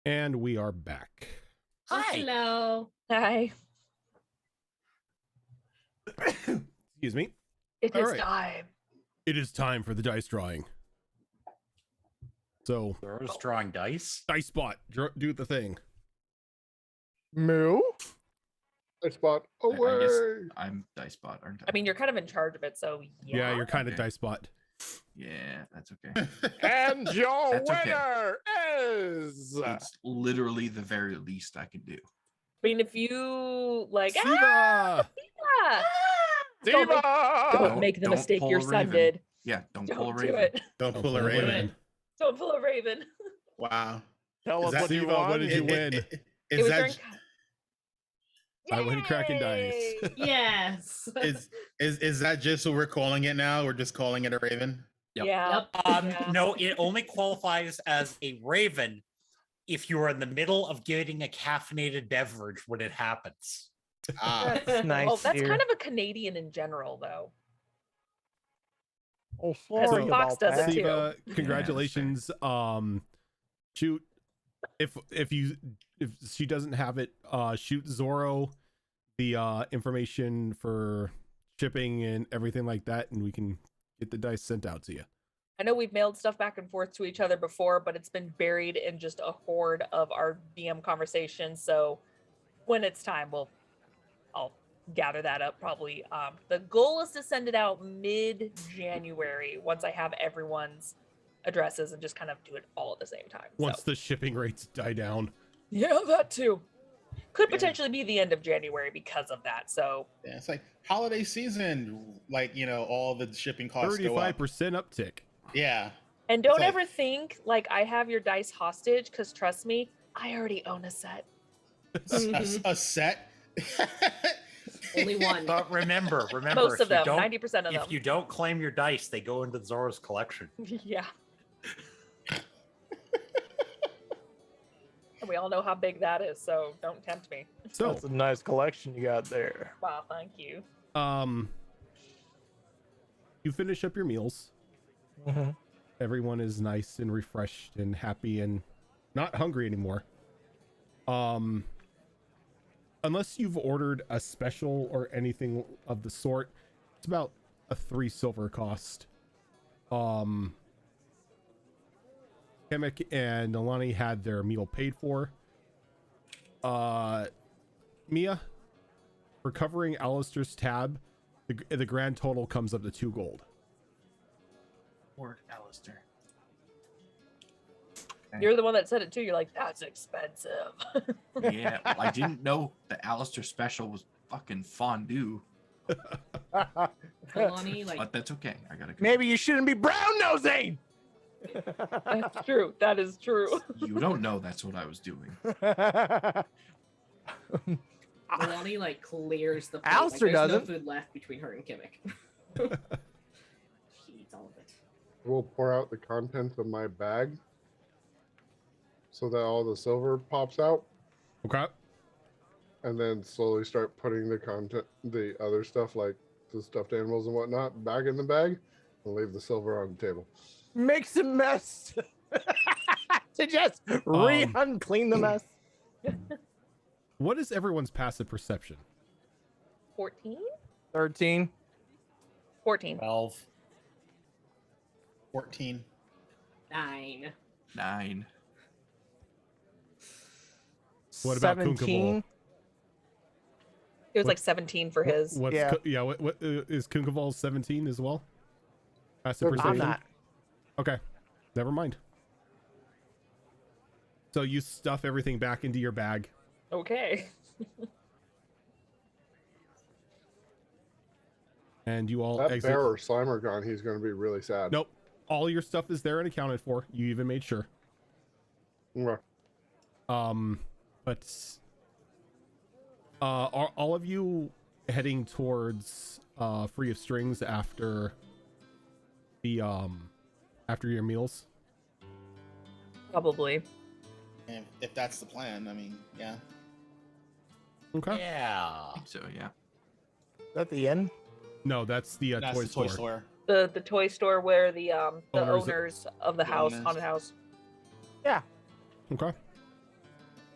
Speaker 1: And we are back.
Speaker 8: Hi.
Speaker 6: Hello.
Speaker 2: Hi.
Speaker 1: Excuse me.
Speaker 2: It
Speaker 1: All
Speaker 2: is
Speaker 1: right.
Speaker 2: time.
Speaker 1: It is time for the dice drawing. So,
Speaker 8: There's drawing dice.
Speaker 1: dice spot, do the thing.
Speaker 7: Moo.
Speaker 5: I spot
Speaker 4: I guess
Speaker 5: away.
Speaker 4: I'm Dicebot, aren't I?
Speaker 2: I mean, you're kind of in charge of it, so yeah.
Speaker 1: Yeah, you're kind of
Speaker 4: Okay.
Speaker 1: dice spot.
Speaker 4: Yeah, that's okay.
Speaker 5: And your
Speaker 4: That's okay.
Speaker 5: winner is
Speaker 4: It's literally the very least I can do.
Speaker 2: I mean, if you like,
Speaker 1: Siva!
Speaker 2: ah, don't make,
Speaker 5: Diva.
Speaker 2: don't make the
Speaker 4: Don't
Speaker 2: mistake
Speaker 4: pull
Speaker 2: your
Speaker 4: a
Speaker 2: son
Speaker 4: Raven.
Speaker 2: did.
Speaker 4: Yeah, don't pull a
Speaker 2: Don't do
Speaker 4: Raven.
Speaker 2: it.
Speaker 3: Don't
Speaker 1: Don't
Speaker 3: pull a
Speaker 1: pull a
Speaker 3: raven.
Speaker 1: raven.
Speaker 2: Don't pull a raven.
Speaker 3: Wow.
Speaker 5: Tell
Speaker 3: Is
Speaker 5: us
Speaker 3: that
Speaker 5: what you
Speaker 1: Siva,
Speaker 5: won.
Speaker 1: what did you win?
Speaker 2: It
Speaker 3: Is
Speaker 2: was
Speaker 3: that
Speaker 2: during.
Speaker 1: I win cracking dice.
Speaker 2: Yay!
Speaker 6: Yes.
Speaker 3: is that just what we're calling it now? We're just calling it a raven.
Speaker 4: Yep.
Speaker 2: Yeah. Yeah.
Speaker 8: No, it only qualifies as a raven if you are in the middle of getting a caffeinated beverage when it happens.
Speaker 3: Ah,
Speaker 7: That's nice.
Speaker 2: Well, that's
Speaker 7: dear.
Speaker 2: kind of a Canadian in general, though.
Speaker 7: Oh,
Speaker 2: Because
Speaker 7: sorry
Speaker 2: Fox
Speaker 7: about
Speaker 2: does it
Speaker 7: that.
Speaker 2: too.
Speaker 1: Siva, congratulations. Shoot, if she doesn't have it, shoot Zorro the information for shipping and everything like that, and we can get the dice sent out to you.
Speaker 2: I know we've mailed stuff back and forth to each other before, but it's been buried in just a horde of our DM conversations. So when it's time, I'll gather that up probably. The goal is to send it out mid-January once I have everyone's addresses and just kind of do it all at the same time.
Speaker 1: Once
Speaker 2: So,
Speaker 1: the shipping rates die down.
Speaker 2: yeah, that too. Could
Speaker 3: Yeah.
Speaker 2: potentially be the end of January because of that. So
Speaker 3: yeah, it's like holiday season. Like all the shipping costs go up.
Speaker 1: 35% uptick.
Speaker 3: Yeah.
Speaker 2: and don't
Speaker 3: like-
Speaker 2: ever think like I have your dice hostage, because trust me, I already own a set.
Speaker 3: A set.
Speaker 6: Only one.
Speaker 8: But remember,
Speaker 2: Most
Speaker 8: if
Speaker 2: of
Speaker 8: you
Speaker 2: them,
Speaker 8: don't-
Speaker 2: 90% of them.
Speaker 8: If you don't claim your dice, they go into Zora's collection.
Speaker 2: Yeah. And we all know how big that is, so don't tempt me.
Speaker 1: So,
Speaker 7: That's a nice collection you got there.
Speaker 2: Wow, thank you.
Speaker 1: you finish up your meals.
Speaker 7: Mm-hmm.
Speaker 1: Everyone is nice and refreshed and happy and not hungry anymore. Unless you've ordered a special or anything of the sort, it's about a 3 silver cost. Kemek and Alani had their meal paid for. Mia, recovering Alistair's tab, the grand total comes up to 2 gold.
Speaker 4: Lord Alistair.
Speaker 2: You're the one that said it too. You're like, that's expensive.
Speaker 4: Yeah, well, I didn't know the Alistair special was fucking fondue,
Speaker 6: Kalani, like
Speaker 4: but that's okay. I gotta.
Speaker 7: Maybe you shouldn't be brown nosing.
Speaker 2: That's true. That is true.
Speaker 4: You don't know that's what I was doing.
Speaker 6: Kalani like clears the plate.
Speaker 7: Alistair
Speaker 6: like, there's
Speaker 7: doesn't.
Speaker 6: no food left between her and Kimmick. She eats all of it.
Speaker 5: We'll pour out the contents of my bag so that all the silver pops out,
Speaker 1: Okay.
Speaker 5: and then slowly start putting the other stuff like the stuffed animals and whatnot back in the bag, and leave the silver on the table.
Speaker 7: Makes a mess. To just unclean the mess.
Speaker 1: What is everyone's passive perception?
Speaker 2: 14?
Speaker 7: 13.
Speaker 2: 14.
Speaker 8: 12.
Speaker 3: 14.
Speaker 6: 9.
Speaker 4: 9.
Speaker 1: What about Kunkabol?
Speaker 7: 17.
Speaker 2: It was
Speaker 1: What-
Speaker 2: like 17 for his.
Speaker 1: What's
Speaker 7: Yeah.
Speaker 1: what is Kunkaval 17 as well? Passive
Speaker 5: I'm
Speaker 7: I'm
Speaker 1: perception.
Speaker 7: not.
Speaker 1: Okay, never mind. So you stuff everything back into your bag.
Speaker 2: Okay.
Speaker 1: And you all
Speaker 5: That
Speaker 1: exit.
Speaker 5: bear or Slimer gone, he's going to be really sad.
Speaker 1: Nope. All your stuff is there and accounted for. You even made sure.
Speaker 5: Mwah.
Speaker 1: But are all of you heading towards Free of Strings after the after your meals?
Speaker 2: Probably.
Speaker 3: And if that's the plan, I mean, yeah.
Speaker 1: Okay.
Speaker 8: Yeah.
Speaker 4: So yeah.
Speaker 7: Is that the end?
Speaker 1: No, that's the
Speaker 3: That's
Speaker 1: toy
Speaker 3: the toy
Speaker 1: store.
Speaker 3: store.
Speaker 2: The toy store where the
Speaker 1: Owners-
Speaker 2: owners of the house,
Speaker 3: owners.
Speaker 2: haunted house.
Speaker 1: Okay.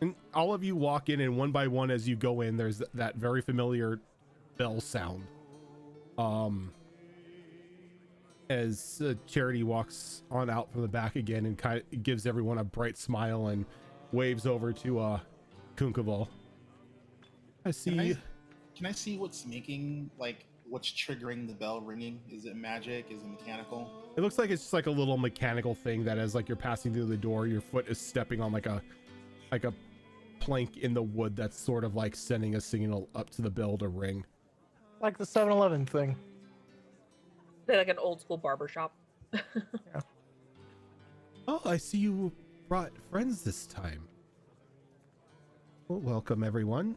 Speaker 1: And all of you walk in, and one by one as you go in, there's that very familiar bell sound. As Charity walks on out from the back again and kind of gives everyone a bright smile and waves over to Kunkaval. I see.
Speaker 3: Can I see what's making, like, what's triggering the bell ringing? Is it magic? Is it mechanical?
Speaker 1: It looks like it's just like a little mechanical thing that as like you're passing through the door, your foot is stepping on like a plank in the wood that's sort of like sending a signal up to the bell to ring.
Speaker 7: Like the 7-Eleven thing.
Speaker 2: They're like an old school barber shop.
Speaker 7: Yeah.
Speaker 1: Oh, I see you brought friends this time. Well, welcome everyone.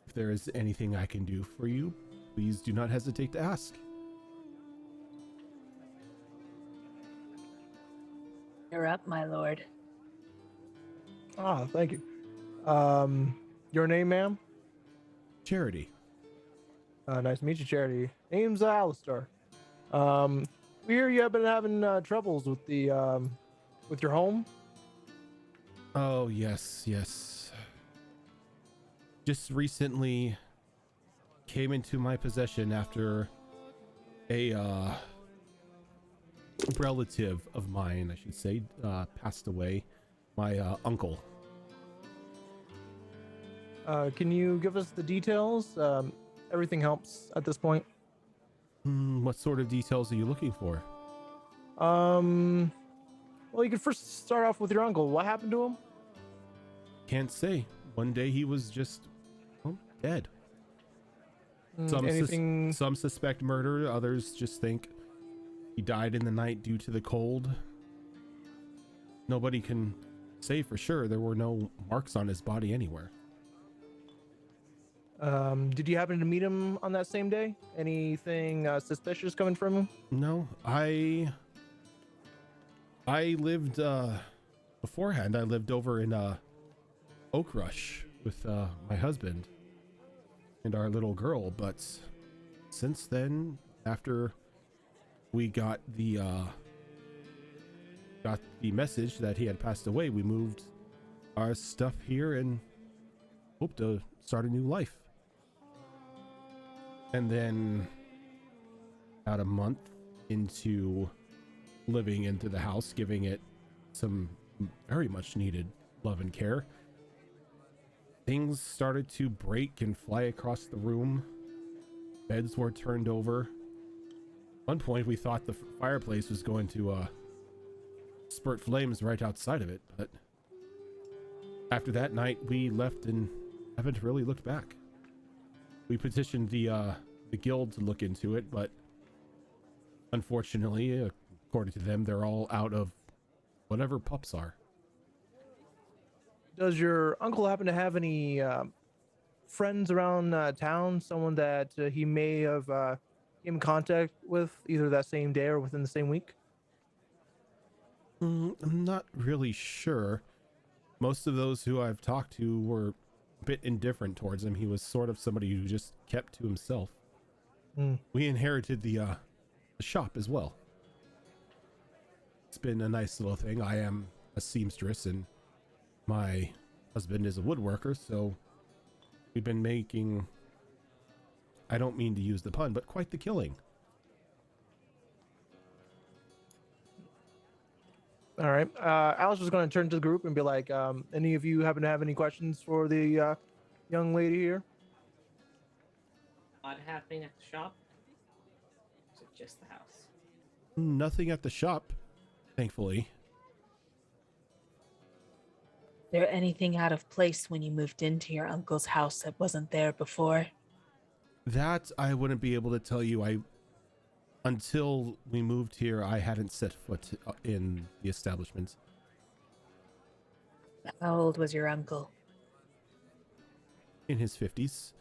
Speaker 1: If there is anything I can do for you, please do not hesitate to ask.
Speaker 2: You're up, my lord.
Speaker 7: Ah, thank you. Your name, ma'am?
Speaker 1: Charity.
Speaker 7: Nice to meet you, Charity. Name's Alistair. We hear you have been having troubles with the with your home.
Speaker 1: Oh, yes. Just recently came into my possession after a relative of mine, I should say, passed away. My uncle.
Speaker 7: Can you give us the details? Everything helps at this point.
Speaker 1: What sort of details are you looking for?
Speaker 7: Well, you could first start off with your uncle. What happened to him?
Speaker 1: Can't say. One day he was just, well, dead.
Speaker 7: Anything?
Speaker 1: Some suspect murder. Others just think he died in the night due to the cold. Nobody can say for sure. There were no marks on his body anywhere.
Speaker 7: Did you happen to meet him on that same day? Anything suspicious coming from him?
Speaker 1: No, I lived beforehand. I lived over in Oak Rush with my husband and our little girl, but since then, after we got the message that he had passed away, we moved our stuff here and hope to start a new life. And then about a month into living into the house, giving it some very much needed love and care, things started to break and fly across the room. Beds were turned over. At one point we thought the fireplace was going to spurt flames right outside of it, but after that night we left and haven't really looked back. We petitioned the guild to look into it, but unfortunately, according to them, they're all out of whatever pups are.
Speaker 7: Does your uncle happen to have any friends around town? Someone that he may have came in contact with either that same day or within the same week?
Speaker 1: I'm not really sure. Most of those who I've talked to were a bit indifferent towards him. He was sort of somebody who just kept to himself. We inherited the shop as well. It's been a nice little thing. I am a seamstress and my husband is a woodworker, so we've been making, I don't mean to use the pun, but quite the killing.
Speaker 7: All right. Alice was going to turn to the group and be like, any of you happen to have any questions for the young lady here?
Speaker 6: Odd happening at the shop? Or is it just the house?
Speaker 1: Nothing at the shop, thankfully.
Speaker 2: There anything out of place when you moved into your uncle's house that wasn't there before?
Speaker 1: That I wouldn't be able to tell you. Until we moved here, I hadn't set foot in the establishment.
Speaker 2: How old was your uncle?
Speaker 1: In his 50s.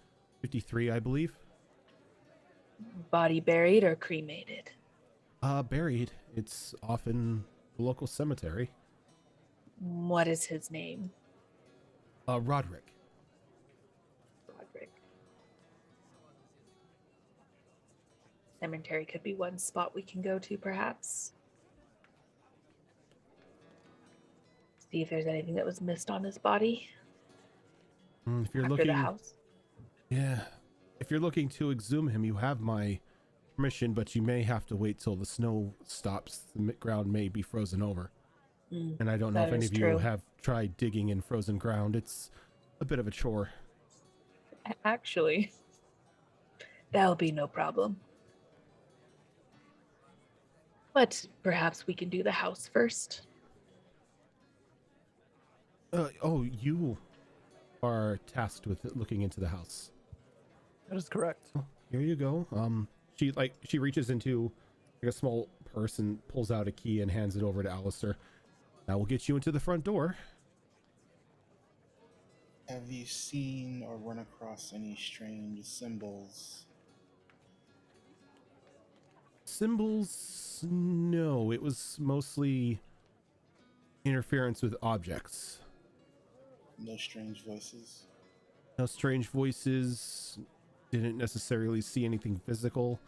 Speaker 1: 53, I believe.
Speaker 2: Body buried or cremated?
Speaker 1: Buried. It's often the local cemetery.
Speaker 2: What is his name?
Speaker 1: Roderick.
Speaker 2: Roderick. Cemetery could be one spot we can go to, perhaps. see if there's anything that was missed on his body
Speaker 1: If you're
Speaker 2: after
Speaker 1: looking,
Speaker 2: the house.
Speaker 1: yeah, if you're looking to exhume him, you have my permission, but you may have to wait till the snow stops. The ground may be frozen over. And I don't know
Speaker 2: that
Speaker 1: if any
Speaker 2: is
Speaker 1: of you
Speaker 2: true.
Speaker 1: have tried digging in frozen ground. It's a bit of a chore.
Speaker 2: Actually, that'll be no problem. But perhaps we can do the house first.
Speaker 1: Oh, you are tasked with looking into the house.
Speaker 7: That is correct.
Speaker 1: Oh, here you go. She reaches into like a small purse and pulls out a key and hands it over to Alistair. That will get you into the front door.
Speaker 3: Have you seen or run across any strange symbols?
Speaker 1: Symbols? No, it was mostly interference with objects.
Speaker 3: No strange voices?
Speaker 1: No strange voices. Didn't necessarily see anything physical.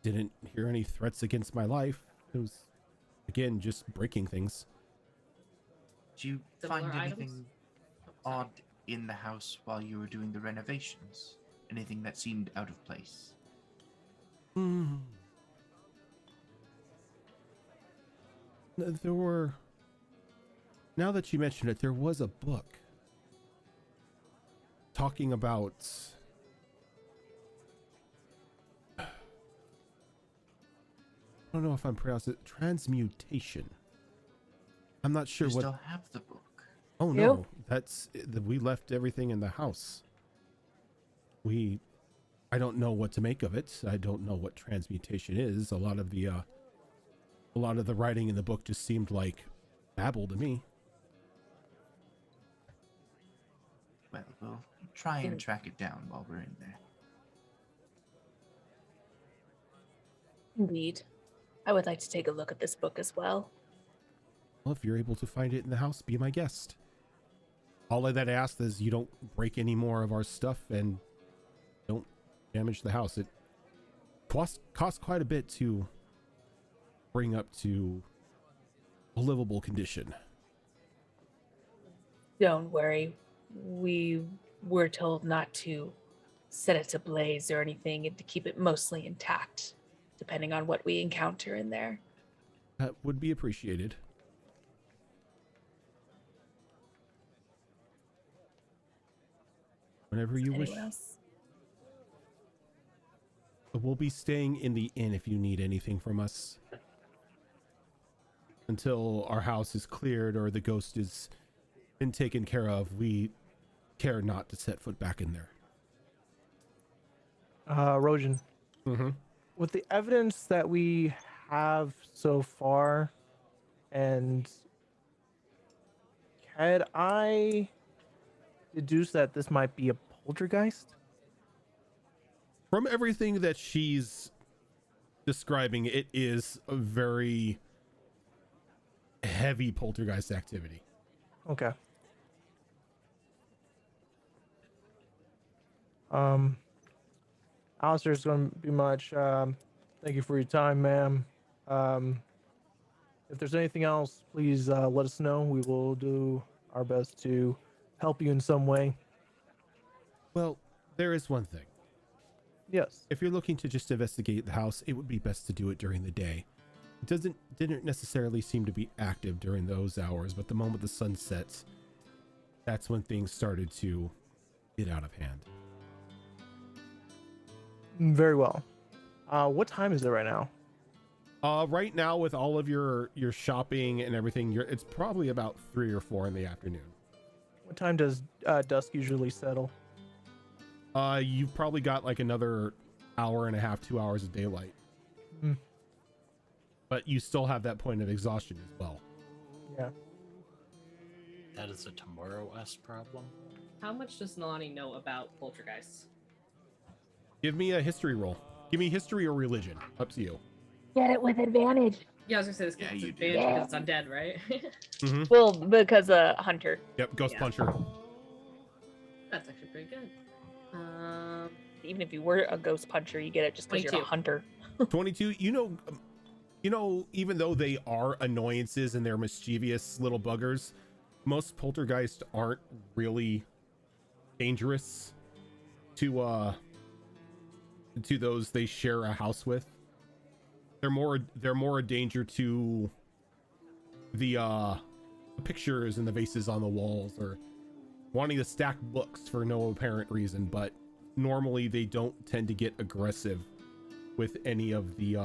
Speaker 1: Didn't hear any threats against my life. It was, again, just breaking things.
Speaker 4: Did you
Speaker 6: Similar
Speaker 4: find
Speaker 6: items?
Speaker 4: anything
Speaker 6: Oh, sorry.
Speaker 4: odd in the house while you were doing the renovations? Anything that seemed out of place?
Speaker 1: There were... Now that you mention it, there was a book talking about... I don't know if I'm pronouncing it. Transmutation. I'm not sure
Speaker 4: You
Speaker 1: what...
Speaker 4: still have the book.
Speaker 1: Oh no, we left everything in the house. I don't know what to make of it. I don't know what transmutation is. A lot of the writing in the book just seemed like babble to me.
Speaker 4: Well, we'll try and track it down while we're in there.
Speaker 2: Indeed. I would like to take a look at this book as well.
Speaker 1: Well, if you're able to find it in the house, be my guest. All that I ask is you don't break any more of our stuff and don't damage the house. It costs quite a bit to bring up to a livable condition.
Speaker 2: Don't worry. We were told not to set it ablaze or anything and to keep it mostly intact, depending on what we encounter in there.
Speaker 1: That would be appreciated. Whenever you wish.
Speaker 2: Anyone else?
Speaker 1: We'll be staying in the inn if you need anything from us. Until our house is cleared or the ghost is been taken care of, we care not to set foot back in there.
Speaker 7: Rojan,
Speaker 1: Mm-hmm.
Speaker 7: with the evidence that we have so far, and had I deduce that this might be a poltergeist?
Speaker 1: From everything that she's describing, it is a very heavy poltergeist activity.
Speaker 7: Okay. Alistair's going to be much. Thank you for your time, ma'am. If there's anything else, please let us know. We will do our best to help you in some way.
Speaker 1: Well, there is one thing.
Speaker 7: Yes.
Speaker 1: If you're looking to just investigate the house, it would be best to do it during the day. It didn't necessarily seem to be active during those hours, but the moment the sun sets, that's when things started to get out of hand.
Speaker 7: Very well. What time is it right now?
Speaker 1: Right now, with all of your shopping and everything, it's probably about 3 or 4 in the afternoon.
Speaker 7: What time does dusk usually settle?
Speaker 1: You've probably got like another hour and a half, 2 hours of daylight.
Speaker 7: Hmm.
Speaker 1: But you still have that point of exhaustion as well.
Speaker 7: Yeah.
Speaker 8: That is a tomorrow-esque problem.
Speaker 6: How much does Nalani know about poltergeists?
Speaker 1: Give me a history roll. Give me history or religion. Up to you.
Speaker 2: Get it with advantage.
Speaker 6: Yeah, I was gonna say this
Speaker 4: Yeah,
Speaker 6: gets
Speaker 4: you do.
Speaker 6: advantage because it's undead, right?
Speaker 1: Mm-hmm.
Speaker 2: Well, because Hunter.
Speaker 1: Yep, Ghost
Speaker 6: Yeah.
Speaker 1: Puncher.
Speaker 6: That's actually pretty good.
Speaker 2: Even if you were a ghost puncher, you get it just because you're a
Speaker 6: 22.
Speaker 2: hunter.
Speaker 1: 22. You know, You know, even though they are annoyances and they're mischievous little buggers, most poltergeists aren't really dangerous to those they share a house with. They're more a danger to the pictures and the vases on the walls, or wanting to stack books for no apparent reason, but normally they don't tend to get aggressive with any of the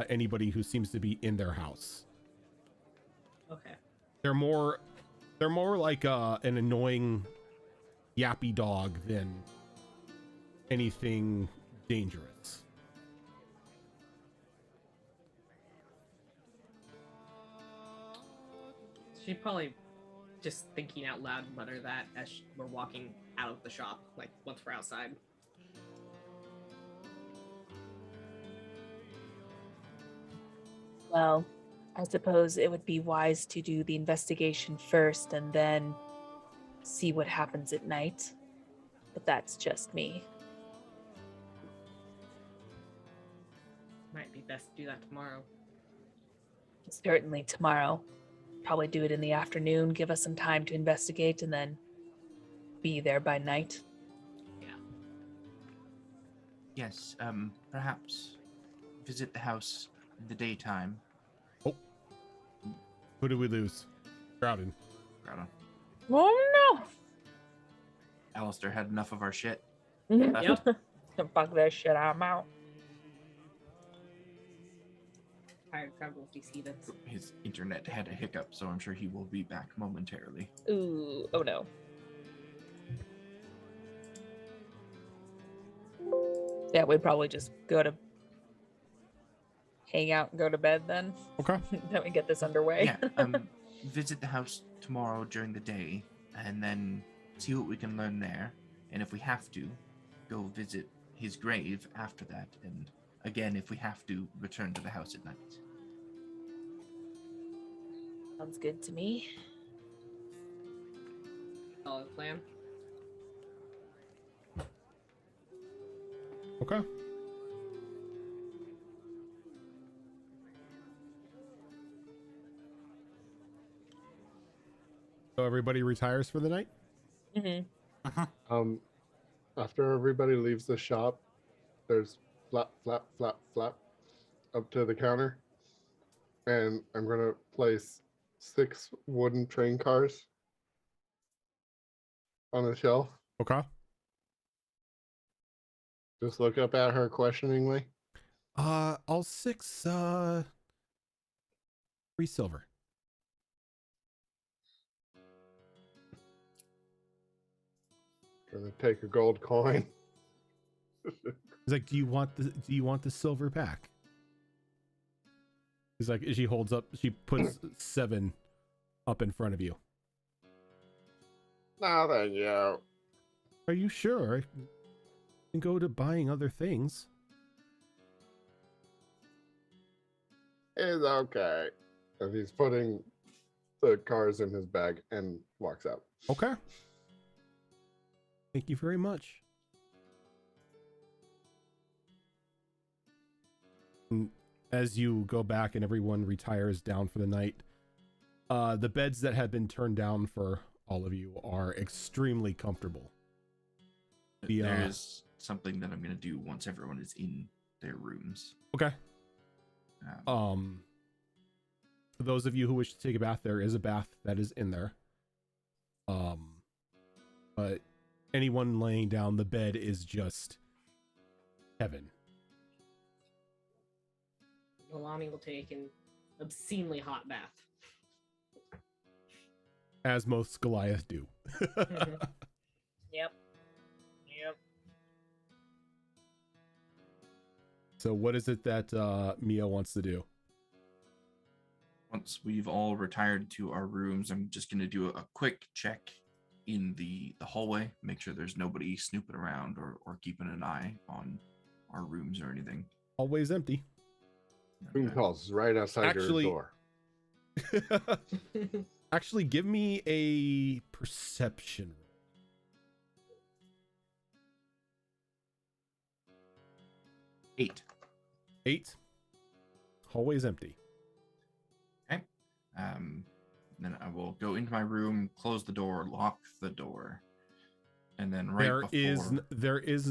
Speaker 1: anybody who seems to be in their house.
Speaker 6: Okay.
Speaker 1: They're more like an annoying yappy dog than anything dangerous.
Speaker 6: She probably just thinking out loud mutter that as we're walking out of the shop, like once we're outside.
Speaker 2: Well, I suppose it would be wise to do the investigation first and then see what happens at night. But that's just me.
Speaker 6: Might be best to do that tomorrow.
Speaker 2: Certainly tomorrow. Probably do it in the afternoon, give us some time to investigate, and then be there by night.
Speaker 4: Yes, perhaps visit the house in the daytime.
Speaker 1: Oh, who did we lose? Crowded.
Speaker 2: Oh no!
Speaker 4: Alistair had enough of our shit.
Speaker 6: Yep.
Speaker 2: Fuck that shit, I'm out.
Speaker 6: Tired crowd will be seated.
Speaker 4: His internet had a hiccup, so I'm sure he will be back momentarily.
Speaker 2: Ooh, oh no. Yeah, we'd probably just go to hang out and go to bed then.
Speaker 1: Okay.
Speaker 2: Then we get this underway.
Speaker 4: Yeah, visit the house tomorrow during the day, and then see what we can learn there. And if we have to, go visit his grave after that. And again, if we have to, return to the house at night.
Speaker 2: Sounds good to me.
Speaker 6: Solid plan.
Speaker 1: Okay. So everybody retires for the night?
Speaker 2: Mm-hmm.
Speaker 5: After everybody leaves the shop, there's flap, flap, flap, flap up to the counter. And I'm going to place 6 wooden train cars on the shelf.
Speaker 1: Okay.
Speaker 5: Just look up at her questioningly.
Speaker 1: All 6, 3 silver.
Speaker 5: Gonna take a gold coin.
Speaker 1: He's like, do you want the silver back? He's like, she puts 7 up in front of you.
Speaker 5: No, thank you.
Speaker 1: Are you sure? I can go to buying other things.
Speaker 5: It's okay. And he's putting the cars in his bag and walks out.
Speaker 1: Okay. Thank you very much. And as you go back and everyone retires down for the night, the beds that have been turned down for all of you are extremely comfortable.
Speaker 4: There is something that I'm going to do once everyone is in their rooms.
Speaker 1: Okay. For those of you who wish to take a bath, there is a bath that is in there. But anyone laying down, the bed is just heaven.
Speaker 6: Milani will take an obscenely hot bath.
Speaker 1: As most Goliath do.
Speaker 2: Yep.
Speaker 1: So what is it that Mia wants to do?
Speaker 4: Once we've all retired to our rooms, I'm just going to do a quick check in the hallway, make sure there's nobody snooping around or keeping an eye on our rooms or anything.
Speaker 1: Always empty.
Speaker 5: Phone calls right outside
Speaker 1: Actually-
Speaker 5: your door.
Speaker 1: Actually, give me a perception roll.
Speaker 4: 8.
Speaker 1: 8. Hallway's empty.
Speaker 4: Okay. Then I will go into my room, close the door, lock the door, and then
Speaker 1: There is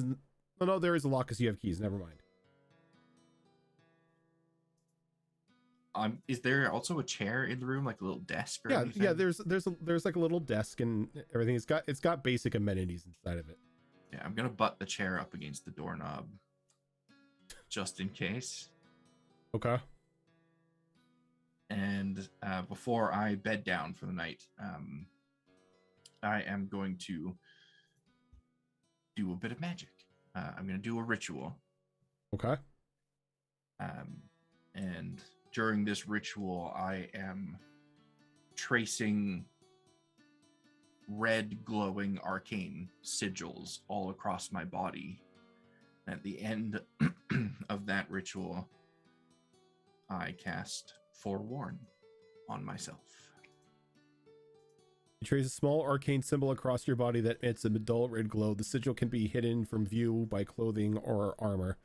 Speaker 1: a lock because you have keys. Never mind.
Speaker 4: Is there also a chair in the room, like a little desk or anything?
Speaker 1: Yeah. There's like a little desk and everything. It's got basic amenities inside of it.
Speaker 4: Yeah, I'm gonna butt the chair up against the doorknob, just in case.
Speaker 1: Okay.
Speaker 4: And before I bed down for the night, I am going to do a bit of magic. I'm going to do a ritual.
Speaker 1: Okay.
Speaker 4: And during this ritual, I am tracing red glowing arcane sigils all across my body. At the end of that ritual, I cast Forewarn on myself.
Speaker 1: You trace a small arcane symbol across your body that emits a dull red glow. The sigil can be hidden from view by clothing or armor.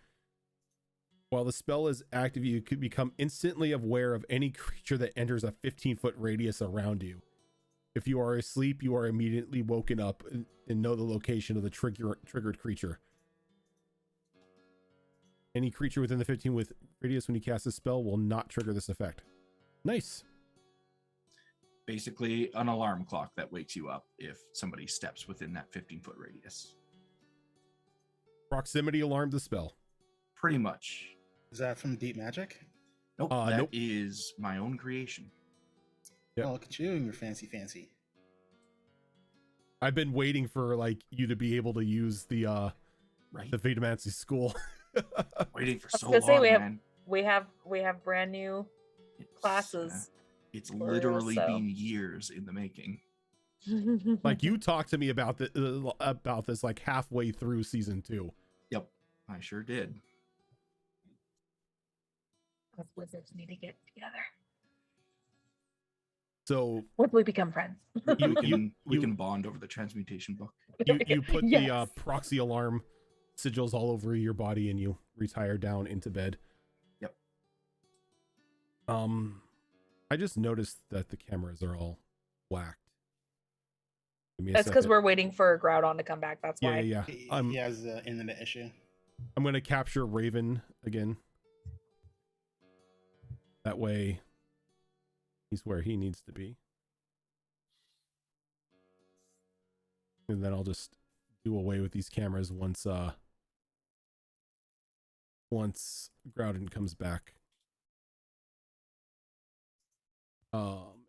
Speaker 1: While the spell is active, you could become instantly aware of any creature that enters a 15-foot radius around you. If you are asleep, you are immediately woken up and know the location of the triggered creature. Any creature within the 15-foot radius when you cast a spell will not trigger this effect. Nice.
Speaker 4: Basically, an alarm clock that wakes you up if somebody steps within that 15-foot radius.
Speaker 1: Proximity alarm the spell.
Speaker 4: Pretty much.
Speaker 3: Is that from Deep Magic?
Speaker 4: Nope, that is my own creation.
Speaker 1: Yep.
Speaker 3: Oh, look at you and your fancy.
Speaker 1: I've been waiting for like you to be able to use the
Speaker 4: Right.
Speaker 1: the Vitamancy school.
Speaker 4: Waiting for
Speaker 2: I was
Speaker 4: so
Speaker 2: gonna say,
Speaker 4: long, man.
Speaker 2: we have brand new classes.
Speaker 4: It's
Speaker 2: for
Speaker 4: literally
Speaker 2: so.
Speaker 4: been years in the making.
Speaker 1: Like you talked to me about this like halfway through season 2.
Speaker 4: Yep, I sure did.
Speaker 2: Us wizards need to get together.
Speaker 1: So
Speaker 2: Once we become friends.
Speaker 4: We can bond over the transmutation book.
Speaker 1: you put
Speaker 2: Yes.
Speaker 1: the proxy alarm sigils all over your body and you retire down into bed.
Speaker 4: Yep.
Speaker 1: I just noticed that the cameras are all whacked. Give me a
Speaker 2: That's because
Speaker 1: second.
Speaker 2: we're waiting for Groudon to come back. That's why.
Speaker 1: Yeah.
Speaker 3: He has the internet issue.
Speaker 1: I'm going to capture Raven again. That way he's where he needs to be. And then I'll just do away with these cameras once Groudon comes back.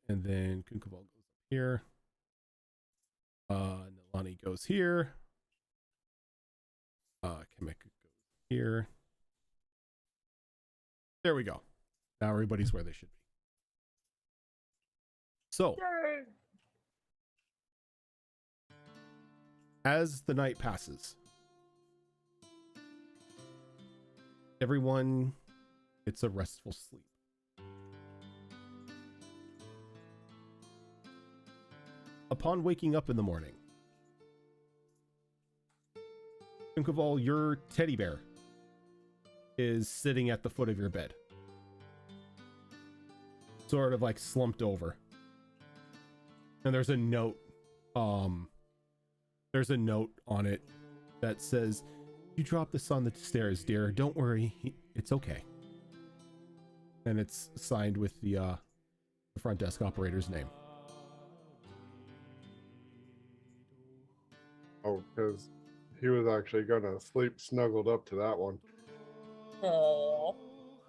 Speaker 1: And then Kunkaval goes up here. Nilani goes here. Kamek goes here. There we go. Now everybody's where they should be. So, as the night passes, everyone gets a restful sleep. Upon waking up in the morning, think of all your teddy bear is sitting at the foot of your bed, sort of like slumped over. And there's a note on it that says, "You dropped this on the stairs, dear. Don't worry, it's okay." And it's signed with the front desk operator's name.
Speaker 5: Oh, because he was actually gonna sleep snuggled up to that one,
Speaker 2: Aww.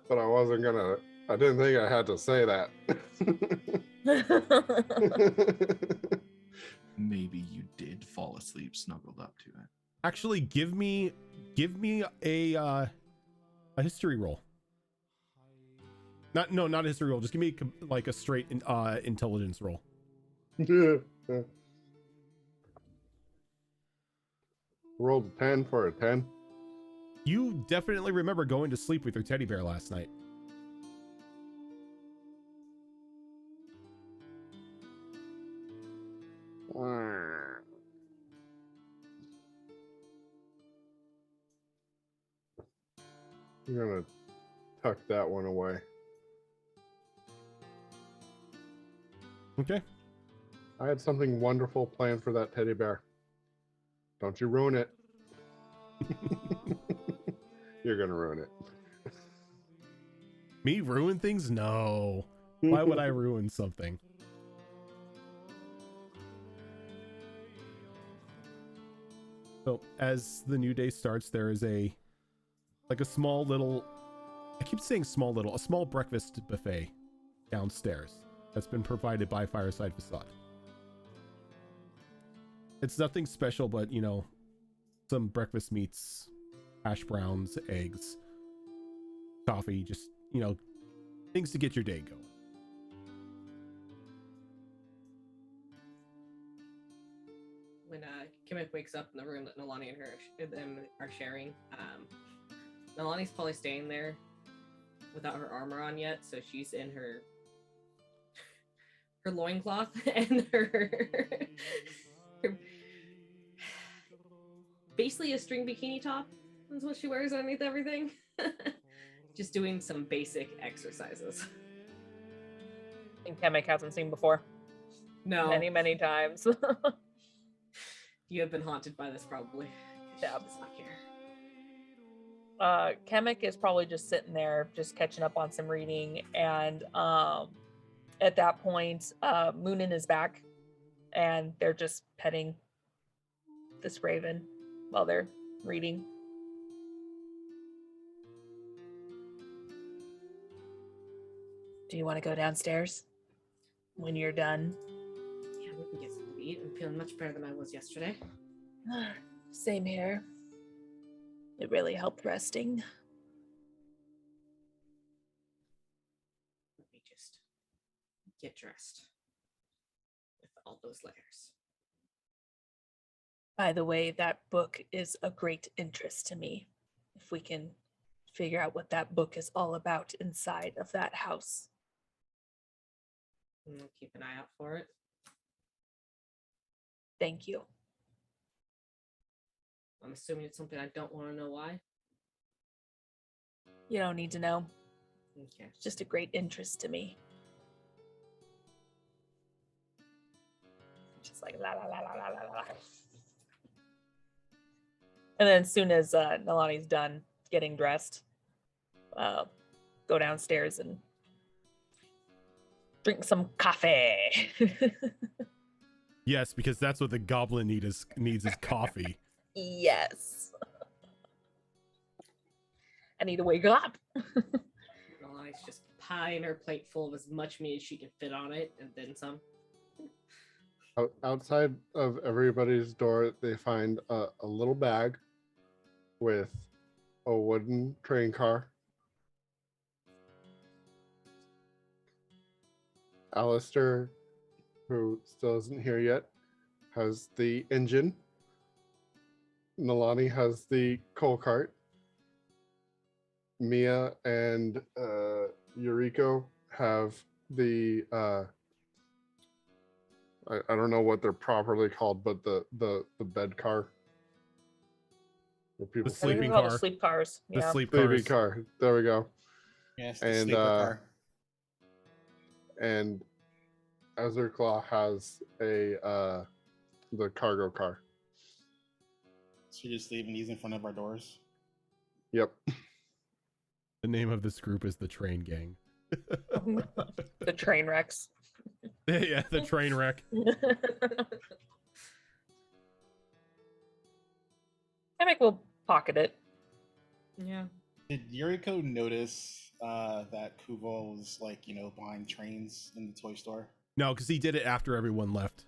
Speaker 5: but I didn't think I had to say that.
Speaker 4: Maybe you did fall asleep snuggled up to it.
Speaker 1: Actually, give me a history roll. Not a history roll. Just give me like a straight intelligence roll.
Speaker 5: Rolled a 10 for a 10.
Speaker 1: You definitely remember going to sleep with your teddy bear last night.
Speaker 5: I'm gonna tuck that one away.
Speaker 1: Okay.
Speaker 5: I had something wonderful planned for that teddy bear. Don't you ruin it. You're gonna ruin it.
Speaker 1: Me ruin things? No. Why would I ruin something? So as the new day starts, there is a small little, I keep saying small little, a small breakfast buffet downstairs that's been provided by Fireside Facade. It's nothing special, but you know, some breakfast meats, hash browns, eggs, coffee, just, you know, things to get your day going.
Speaker 6: When Kimmick wakes up in the room that Nalani and them are sharing, Nalani's probably staying there without her armor on yet, so she's in her loincloth and her basically a string bikini top is what she wears underneath everything. Just doing some basic exercises.
Speaker 2: And Kamek hasn't seen before.
Speaker 6: No.
Speaker 2: Many times.
Speaker 6: You have been haunted by this probably.
Speaker 2: Yeah.
Speaker 6: Does not care.
Speaker 2: Kamek is probably just sitting there, just catching up on some reading, and at that point, Moonin is back, and they're just petting this raven while they're reading. Do you want to go downstairs when you're done?
Speaker 6: Yeah, we can get something to eat. I'm feeling much better than I was yesterday.
Speaker 2: Same here. It really helped resting.
Speaker 6: Let me just get dressed with all those layers.
Speaker 2: By the way, that book is a great interest to me. If we can figure out what that book is all about inside of that house.
Speaker 6: I'll keep an eye out for it.
Speaker 2: Thank you.
Speaker 6: I'm assuming it's something I don't want to know why.
Speaker 2: You don't need to know.
Speaker 6: Okay.
Speaker 2: It's just a great interest to me. Just like la la la la la la la. And then as soon as Nalani's done getting dressed, go downstairs and drink some coffee.
Speaker 1: Yes, because that's what the goblin needs is coffee.
Speaker 2: Yes. I need to wake up.
Speaker 6: Nalani's just pieing her plate full of as much meat as she can fit on it, and then some.
Speaker 5: Outside of everybody's door, they find a little bag with a wooden train car. Alistair, who still isn't here yet, has the engine. Nalani has the coal cart. Mia and Yuriko have the I don't know what they're properly called, but the bed car. Where people
Speaker 1: The sleeping
Speaker 2: Call
Speaker 1: car.
Speaker 2: the sleep cars.
Speaker 1: The
Speaker 2: Yeah.
Speaker 1: sleep
Speaker 5: sleeping
Speaker 1: cars.
Speaker 5: car. There we go.
Speaker 3: Yes, the
Speaker 5: And
Speaker 3: sleeper car.
Speaker 5: and Azurclaw has the cargo car.
Speaker 3: So you're just leaving these in front of our doors.
Speaker 5: Yep.
Speaker 1: The name of this group is the Train Gang.
Speaker 2: The train wrecks.
Speaker 1: Yeah, the train wreck.
Speaker 2: Kamek will pocket it.
Speaker 6: Yeah.
Speaker 3: Did Yuriko notice that Kuvo was like, behind trains in the toy store?
Speaker 1: No, because he did it after everyone left.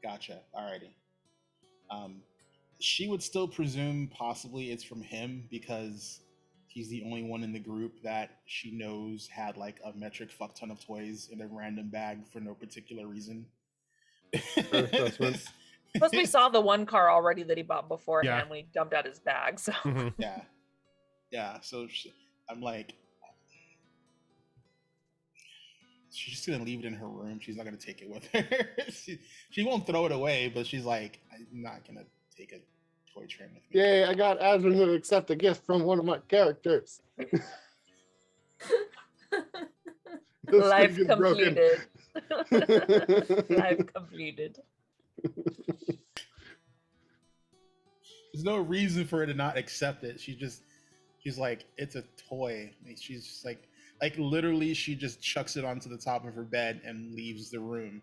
Speaker 3: Gotcha. Alrighty. She would still presume possibly it's from him because he's the only one in the group that she knows had like a metric fuck ton of toys in a random bag for no particular reason.
Speaker 5: Assessment.
Speaker 2: Plus, we saw the one car already that he bought beforehand
Speaker 1: Yeah.
Speaker 2: when he dumped out his bag. So
Speaker 1: Mhm.
Speaker 3: Yeah. So I'm like, she's just gonna leave it in her room. She's not gonna take it with her. she won't throw it away, but she's like, I'm not gonna take a toy train with me.
Speaker 5: Yay, I got Azrin to accept a gift from one of my characters. This
Speaker 2: life
Speaker 5: thing is broken.
Speaker 2: completed. I've completed.
Speaker 3: There's no reason for her to not accept it. She's like, it's a toy. She's just like literally, she just chucks it onto the top of her bed and leaves the room.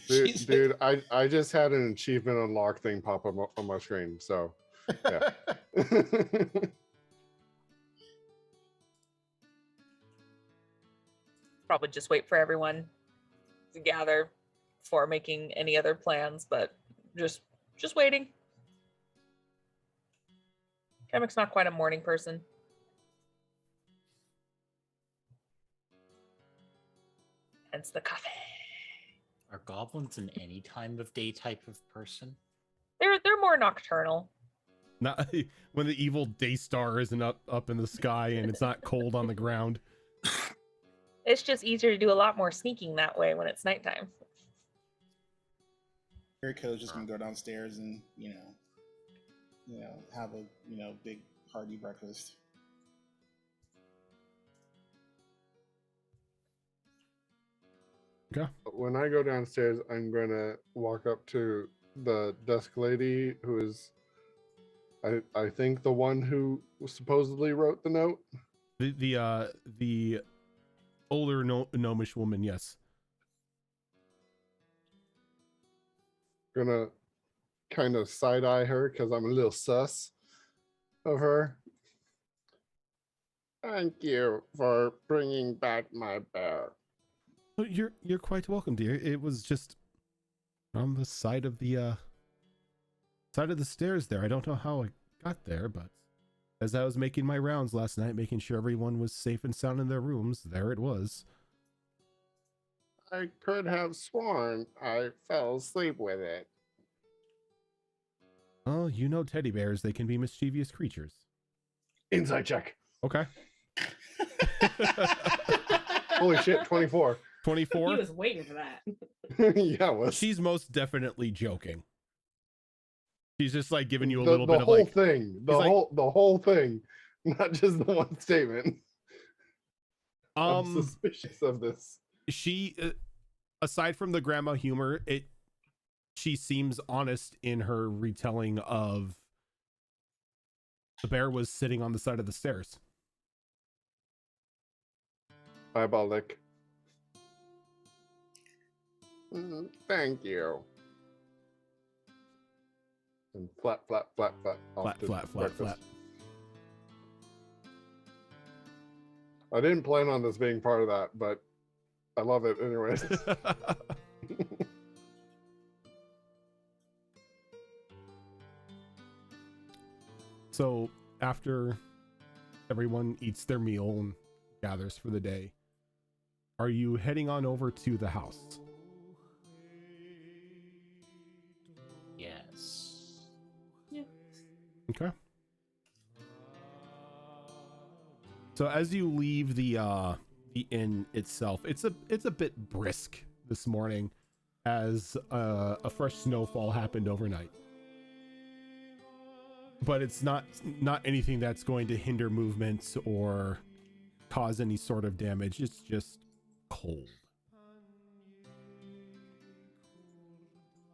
Speaker 5: Dude, I just had an achievement unlock thing pop up on my screen. So, yeah.
Speaker 2: Probably just wait for everyone to gather before making any other plans, but just waiting. Chemic's not quite a morning person. Hence the coffee.
Speaker 8: Are goblins an any time of day type of person?
Speaker 2: They're more nocturnal.
Speaker 1: Not when the evil day star isn't up in the sky and it's not cold on the ground.
Speaker 2: It's just easier to do a lot more sneaking that way when it's nighttime.
Speaker 3: Jericho's just gonna go downstairs and have a big hearty breakfast.
Speaker 1: Okay.
Speaker 5: When I go downstairs, I'm gonna walk up to the desk lady who is, I think, the one who supposedly wrote the note.
Speaker 1: The older gnomish woman, yes.
Speaker 5: Gonna kind of side eye her because I'm a little sus of her. Thank you for bringing back my bear.
Speaker 1: Oh, you're quite welcome, dear. It was just on the side of the stairs there. I don't know how I got there, but as I was making my rounds last night, making sure everyone was safe and sound in their rooms, there it was.
Speaker 5: I could have sworn I fell asleep with it.
Speaker 1: Oh, you know teddy bears, they can be mischievous creatures.
Speaker 5: Inside check.
Speaker 1: Okay.
Speaker 5: Holy shit, 24.
Speaker 1: 24?
Speaker 6: He was waiting for that.
Speaker 5: Yeah, well,
Speaker 1: She's most definitely joking. She's just like giving you a
Speaker 5: the
Speaker 1: little bit of
Speaker 5: whole
Speaker 1: like
Speaker 5: thing. The whole thing. Not just the one statement. I'm suspicious of this.
Speaker 1: She aside from the grandma humor, she seems honest in her retelling of the bear was sitting on the side of the stairs.
Speaker 5: Eyeball lick. Thank you. And flat.
Speaker 1: Flat, flat.
Speaker 5: I didn't plan on this being part of that, but I love it anyways.
Speaker 1: So after everyone eats their meal and gathers for the day, are you heading on over to the house?
Speaker 8: Yes.
Speaker 6: Yeah.
Speaker 1: Okay. So as you leave the inn itself, it's a bit brisk this morning, as a fresh snowfall happened overnight. But it's not anything that's going to hinder movements or cause any sort of damage. It's just cold.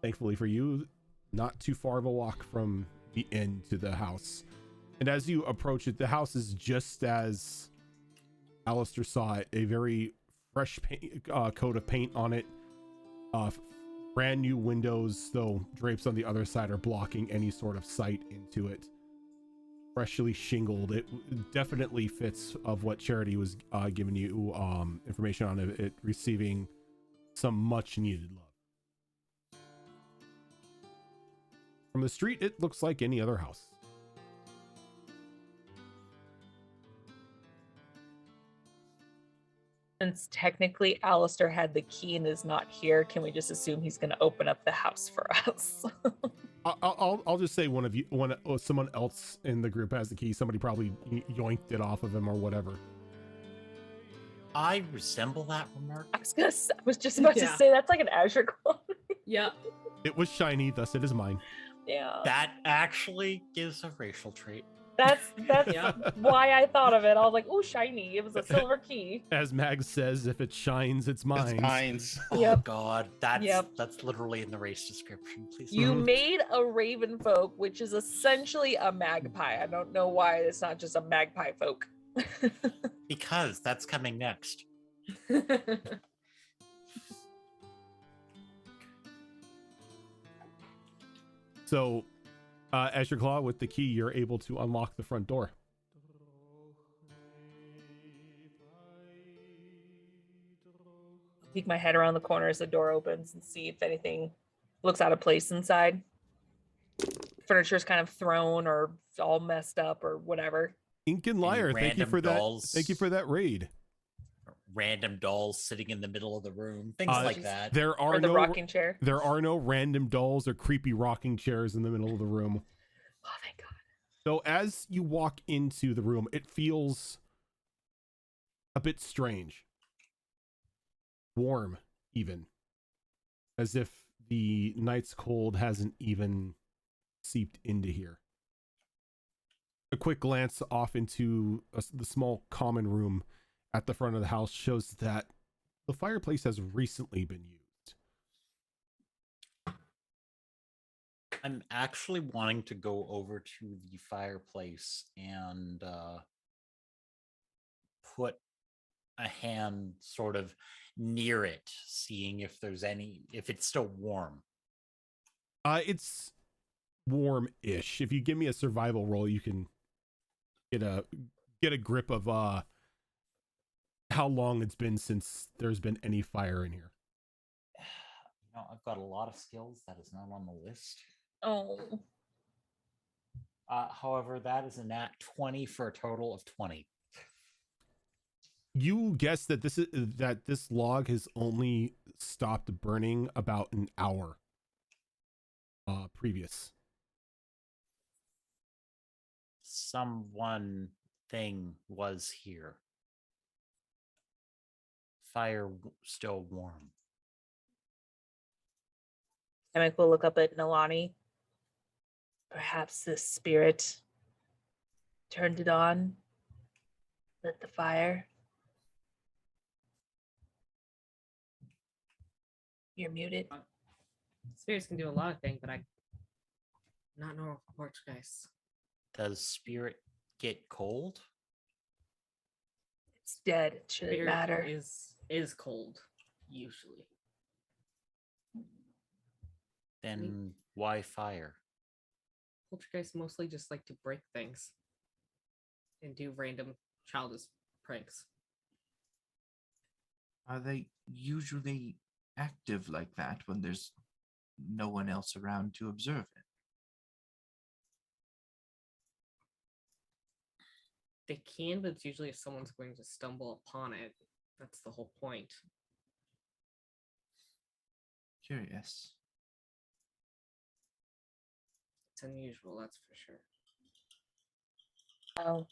Speaker 1: Thankfully for you, not too far of a walk from the inn to the house. And as you approach it, the house is just as Alistair saw it, a very fresh coat of paint on it. Brand new windows, though drapes on the other side are blocking any sort of sight into it. Freshly shingled. It definitely fits of what Charity was giving you information on it receiving some much needed love. From the street, it looks like any other house.
Speaker 2: Since technically Alistair had the key and is not here, can we just assume he's going to open up the house for us?
Speaker 1: I'll just say someone else in the group has the key. Somebody probably yoinked it off of him or whatever.
Speaker 8: I resemble that remark.
Speaker 2: I was just about to say that's like an Azure clone.
Speaker 6: Yeah.
Speaker 1: It was shiny, thus it is mine.
Speaker 2: Yeah.
Speaker 8: That actually gives a racial trait.
Speaker 2: That's
Speaker 6: Yeah.
Speaker 2: why I thought of it. I was like, "Oh, shiny! It was a silver key."
Speaker 1: As Mag says, if it shines, it's mine.
Speaker 3: It's mines.
Speaker 8: Oh
Speaker 2: Yep.
Speaker 8: God, that's
Speaker 2: Yep.
Speaker 8: that's literally in the race description. Please.
Speaker 2: You
Speaker 1: Mhm.
Speaker 2: made a raven folk, which is essentially a magpie. I don't know why it's not just a magpie folk.
Speaker 8: Because that's coming next.
Speaker 1: So, as your claw with the key, you're able to unlock the front door.
Speaker 2: Peek my head around the corner as the door opens and see if anything looks out of place inside. Furniture's kind of thrown or all messed up or whatever.
Speaker 1: Ink and Liar, thank you
Speaker 8: random
Speaker 1: for
Speaker 8: dolls?
Speaker 1: that. Thank you for that raid.
Speaker 8: Random dolls sitting in the middle of the room, things
Speaker 1: Uh,
Speaker 8: like that.
Speaker 1: There are
Speaker 2: Or the
Speaker 1: no
Speaker 2: rocking chair.
Speaker 1: there are no random dolls or creepy rocking chairs in the middle of the room.
Speaker 2: Oh, thank God.
Speaker 1: So as you walk into the room, it feels a bit strange. Warm, even. As if the night's cold hasn't even seeped into here. A quick glance off into the small common room at the front of the house shows that the fireplace has recently been used.
Speaker 8: I'm actually wanting to go over to the fireplace and put a hand sort of near it, seeing if it's still warm.
Speaker 1: It's warm-ish. If you give me a survival roll, you can get a grip of how long it's been since there's been any fire in here.
Speaker 8: I've got a lot of skills that is not on the list.
Speaker 2: Oh.
Speaker 8: However, that is a nat 20 for a total of 20.
Speaker 1: You guess that this log has only stopped burning about an hour previous.
Speaker 8: Thing was here. Fire still warm.
Speaker 2: Emmett will look up at Nalani. Perhaps this spirit turned it on, lit the fire. You're muted.
Speaker 6: Spirits can do a lot of things, but I not know Portuguese.
Speaker 8: Does spirit get cold?
Speaker 2: It's dead. It shouldn't
Speaker 6: Spirit
Speaker 2: matter.
Speaker 6: is cold, usually.
Speaker 8: Then why fire?
Speaker 6: Poltergeists mostly just like to break things and do random childish pranks.
Speaker 4: Are they usually active like that when there's no one else around to observe it?
Speaker 6: They can, but it's usually if someone's going to stumble upon it. That's the whole point.
Speaker 4: Curious.
Speaker 6: It's unusual, that's for sure.
Speaker 2: Oh,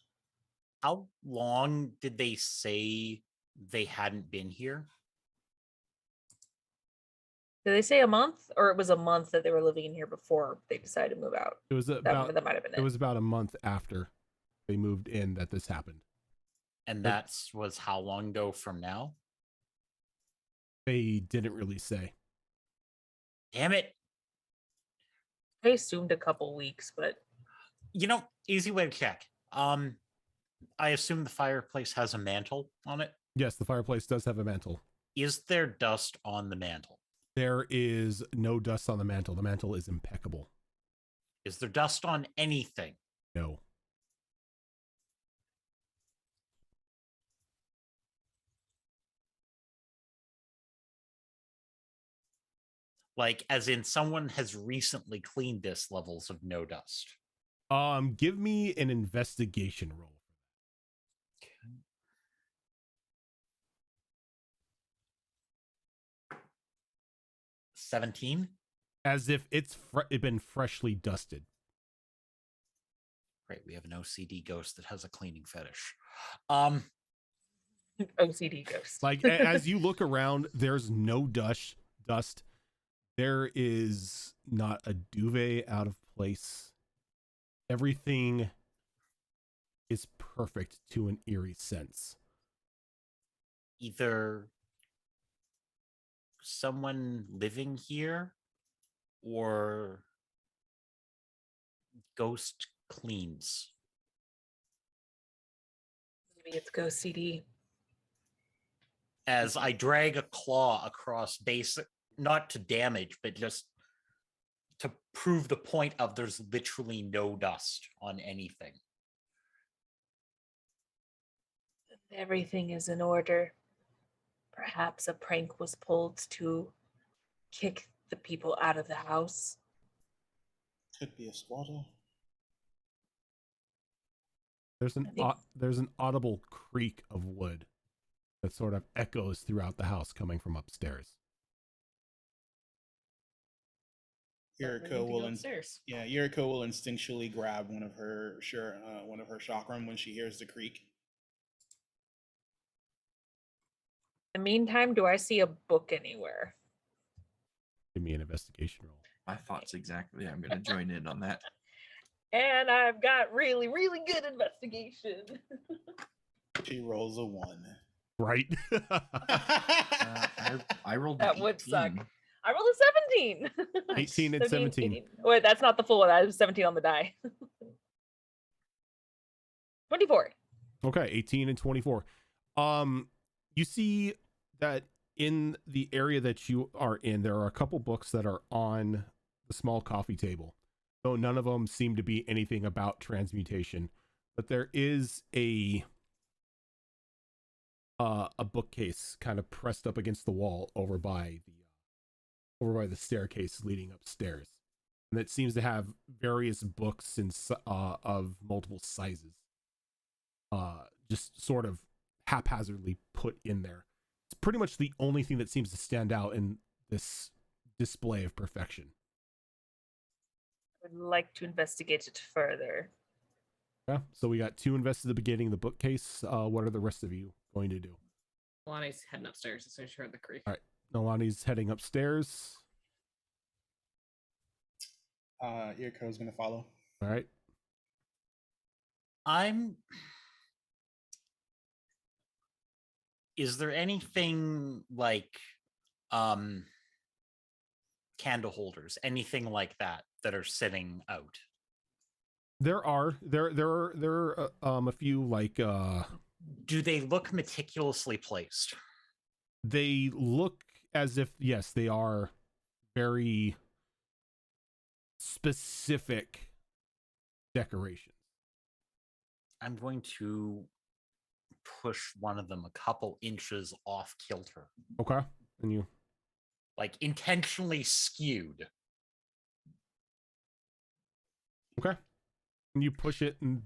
Speaker 8: How long did they say they hadn't been here?
Speaker 2: did they say a month, or it was a month that they were living in here before they decided to move out?
Speaker 1: It was about
Speaker 2: That might have been
Speaker 1: it was about a month after they moved in that this happened.
Speaker 8: And that was how long ago from now?
Speaker 1: They didn't really say.
Speaker 8: Damn it.
Speaker 2: I assumed a couple weeks, but
Speaker 8: Easy way to check. I assume the fireplace has a mantle on it.
Speaker 1: Yes, the fireplace does have a mantle.
Speaker 8: Is there dust on the mantle?
Speaker 1: There is no dust on the mantle. The mantle is impeccable.
Speaker 8: Is there dust on anything?
Speaker 1: No.
Speaker 8: Like, as in someone has recently cleaned this levels of no dust.
Speaker 1: Give me an investigation roll.
Speaker 8: 17?
Speaker 1: As if it's been freshly dusted.
Speaker 8: Great, we have an OCD ghost that has a cleaning fetish.
Speaker 2: OCD ghost.
Speaker 1: Like as you look around, there's no dust. There is not a duvet out of place. Everything is perfect to an eerie sense.
Speaker 8: Either someone living here or ghost cleans.
Speaker 2: Maybe it's Ghost CD.
Speaker 8: As I drag a claw across basic, not to damage, but just to prove the point of there's literally no dust on anything.
Speaker 2: Everything is in order. Perhaps a prank was pulled to kick the people out of the house.
Speaker 3: Could be a squatter.
Speaker 1: There's an
Speaker 2: think-
Speaker 1: there's an audible creak of wood that sort of echoes throughout the house coming from upstairs.
Speaker 3: Yuriko will
Speaker 6: upstairs.
Speaker 3: Yuriko will instinctually grab one of her chakram when she hears the creak.
Speaker 2: In the meantime, do I see a book anywhere?
Speaker 1: Give me an investigation roll.
Speaker 4: My thoughts exactly. I'm going to join in on that.
Speaker 2: And I've got really, really good investigation.
Speaker 3: She rolls a 1.
Speaker 1: Right?
Speaker 4: I rolled
Speaker 2: That
Speaker 4: an
Speaker 2: would suck.
Speaker 4: 18.
Speaker 2: I rolled a 17.
Speaker 1: 18 and 17.
Speaker 2: 18. Wait, that's not the full one. I was 17 on the die. 24.
Speaker 1: Okay, 18 and 24. You see that in the area that you are in, there are a couple books that are on the small coffee table. Though none of them seem to be anything about transmutation, but there is a bookcase kind of pressed up against the wall over by the staircase leading upstairs, and it seems to have various books of multiple sizes, just sort of haphazardly put in there. It's pretty much the only thing that seems to stand out in this display of perfection.
Speaker 2: I would like to investigate it further.
Speaker 1: Yeah, so we got 2 invests at the beginning, the bookcase. What are the rest of you going to do?
Speaker 6: Lonnie's heading upstairs as soon as she heard the creak.
Speaker 1: All right, Nolani's heading upstairs.
Speaker 3: Yuriko's gonna follow.
Speaker 1: All right.
Speaker 8: Is there anything like candle holders, anything like that are sitting out?
Speaker 1: There are a few like
Speaker 8: Do they look meticulously placed?
Speaker 1: they look as if, yes, they are very specific decorations.
Speaker 8: I'm going to push one of them a couple inches off kilter,
Speaker 1: Okay. And you
Speaker 8: like intentionally skewed.
Speaker 1: okay. And you push it and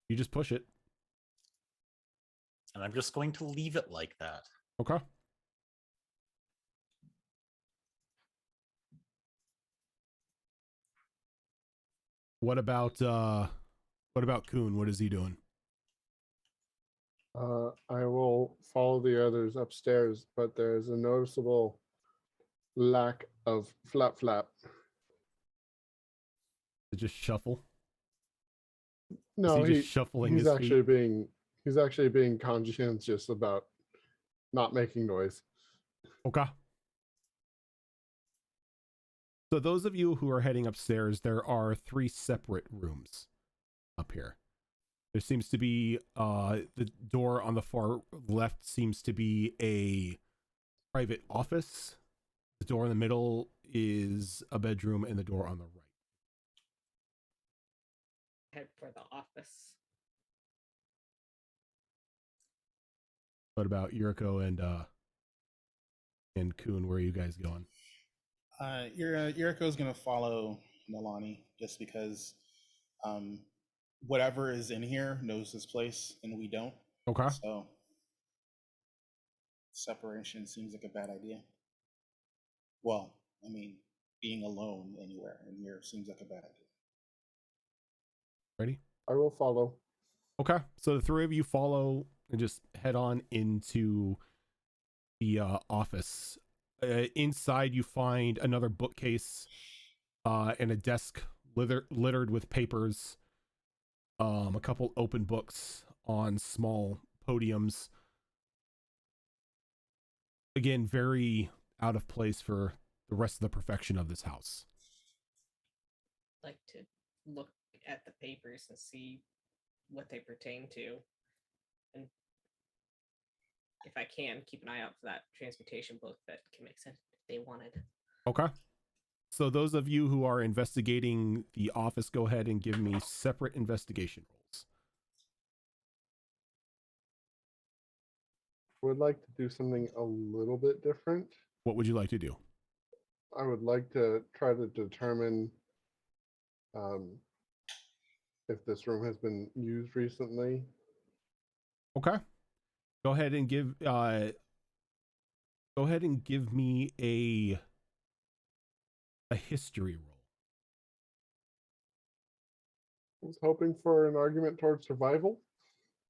Speaker 1: you just push it.
Speaker 8: And I'm just going to leave it like that.
Speaker 1: Okay. What about Kuhn? What is he doing?
Speaker 5: I will follow the others upstairs, but there's a noticeable lack of flap flap.
Speaker 1: To just shuffle?
Speaker 5: No,
Speaker 1: is he just shuffling
Speaker 5: he's
Speaker 1: his
Speaker 5: actually being conscientious about not making noise.
Speaker 1: Okay. So those of you who are heading upstairs, there are 3 separate rooms up here. There seems to be the door on the far left seems to be a private office. The door in the middle is a bedroom, and the door on the right.
Speaker 6: Head for the office.
Speaker 1: What about Yuriko and Kuhn? Where are you guys going?
Speaker 3: Yuriko's gonna follow Nolani just because whatever is in here knows this place and we don't.
Speaker 1: Okay.
Speaker 3: So separation seems like a bad idea. Well, I mean, being alone anywhere in here seems like a bad idea.
Speaker 1: Ready?
Speaker 5: I will follow.
Speaker 1: Okay. So the 3 of you follow and just head on into the office. Inside, you find another bookcase and a desk littered with papers. A couple open books on small podiums. Again, very out of place for the rest of the perfection of this house.
Speaker 6: Like to look at the papers and see what they pertain to, and if I can, keep an eye out for that transportation book that can make sense if they wanted.
Speaker 1: Okay. So those of you who are investigating the office, go ahead and give me separate investigation rolls.
Speaker 5: Would like to do something a little bit different.
Speaker 1: What would you like to do?
Speaker 5: I would like to try to determine if this room has been used recently.
Speaker 1: Okay. Go ahead and give me a history roll.
Speaker 5: I was hoping for an argument towards survival.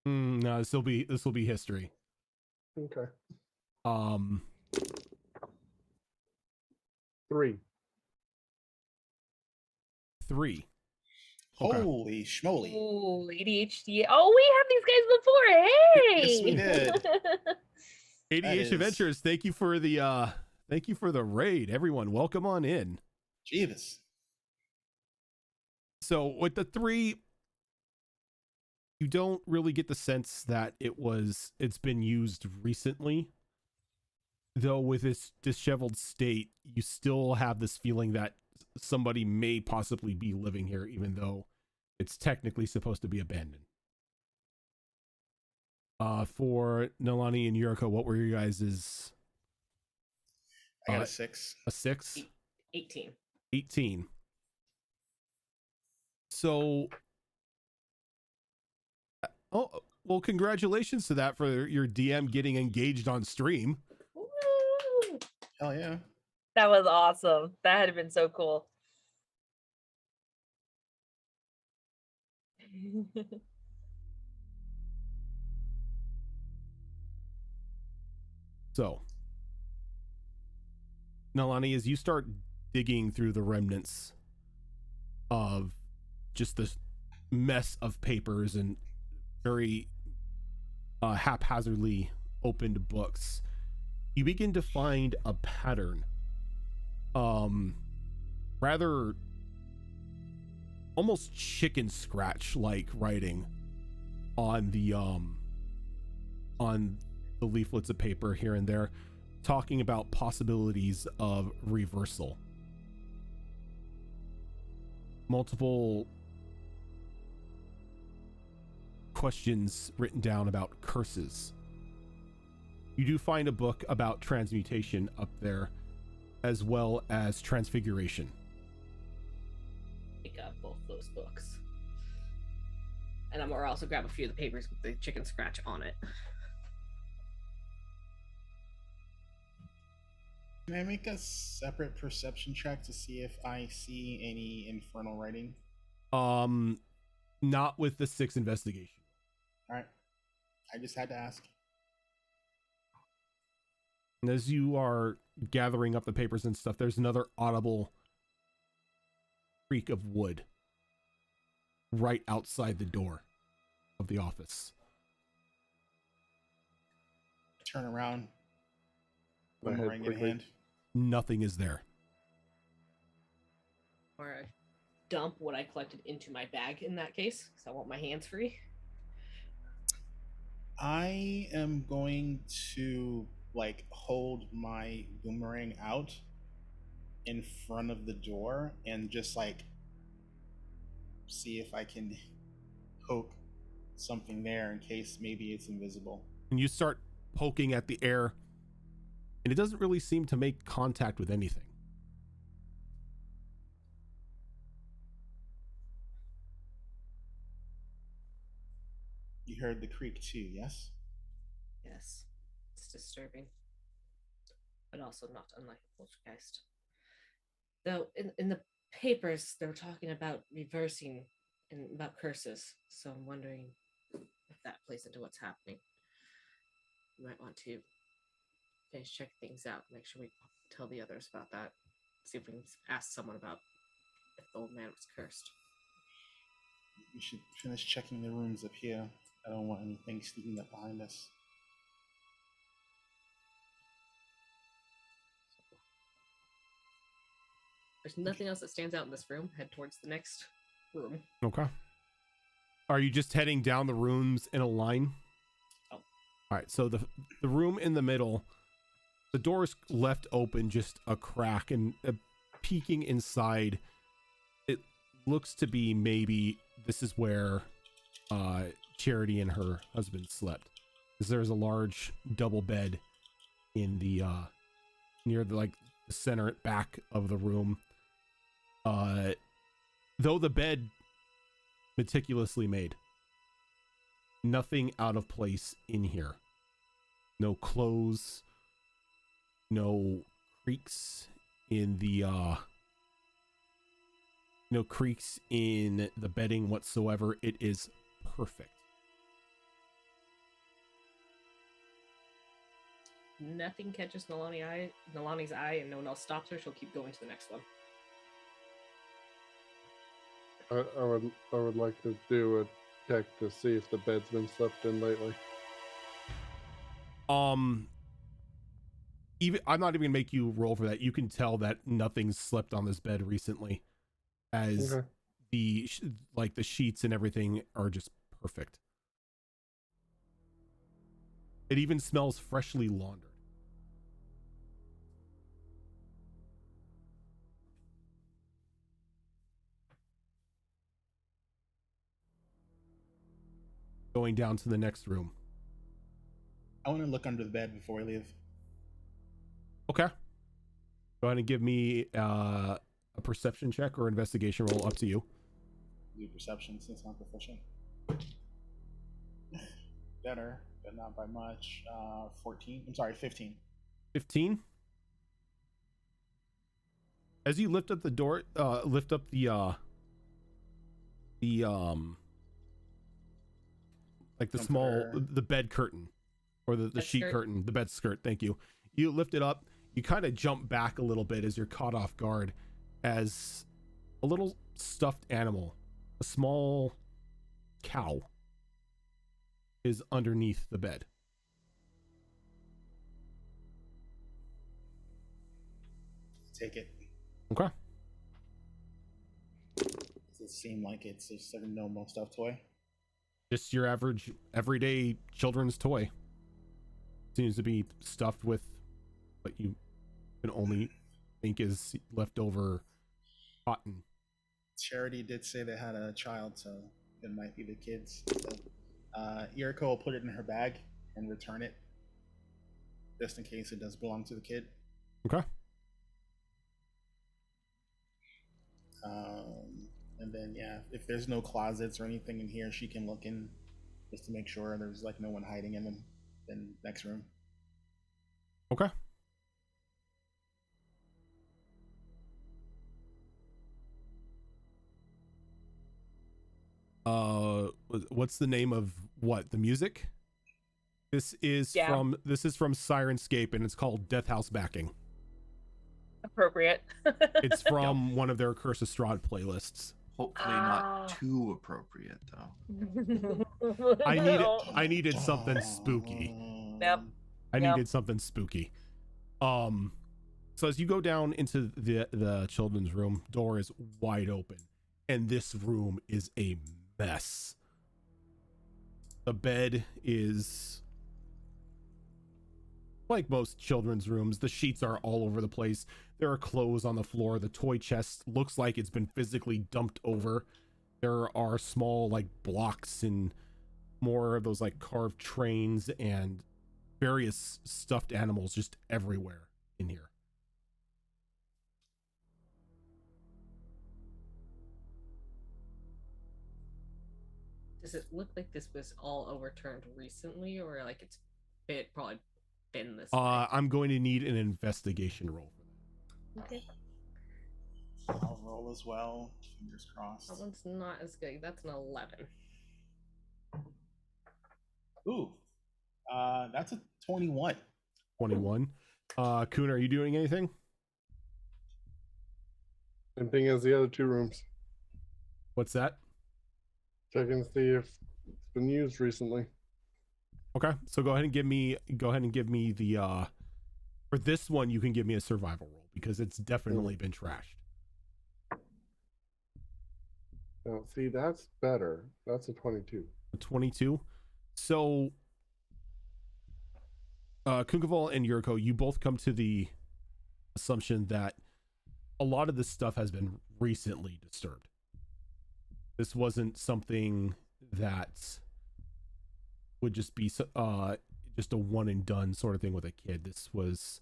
Speaker 1: No, this will be history.
Speaker 5: Okay. 3.
Speaker 1: 3. Okay.
Speaker 3: Holy schmoly.
Speaker 2: Ooh, ADHD. Oh, we have these guys before. Hey.
Speaker 3: Yes, we did.
Speaker 1: ADH Adventures, thank you for the raid. Everyone, welcome on in.
Speaker 3: Jeebus.
Speaker 1: So with the 3, you don't really get the sense that it's been used recently. Though with this disheveled state, you still have this feeling that somebody may possibly be living here, even though it's technically supposed to be abandoned. For Nalani and Yuriko, what were your guys'?
Speaker 3: I got a 6.
Speaker 1: A 6?
Speaker 6: 18.
Speaker 1: 18. So, oh, well, congratulations to that for your DM getting engaged on stream.
Speaker 2: Woo.
Speaker 3: Hell yeah.
Speaker 2: That was awesome. That had been so cool.
Speaker 1: So, Nalani, as you start digging through the remnants of just this mess of papers and very haphazardly opened books, you begin to find a pattern. Rather almost chicken scratch like writing on the leaflets of paper here and there, talking about possibilities of reversal. Multiple questions written down about curses. You do find a book about transmutation up there, as well as transfiguration.
Speaker 6: Pick up both those books. And I'm gonna also grab a few of the papers with the chicken scratch on it.
Speaker 3: Can I make a separate perception check to see if I see any infernal writing?
Speaker 1: Not with the 6 investigation.
Speaker 3: All right. I just had to ask.
Speaker 1: And as you are gathering up the papers and stuff, there's another audible creak of wood right outside the door of the office.
Speaker 3: Turn around.
Speaker 5: My head
Speaker 3: Boomerang in
Speaker 5: quickly.
Speaker 3: hand.
Speaker 1: Nothing is there.
Speaker 6: Or I dump what I collected into my bag in that case, because I want my hands free.
Speaker 3: I am going to hold my boomerang out in front of the door and just see if I can poke something there in case maybe it's invisible.
Speaker 1: And you start poking at the air, and it doesn't really seem to make contact with anything.
Speaker 3: You heard the creak too, yes?
Speaker 6: Yes, it's disturbing, but also not unlike a poltergeist. Though in the papers they were talking about reversing and about curses, so I'm wondering if that plays into what's happening. You might want to finish check things out, make sure we tell the others about that. See if we can ask someone about if the old man was cursed.
Speaker 3: We should finish checking the rooms up here. I don't want anything sneaking up behind us.
Speaker 6: There's nothing else that stands out in this room. Head towards the next room.
Speaker 1: Okay. Are you just heading down the rooms in a line?
Speaker 6: Oh.
Speaker 1: All right. So the room in the middle, the door is left open, just a crack, and peeking inside, it looks to be maybe this is where Charity and her husband slept. Because there's a large double bed in the near the the center back of the room. Though the bed meticulously made, nothing out of place in here. No clothes, no creaks in the no creaks in the bedding whatsoever. It is perfect.
Speaker 6: Nothing catches Nalani's eye, and no one else stops her. She'll keep going to the next one.
Speaker 5: I would like to do a check to see if the bed's been slept in lately.
Speaker 1: Even I'm not even gonna make you roll for that. You can tell that nothing's slept on this bed recently, as
Speaker 5: Okay.
Speaker 1: the the sheets and everything are just perfect. It even smells freshly laundered. Going down to the next room.
Speaker 3: I want to look under the bed before we leave.
Speaker 1: Okay. Go ahead and give me a perception check or investigation roll. Up to you.
Speaker 3: Do perception since I'm proficient. Better, but not by much. 14. I'm sorry, 15.
Speaker 1: 15. As you lift up the door, lift up the small, the bed curtain, or the
Speaker 6: Bed
Speaker 1: sheet
Speaker 6: skirt.
Speaker 1: curtain, the bed skirt. Thank you. You lift it up. You kind of jump back a little bit as you're caught off guard, as a little stuffed animal, a small cow, is underneath the bed.
Speaker 3: Take it.
Speaker 1: Okay.
Speaker 3: Does it seem like it's just a normal stuffed toy?
Speaker 1: Just your average, everyday children's toy. Seems to be stuffed with what you can only think is leftover cotton.
Speaker 3: Charity did say they had a child, so it might be the kids. So, Yuriko will put it in her bag and return it, just in case it does belong to the kid.
Speaker 1: Okay.
Speaker 3: And then, yeah, if there's no closets or anything in here, she can look in just to make sure there's no one hiding in them. Then next room.
Speaker 1: Okay. What's the name of what? The music? This is from Sirenscape, and it's called Death House Backing.
Speaker 2: Appropriate.
Speaker 1: It's from one of their Curse of Strahd playlists.
Speaker 4: Hopefully not too appropriate though.
Speaker 1: I needed something spooky.
Speaker 2: Yep.
Speaker 1: I needed something spooky. So as you go down into the children's room, door is wide open, and this room is a mess. The bed is like most children's rooms. The sheets are all over the place. There are clothes on the floor. The toy chest looks like it's been physically dumped over. There are small blocks and more of those carved trains and various stuffed animals just everywhere in here.
Speaker 6: Does it look like this was all overturned recently, or it's probably been this way?
Speaker 1: I'm going to need an investigation roll for that.
Speaker 6: Okay.
Speaker 3: I'll roll as well. Fingers crossed.
Speaker 6: That one's not as good. That's an 11.
Speaker 3: Ooh. That's a 21.
Speaker 1: 21. Kuhn, are you doing anything?
Speaker 5: Same thing as the other two rooms.
Speaker 1: What's that?
Speaker 5: Checking to see if it's been used recently.
Speaker 1: Okay, so go ahead and give me the for this one you can give me a survival roll because it's definitely been trashed.
Speaker 5: Now, see, that's better. That's a 22.
Speaker 1: 22. So Kunkaval and Yuriko, you both come to the assumption that a lot of this stuff has been recently disturbed. This wasn't something that would just be just a one and done sort of thing with a kid. This was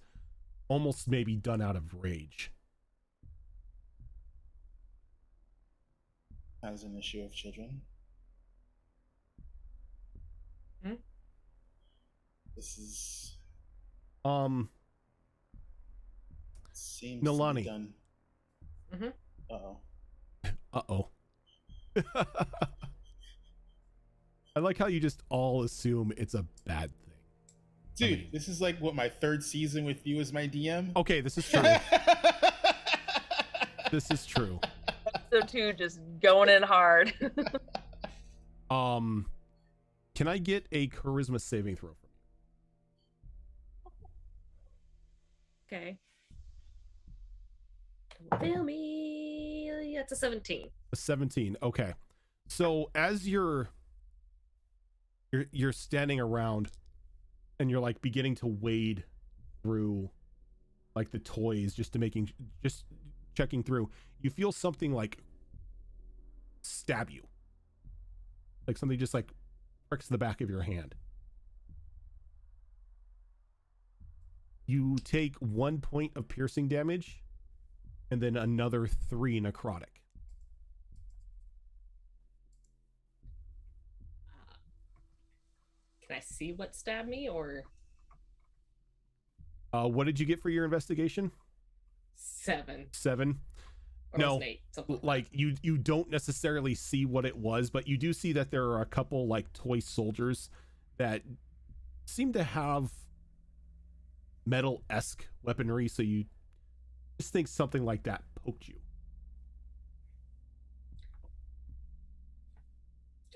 Speaker 1: almost maybe done out of rage.
Speaker 3: As an issue of children.
Speaker 6: Hmm?
Speaker 3: This is seems
Speaker 1: Nalani.
Speaker 3: to be done.
Speaker 6: Mm-hmm.
Speaker 3: Uh-oh.
Speaker 1: I like how you just all assume it's a bad thing.
Speaker 3: Dude, this is like what, my third season with you as my DM?
Speaker 1: Okay, this is true. This is true.
Speaker 2: So too, just going in hard.
Speaker 1: Can I get a charisma saving throw from you?
Speaker 6: Okay. Feel me. That's a 17.
Speaker 1: A 17. Okay. So as you're standing around and you're like beginning to wade through like the toys just checking through, you feel something like stab you. Like something just like pricks the back of your hand. You take 1 point of piercing damage and then another 3 necrotic.
Speaker 6: Can I see what stabbed me, or
Speaker 1: What did you get for your investigation?
Speaker 6: 7?
Speaker 1: 7.
Speaker 6: Or
Speaker 1: No,
Speaker 6: was it 8? Something like
Speaker 1: like you don't necessarily see what it was, but you do see that there are a couple like toy soldiers that seem to have metal-esque weaponry, so you just think something like that poked you.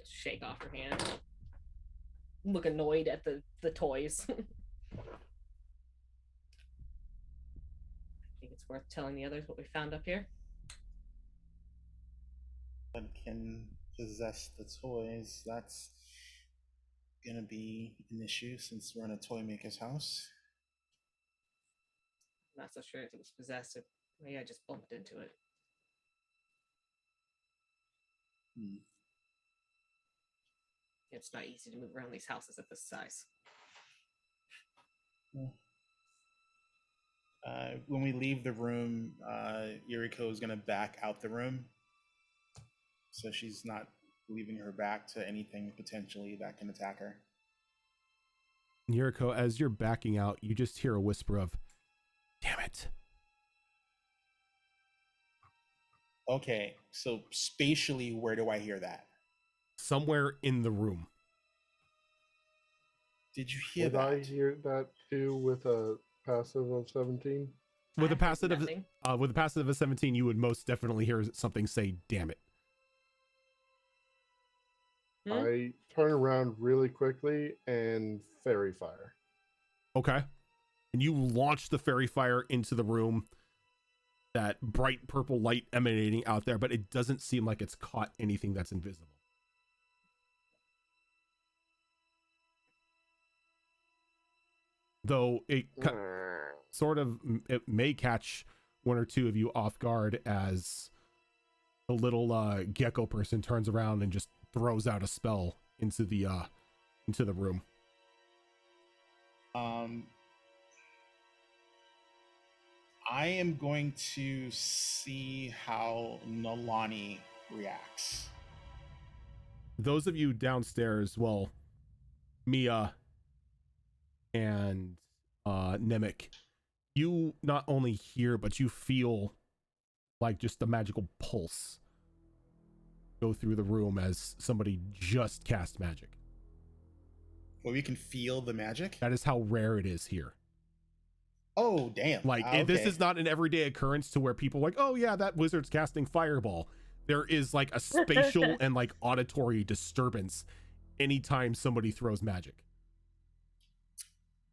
Speaker 6: just shake off her hand. Look annoyed at the toys. I think it's worth telling the others what we found up here.
Speaker 3: One can possess the toys. That's gonna be an issue since we're in a toy maker's house.
Speaker 6: I'm not so sure if it was possessive. Maybe I just bumped into it. It's not easy to move around these houses at this size.
Speaker 3: When we leave the room, Yuriko is gonna back out the room, so she's not leaving her back to anything potentially that can attack her.
Speaker 1: Yuriko, as you're backing out, you just hear a whisper of, "Damn it."
Speaker 3: Okay, so spatially, where do I hear that?
Speaker 1: Somewhere in the room.
Speaker 3: Did you hear
Speaker 5: Would
Speaker 3: that?
Speaker 5: I hear that too with a passive of 17?
Speaker 1: With a
Speaker 6: I heard
Speaker 1: passive
Speaker 6: nothing.
Speaker 1: with a passive of 17, you would most definitely hear something say, "Damn it."
Speaker 5: I turn around really quickly and fairy fire.
Speaker 1: Okay. And you launch the fairy fire into the room, that bright purple light emanating out there, but it doesn't seem like it's caught anything that's invisible. Though it sort of, it may catch one or two of you off guard as the little gecko person turns around and just throws out a spell into the room.
Speaker 3: I am going to see how Nalani reacts.
Speaker 1: Those of you downstairs, well, Mia and Nemec, you not only hear, but you feel like just a magical pulse go through the room as somebody just cast magic.
Speaker 3: Well, we can feel the magic?
Speaker 1: That is how rare it is here.
Speaker 3: Oh, damn.
Speaker 1: Like, this is not an everyday occurrence to where people are like, "Oh yeah, that wizard's casting fireball." there is like a spatial and like auditory disturbance anytime somebody throws magic.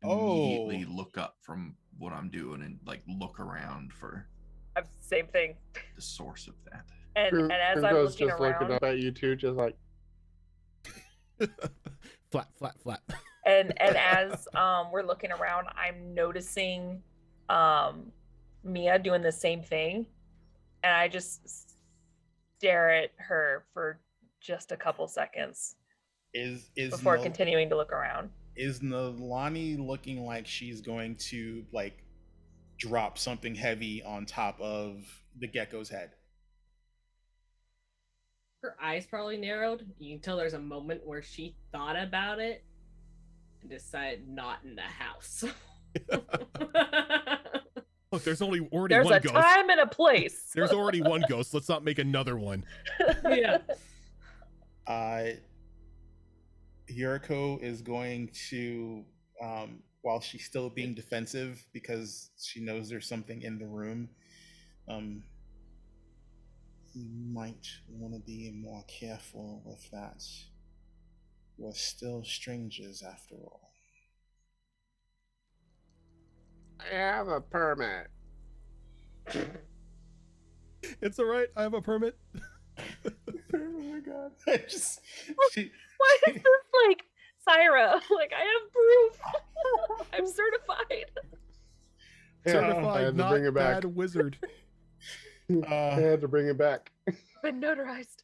Speaker 4: Immediately look up from what I'm doing and like look around for
Speaker 2: Same thing.
Speaker 4: the source of that.
Speaker 2: And as I'm
Speaker 5: Grimgo's
Speaker 2: looking
Speaker 5: just
Speaker 2: around,
Speaker 5: looking up at you two, just like
Speaker 1: Flat, flat, flat.
Speaker 2: and as we're looking around, I'm noticing Mia doing the same thing, and I just stare at her for just a couple seconds before continuing to look around.
Speaker 3: Is Nalani looking like she's going to like drop something heavy on top of the gecko's head?
Speaker 6: Her eyes probably narrowed. You can tell there's a moment where she thought about it and decided not in the house.
Speaker 1: Look, there's already one
Speaker 2: There's a
Speaker 1: ghost.
Speaker 2: time and a place.
Speaker 1: There's already one ghost. Let's not make another one.
Speaker 6: Yeah.
Speaker 3: Yuriko is going to, while she's still being defensive because she knows there's something in the room, you might want to be more careful with that. We're still strangers after all.
Speaker 5: I have a permit.
Speaker 1: It's all right. I have a permit.
Speaker 3: Oh my god!
Speaker 2: Why is this like Syra? Like, I have proof. I'm certified.
Speaker 1: Certified,
Speaker 5: I had to
Speaker 1: not
Speaker 5: bring it back.
Speaker 1: bad wizard.
Speaker 5: I had to bring it back.
Speaker 2: Been notarized.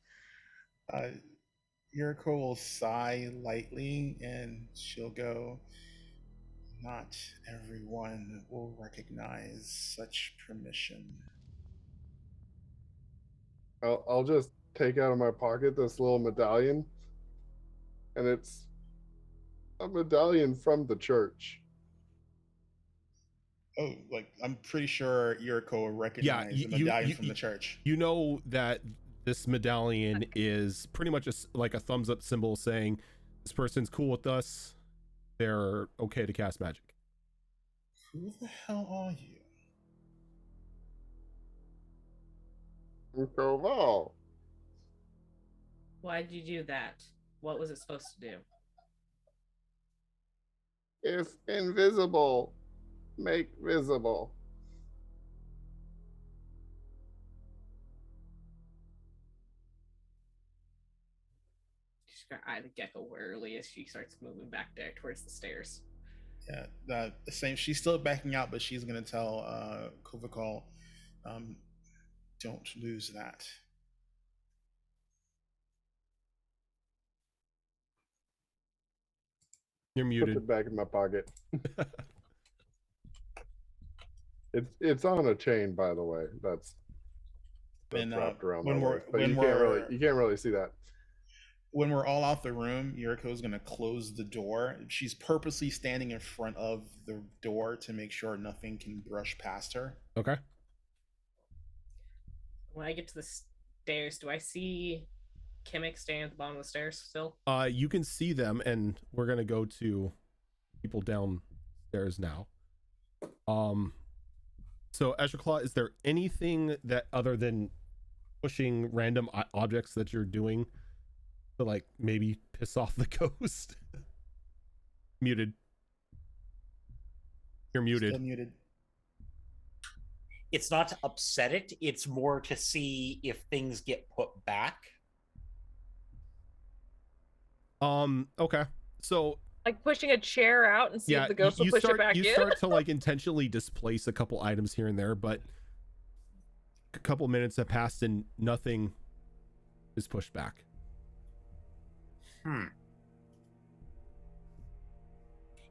Speaker 3: Yuriko will sigh lightly and she'll go, "Not everyone will recognize such permission."
Speaker 5: I'll just take out of my pocket this little medallion, and it's a medallion from the church.
Speaker 3: Oh, like I'm pretty sure Yuriko will recognize the medallion from the church.
Speaker 1: You know that this medallion is pretty much like a thumbs up symbol saying this person's cool with us. They're okay to cast magic.
Speaker 3: Who the hell are you?
Speaker 5: Koval.
Speaker 6: Why'd you do that? What was it supposed to do?
Speaker 5: If invisible, make visible.
Speaker 6: She's gonna eye the gecko warily as she starts moving back there towards the stairs.
Speaker 3: Yeah, the same. She's still backing out, but she's gonna tell Kovikal, "Don't lose that."
Speaker 1: You're
Speaker 5: Put
Speaker 1: muted.
Speaker 5: it back in my pocket. It's on a chain, by the way. That's
Speaker 3: And
Speaker 5: wrapped around
Speaker 3: when
Speaker 5: my
Speaker 3: we're
Speaker 5: waist, but
Speaker 3: when
Speaker 5: you
Speaker 3: we're
Speaker 5: can't really see that.
Speaker 3: when we're all out the room, Yuriko's gonna close the door. She's purposely standing in front of the door to make sure nothing can brush past her.
Speaker 1: Okay.
Speaker 6: When I get to the stairs, do I see Kimmick standing at the bottom of the stairs still?
Speaker 1: You can see them, and we're gonna go to people downstairs now. So Azure is there anything that other than pushing random objects that you're doing to like maybe piss off the ghost? Muted. You're muted.
Speaker 3: Still muted.
Speaker 8: It's not to upset it, it's more to see if things get put back.
Speaker 1: Okay. So
Speaker 2: Like pushing a chair out and see if the ghost will push it back in.
Speaker 1: You start to like intentionally displace a couple items here and there, but a couple minutes have passed and nothing is pushed back.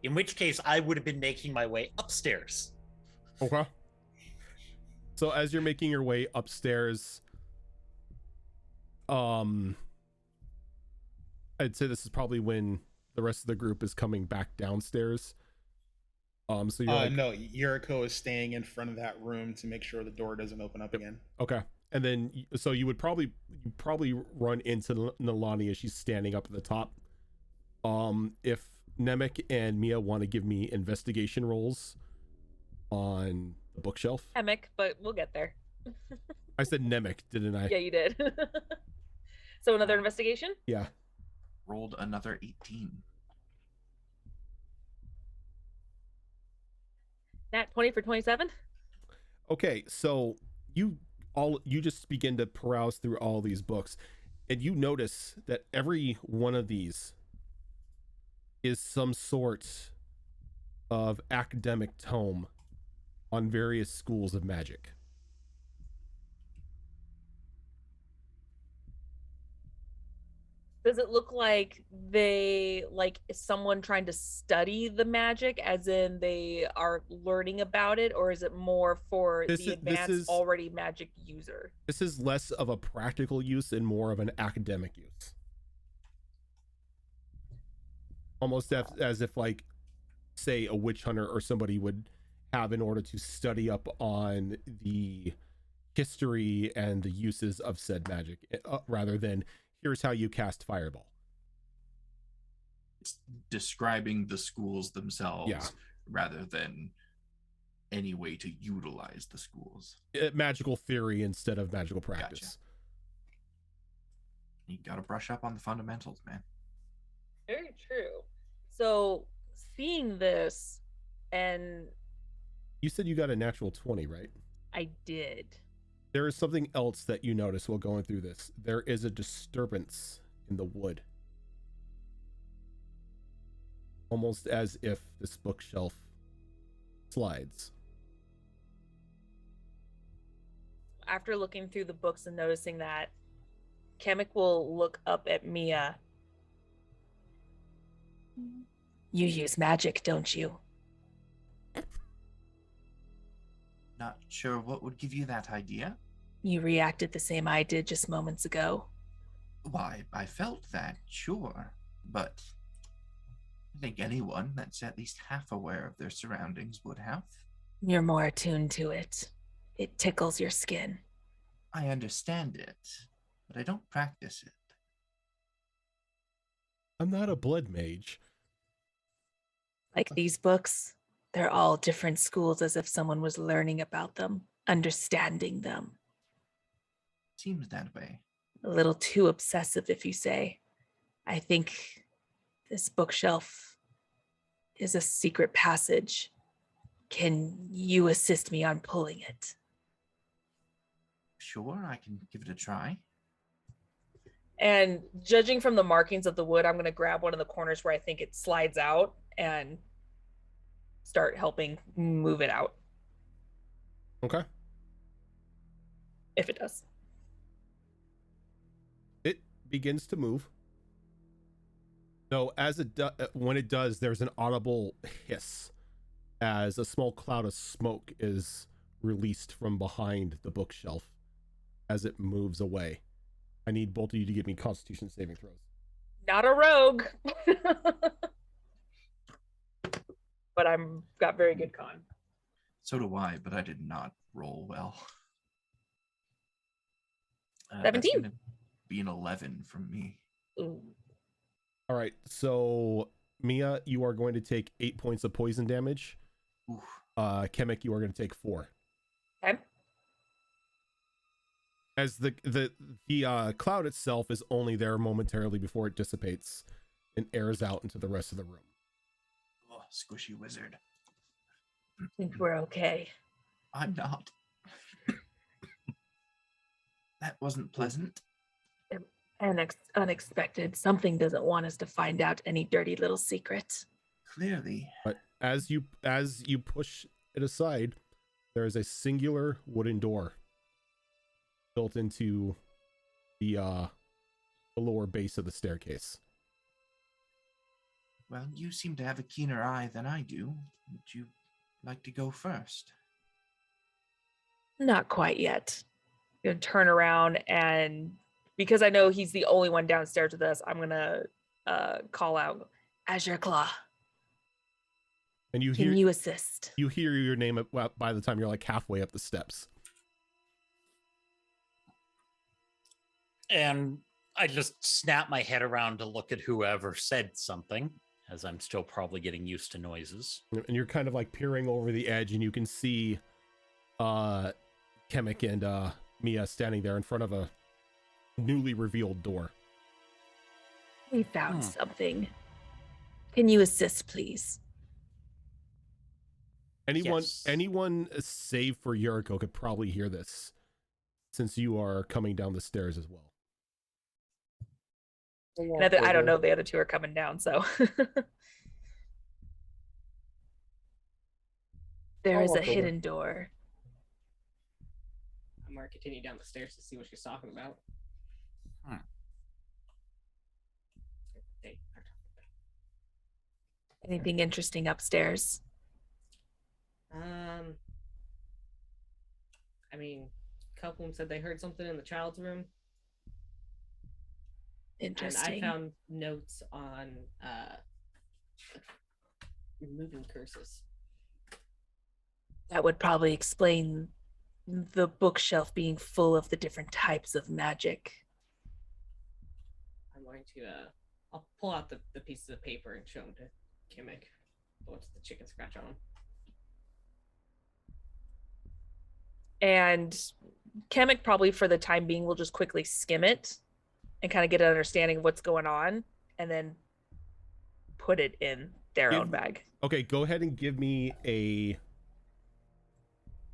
Speaker 8: In which case, I would have been making my way upstairs.
Speaker 1: Okay. So as you're making your way upstairs, I'd say this is probably when the rest of the group is coming back downstairs. So you're like,
Speaker 3: No, Yuriko is staying in front of that room to make sure the door doesn't open up again.
Speaker 1: okay. And then so you probably run into Nalani as she's standing up at the top. If Nemec and Mia want to give me investigation rolls on the bookshelf.
Speaker 2: Emic, but we'll get there.
Speaker 1: I said Nemec, didn't I?
Speaker 2: Yeah, you did. So another investigation?
Speaker 1: Yeah.
Speaker 4: Rolled another 18.
Speaker 2: Nat 20 for 27?
Speaker 1: Okay, so you just begin to peruse through all these books, and you notice that every one of these is some sort of academic tome on various schools of magic.
Speaker 2: Does it look like they like is someone trying to study the magic as in they are learning about it, or is it more for the advanced already magic user?
Speaker 1: This is less of a practical use and more of an academic use. Almost as if like, say, a witch hunter or somebody would have in order to study up on the history and the uses of said magic, rather than here's how you cast fireball.
Speaker 4: It's describing the schools themselves rather than any way to utilize the schools.
Speaker 1: Magical theory instead of magical practice.
Speaker 4: Gotcha. You gotta brush up on the fundamentals, man.
Speaker 2: Very true. So seeing this, and
Speaker 1: you said you got a natural 20, right?
Speaker 2: I did.
Speaker 1: There is something else that you notice while going through this. There is a disturbance in the wood. Almost as if this bookshelf slides.
Speaker 2: After looking through the books and noticing that, Kamek will look up at Mia. You use magic, don't you?
Speaker 4: Not sure what would give you that idea.
Speaker 2: You reacted the same I did just moments ago.
Speaker 4: Why, I felt that, sure, but I think anyone that's at least half aware of their surroundings would have.
Speaker 2: You're more attuned to it. It tickles your skin.
Speaker 4: I understand it, but I don't practice it.
Speaker 1: I'm not a blood mage.
Speaker 2: Like these books, they're all different schools, as if someone was learning about them, understanding them.
Speaker 4: Seems that way.
Speaker 2: A little too obsessive, if you say. I think this bookshelf is a secret passage. Can you assist me on pulling it?
Speaker 4: Sure, I can give it a try.
Speaker 2: And judging from the markings of the wood, I'm going to grab one of the corners where I think it slides out and start helping move it out.
Speaker 1: Okay.
Speaker 2: If it does.
Speaker 1: It begins to move. So as when it does, there's an audible hiss as a small cloud of smoke is released from behind the bookshelf as it moves away. I need both of you to give me Constitution saving throws.
Speaker 2: Not a rogue. But I'm got very good con.
Speaker 4: So do I, but I did not roll well.
Speaker 2: 17.
Speaker 4: That's gonna be an 11 from me.
Speaker 2: Ooh.
Speaker 1: All right, so Mia, you are going to take 8 points of poison damage.
Speaker 4: Oof.
Speaker 1: Kamek, you are going to take 4.
Speaker 2: Okay.
Speaker 1: As the cloud itself is only there momentarily before it dissipates and airs out into the rest of the room.
Speaker 4: Oh, squishy wizard.
Speaker 2: I think we're okay.
Speaker 4: I'm not. That wasn't pleasant.
Speaker 2: Unexpected. Something doesn't want us to find out any dirty little secret.
Speaker 4: Clearly.
Speaker 1: But as you push it aside, there is a singular wooden door built into the lower base of the staircase.
Speaker 4: Well, you seem to have a keener eye than I do. Would you like to go first?
Speaker 2: Not quite yet. I'm gonna turn around, and because I know he's the only one downstairs with us, I'm gonna call out Azure Claw.
Speaker 1: And you
Speaker 2: Can you assist?
Speaker 1: You hear your name by the time you're like halfway up the steps.
Speaker 8: And I just snap my head around to look at whoever said something, as I'm still probably getting used to noises.
Speaker 1: And you're kind of like peering over the edge, and you can see Kamek and Mia standing there in front of a newly revealed door.
Speaker 2: We found something. Can you assist, please?
Speaker 8: Yes.
Speaker 1: Anyone save for Yuriko could probably hear this, since you are coming down the stairs as well.
Speaker 2: I don't know. The other two are coming down, so. There
Speaker 5: I'll
Speaker 2: is a
Speaker 5: walk over.
Speaker 2: hidden door.
Speaker 6: I'm gonna continue down the stairs to see what she's talking about. Hey,
Speaker 2: Anything interesting upstairs?
Speaker 6: I mean, a couple of them said they heard something in the child's room.
Speaker 2: Interesting.
Speaker 6: And I found notes on removing curses.
Speaker 2: That would probably explain the bookshelf being full of the different types of magic.
Speaker 6: I'm going to I'll pull out the pieces of paper and show them to Kimmick. What's the chicken scratch on them?
Speaker 2: And Kamek probably for the time being will just quickly skim it and kind of get an understanding of what's going on and then put it in their own bag.
Speaker 1: Okay, go ahead and give me an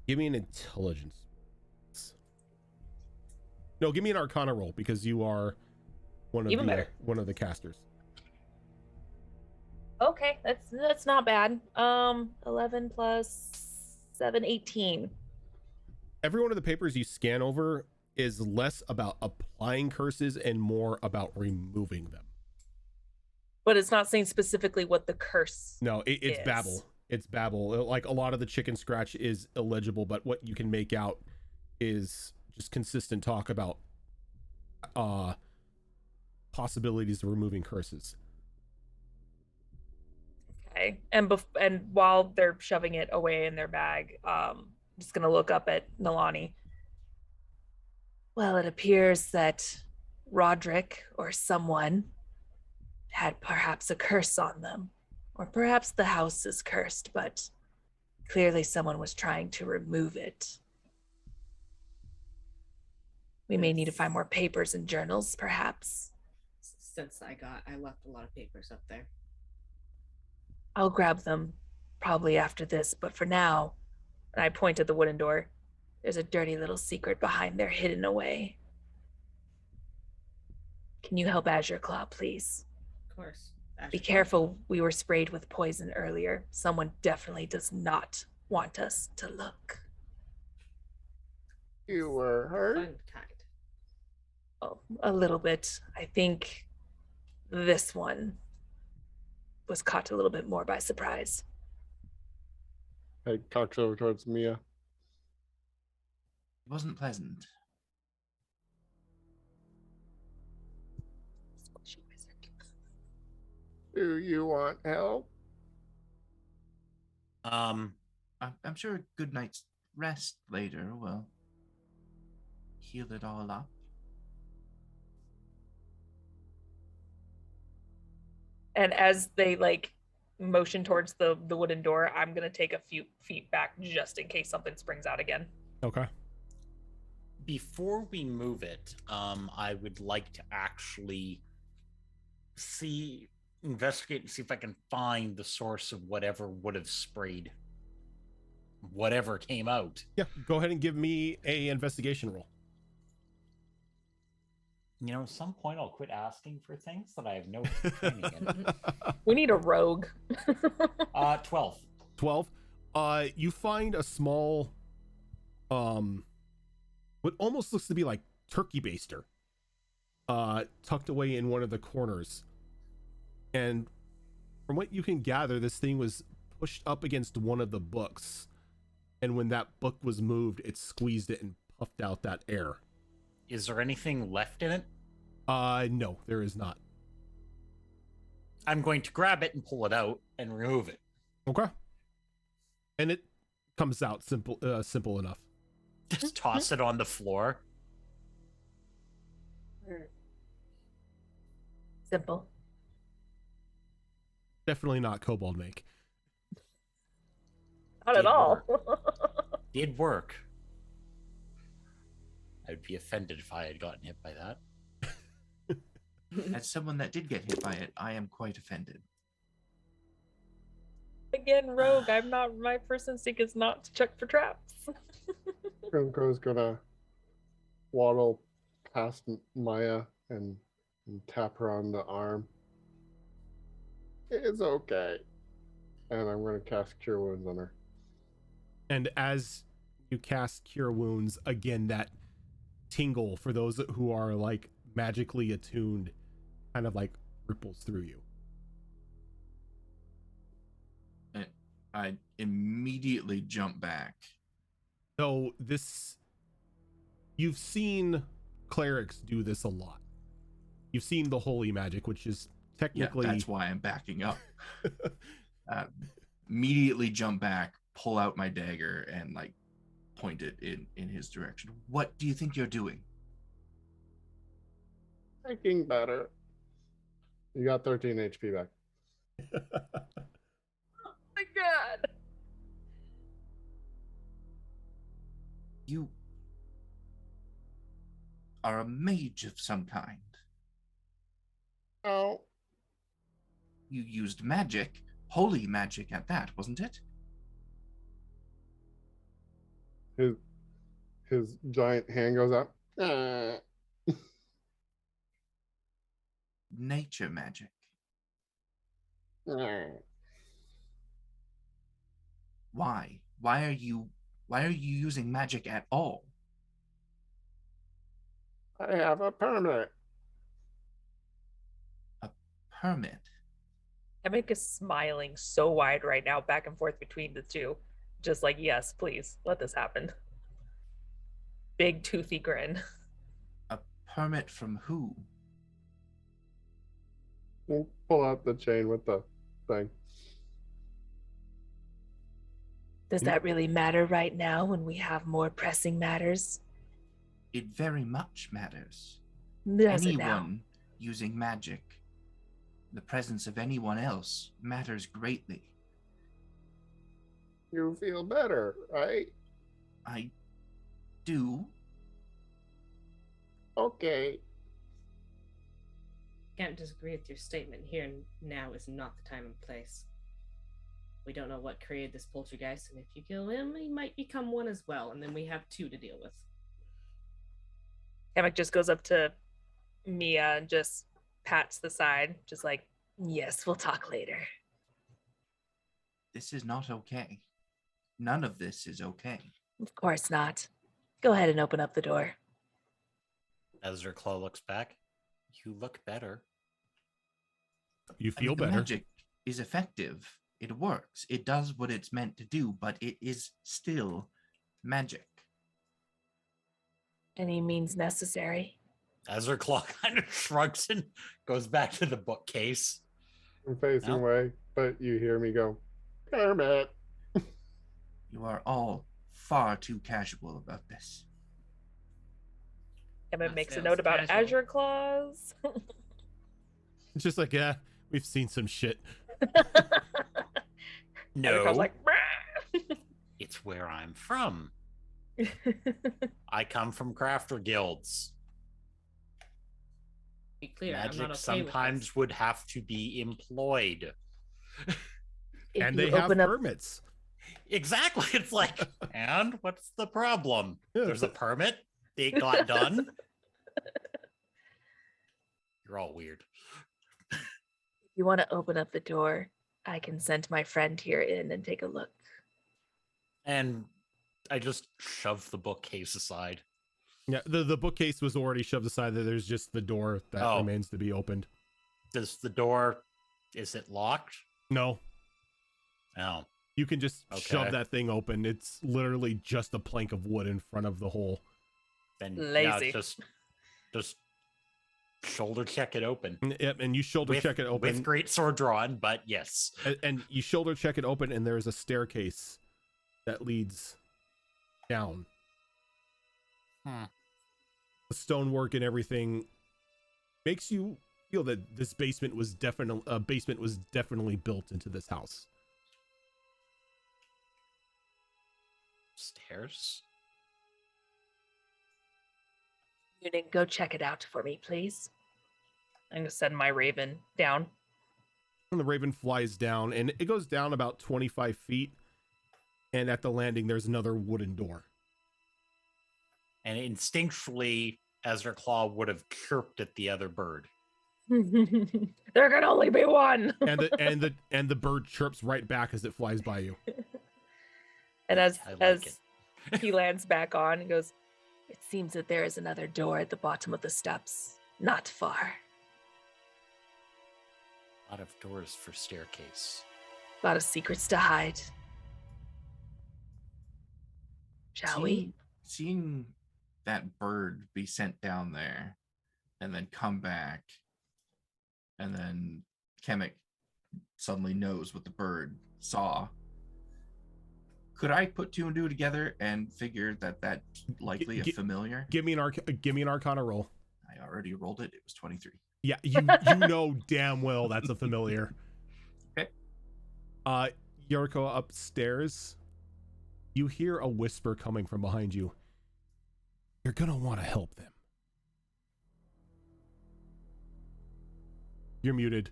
Speaker 1: intelligence. No, give me an arcana roll because you are one of the casters.
Speaker 2: Okay, that's not bad. 11 plus 7, 18.
Speaker 1: Every one of the papers you scan over is less about applying curses and more about removing them.
Speaker 2: But it's not saying specifically what the curse.
Speaker 1: No, it's
Speaker 2: is.
Speaker 1: babble. It's babble. Like a lot of the chicken scratch is illegible, but what you can make out is just consistent talk about possibilities of removing curses.
Speaker 2: Okay, and while they're shoving it away in their bag, I'm just gonna look up at Nalani. Well, it appears that Roderick or someone had perhaps a curse on them, or perhaps the house is cursed, but clearly someone was trying to remove it. We may need to find more papers and journals, perhaps.
Speaker 6: Since I left a lot of papers up there.
Speaker 2: I'll grab them probably after this, but for now, and I point at the wooden door, there's a dirty little secret behind there hidden away. Can you help Azure Claw, please?
Speaker 6: Of course.
Speaker 2: Be careful, we were sprayed with poison earlier. Someone definitely does not want us to look.
Speaker 5: You were hurt?
Speaker 6: Unkind.
Speaker 2: Oh, a little bit. I think this one was caught a little bit more by surprise.
Speaker 5: I cocks over towards Mia.
Speaker 4: It wasn't pleasant.
Speaker 5: Do you want help?
Speaker 4: I'm sure a good night's rest later will heal it all up.
Speaker 2: And as they motion towards the wooden door, I'm gonna take a few feet back just in case something springs out again.
Speaker 1: Okay.
Speaker 8: Before we move it, I would like to actually investigate and see if I can find the source of whatever would have sprayed whatever came out.
Speaker 1: Yeah, go ahead and give me a investigation roll.
Speaker 8: At some point I'll quit asking for things that I have no training in.
Speaker 2: We need a rogue.
Speaker 8: 12.
Speaker 1: 12. You find a small, what almost looks to be like turkey baster, tucked away in one of the corners. And from what you can gather, this thing was pushed up against one of the books. And when that book was moved, it squeezed it and puffed out that air.
Speaker 8: Is there anything left in it?
Speaker 1: No, there is not.
Speaker 8: I'm going to grab it and pull it out and remove it.
Speaker 1: Okay. And it comes out simple enough.
Speaker 8: Just toss it on the floor.
Speaker 2: Simple.
Speaker 1: Definitely not kobold make.
Speaker 2: Not at all.
Speaker 8: Did work. I'd be offended if I had gotten hit by that.
Speaker 4: As someone that did get hit by it, I am quite offended.
Speaker 2: Again, rogue. I'm not. My first instinct is not to check for traps.
Speaker 5: Kronko's gonna waddle past Maya and tap her on the arm. It's okay. And I'm gonna cast Cure Wounds on her.
Speaker 1: And as you cast Cure Wounds, again, that tingle for those who are like magically attuned kind of like ripples through you.
Speaker 4: I immediately jump back.
Speaker 1: So you've seen clerics do this a lot. You've seen the holy magic, which is technically...
Speaker 4: Yeah, that's why I'm backing up. Immediately jump back, pull out my dagger, and like point it in his direction. What do you think you're doing?
Speaker 5: Thinking better. You got 13 HP back.
Speaker 2: Oh my god.
Speaker 4: You are a mage of some kind.
Speaker 5: Oh.
Speaker 4: You used magic, holy magic at that, wasn't it?
Speaker 5: His giant hand goes up.
Speaker 4: Nature magic. Why? Why are you using magic at all?
Speaker 5: I have a permit.
Speaker 4: A permit.
Speaker 2: Emic is smiling so wide right now, back and forth between the two. Just like, yes, please, let this happen. Big toothy grin.
Speaker 4: A permit from who?
Speaker 5: We'll pull out the chain with the thing.
Speaker 2: Does that really matter right now when we have more pressing matters?
Speaker 4: It very much matters.
Speaker 2: Does it now?
Speaker 4: Anyone using magic, the presence of anyone else, matters greatly.
Speaker 5: You feel better, right?
Speaker 4: I do.
Speaker 5: Okay.
Speaker 6: Can't disagree with your statement. Here and now is not the time and place. We don't know what created this poltergeist, and if you kill him, he might become one as well, and then we have two to deal with.
Speaker 2: Emic just goes up to Mia and just pats the side, just like, yes, we'll talk later.
Speaker 4: This is not okay. None of this is okay.
Speaker 2: Of course not. Go ahead and open up the door.
Speaker 8: Ezra Claw looks back. You look better.
Speaker 1: You
Speaker 4: I
Speaker 1: feel
Speaker 4: mean, the
Speaker 1: better.
Speaker 4: magic is effective. It works. It does what it's meant to do, but it is still magic.
Speaker 2: Any means necessary.
Speaker 8: Ezra Claw kind of shrugs and goes back to the bookcase.
Speaker 5: I'm facing
Speaker 8: No.
Speaker 5: away, but you hear me go, permit.
Speaker 4: You are all far too casual about this.
Speaker 2: Emic
Speaker 6: That
Speaker 2: makes a
Speaker 6: sounds
Speaker 2: note about
Speaker 6: casual.
Speaker 2: Azure Claws.
Speaker 1: It's just like, yeah, we've seen some shit.
Speaker 2: Azure Claws
Speaker 8: No,
Speaker 2: like,
Speaker 8: it's where I'm from. I come from crafter guilds.
Speaker 6: Be clear, I'm
Speaker 8: Magic
Speaker 6: not okay
Speaker 8: sometimes
Speaker 6: with
Speaker 8: would have to be employed.
Speaker 2: if
Speaker 1: And
Speaker 2: you
Speaker 1: they have
Speaker 2: open up,
Speaker 1: permits.
Speaker 8: Exactly. It's like, and what's the problem?
Speaker 1: Yeah.
Speaker 8: There's a permit. It got done. You're all weird.
Speaker 2: if you want to open up the door, I can send my friend here in and take a look.
Speaker 8: And I just shove the bookcase aside.
Speaker 1: Yeah, the bookcase was already shoved aside. There's just the door that
Speaker 8: Oh.
Speaker 1: remains to be opened.
Speaker 8: Does the door, is it locked?
Speaker 1: No,
Speaker 8: Oh,
Speaker 1: you can just shove
Speaker 8: Okay.
Speaker 1: that thing open. It's literally just a plank of wood in front of the hole.
Speaker 8: then
Speaker 2: Lazy.
Speaker 8: Yeah, just shoulder check it open.
Speaker 1: Yep, and you shoulder check it open.
Speaker 8: With great sword drawn, but yes.
Speaker 1: And you shoulder check it open, and there's a staircase that leads down.
Speaker 8: Hmm.
Speaker 1: The stonework and everything makes you feel that this basement was definitely built into this house.
Speaker 8: Stairs?
Speaker 2: Unit, go check it out for me, please. I'm gonna send my raven down.
Speaker 1: And the raven flies down, and it goes down about 25 feet. And at the landing, there's another wooden door.
Speaker 8: And instinctually, Ezra Claw would have chirped at the other bird.
Speaker 2: There can only be one.
Speaker 1: And the bird chirps right back as it flies by you.
Speaker 2: And as
Speaker 8: I like
Speaker 2: as he lands back on, he goes, "It seems that there is another door at the bottom of the steps, not far.
Speaker 8: A lot of doors for staircase.
Speaker 2: A lot of secrets to hide. Shall we?"
Speaker 4: Seeing that bird be sent down there and then come back, and then Kemek suddenly knows what the bird saw. Could I put two and two together and figure that that's likely a familiar?
Speaker 1: Give me an Arcana roll.
Speaker 4: I already rolled it. It was 23.
Speaker 1: Yeah, you know damn well that's a familiar.
Speaker 4: Okay.
Speaker 1: Yoriko, upstairs, you hear a whisper coming from behind you. You're gonna want to help them. You're muted.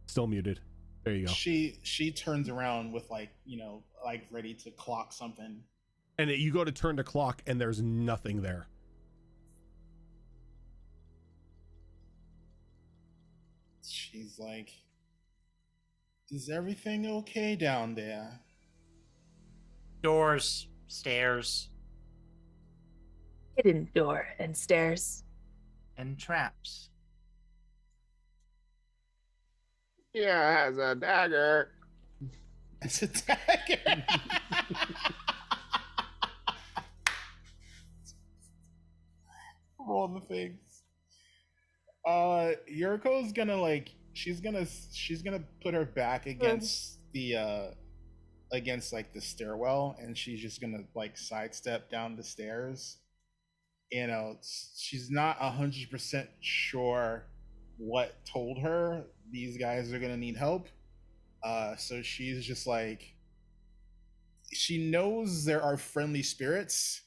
Speaker 1: Still muted. There you go.
Speaker 3: She turns around with like ready to clock something.
Speaker 1: And you go to turn the clock, and there's nothing there.
Speaker 3: She's like, "Is everything okay down there?"
Speaker 8: Doors, stairs.
Speaker 2: Hidden door and stairs.
Speaker 4: And traps.
Speaker 5: Yeah, it has a dagger.
Speaker 3: It's a dagger. All the things. Yuriko's gonna she's gonna put her back against the against the stairwell, and she's just gonna sidestep down the stairs. She's not 100% sure what told her these guys are gonna need help. So she's just she knows there are friendly spirits,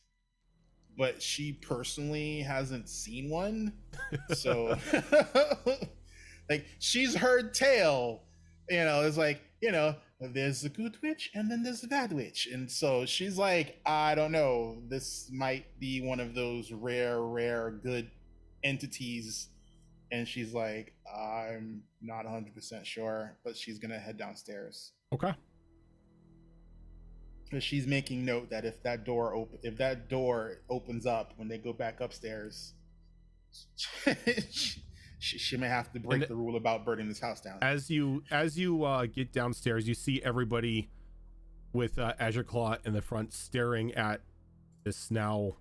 Speaker 3: but she personally hasn't seen one. So she's heard tale, it's there's a good witch and then there's a bad witch. And so she's like, I don't know, this might be one of those rare good entities. And she's like, I'm not 100% sure, but she's gonna head downstairs.
Speaker 1: Okay.
Speaker 3: But she's making note that if that door opens up when they go back upstairs, she may have to break the rule about burning this house down.
Speaker 1: As you get downstairs, you see everybody with Azure Claw in the front staring at this now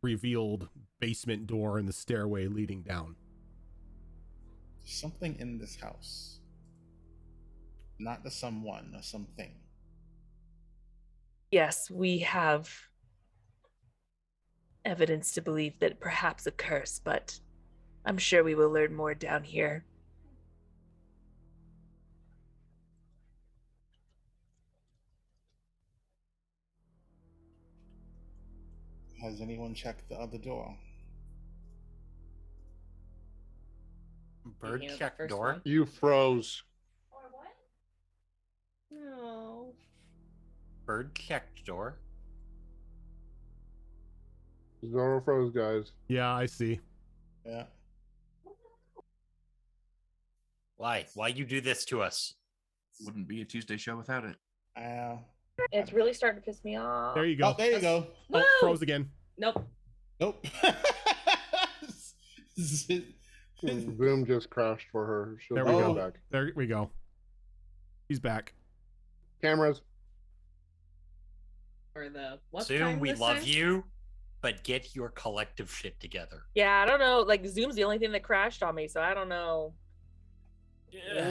Speaker 1: revealed basement door and the stairway leading down.
Speaker 3: There's something in this house. Not the someone or something.
Speaker 2: Yes, we have evidence to believe that perhaps a curse, but I'm sure we will learn more down here.
Speaker 3: Has anyone checked the other door?
Speaker 8: Bird
Speaker 6: Speaking of
Speaker 8: check
Speaker 6: the first
Speaker 8: door.
Speaker 6: one.
Speaker 5: You froze.
Speaker 6: No.
Speaker 8: Bird checked door.
Speaker 5: Zoro froze, guys.
Speaker 1: Yeah, I see.
Speaker 3: Yeah.
Speaker 8: Why? Why you do this to us?
Speaker 4: Wouldn't be a Tuesday show without it.
Speaker 2: It's really starting to piss me off.
Speaker 1: There you go.
Speaker 3: Oh, there you go.
Speaker 1: Oh, froze again.
Speaker 6: Nope.
Speaker 3: Nope.
Speaker 5: Boom just crashed for her. She'll
Speaker 1: There
Speaker 5: be
Speaker 1: we
Speaker 5: right
Speaker 1: go.
Speaker 5: back.
Speaker 1: There we go. He's back.
Speaker 5: Cameras.
Speaker 6: For the what
Speaker 8: Zoom,
Speaker 6: time
Speaker 8: we
Speaker 6: this
Speaker 8: love
Speaker 6: time?
Speaker 8: you, but get your collective shit together.
Speaker 2: Yeah, I don't know. Zoom's the only thing that crashed on me, so I don't know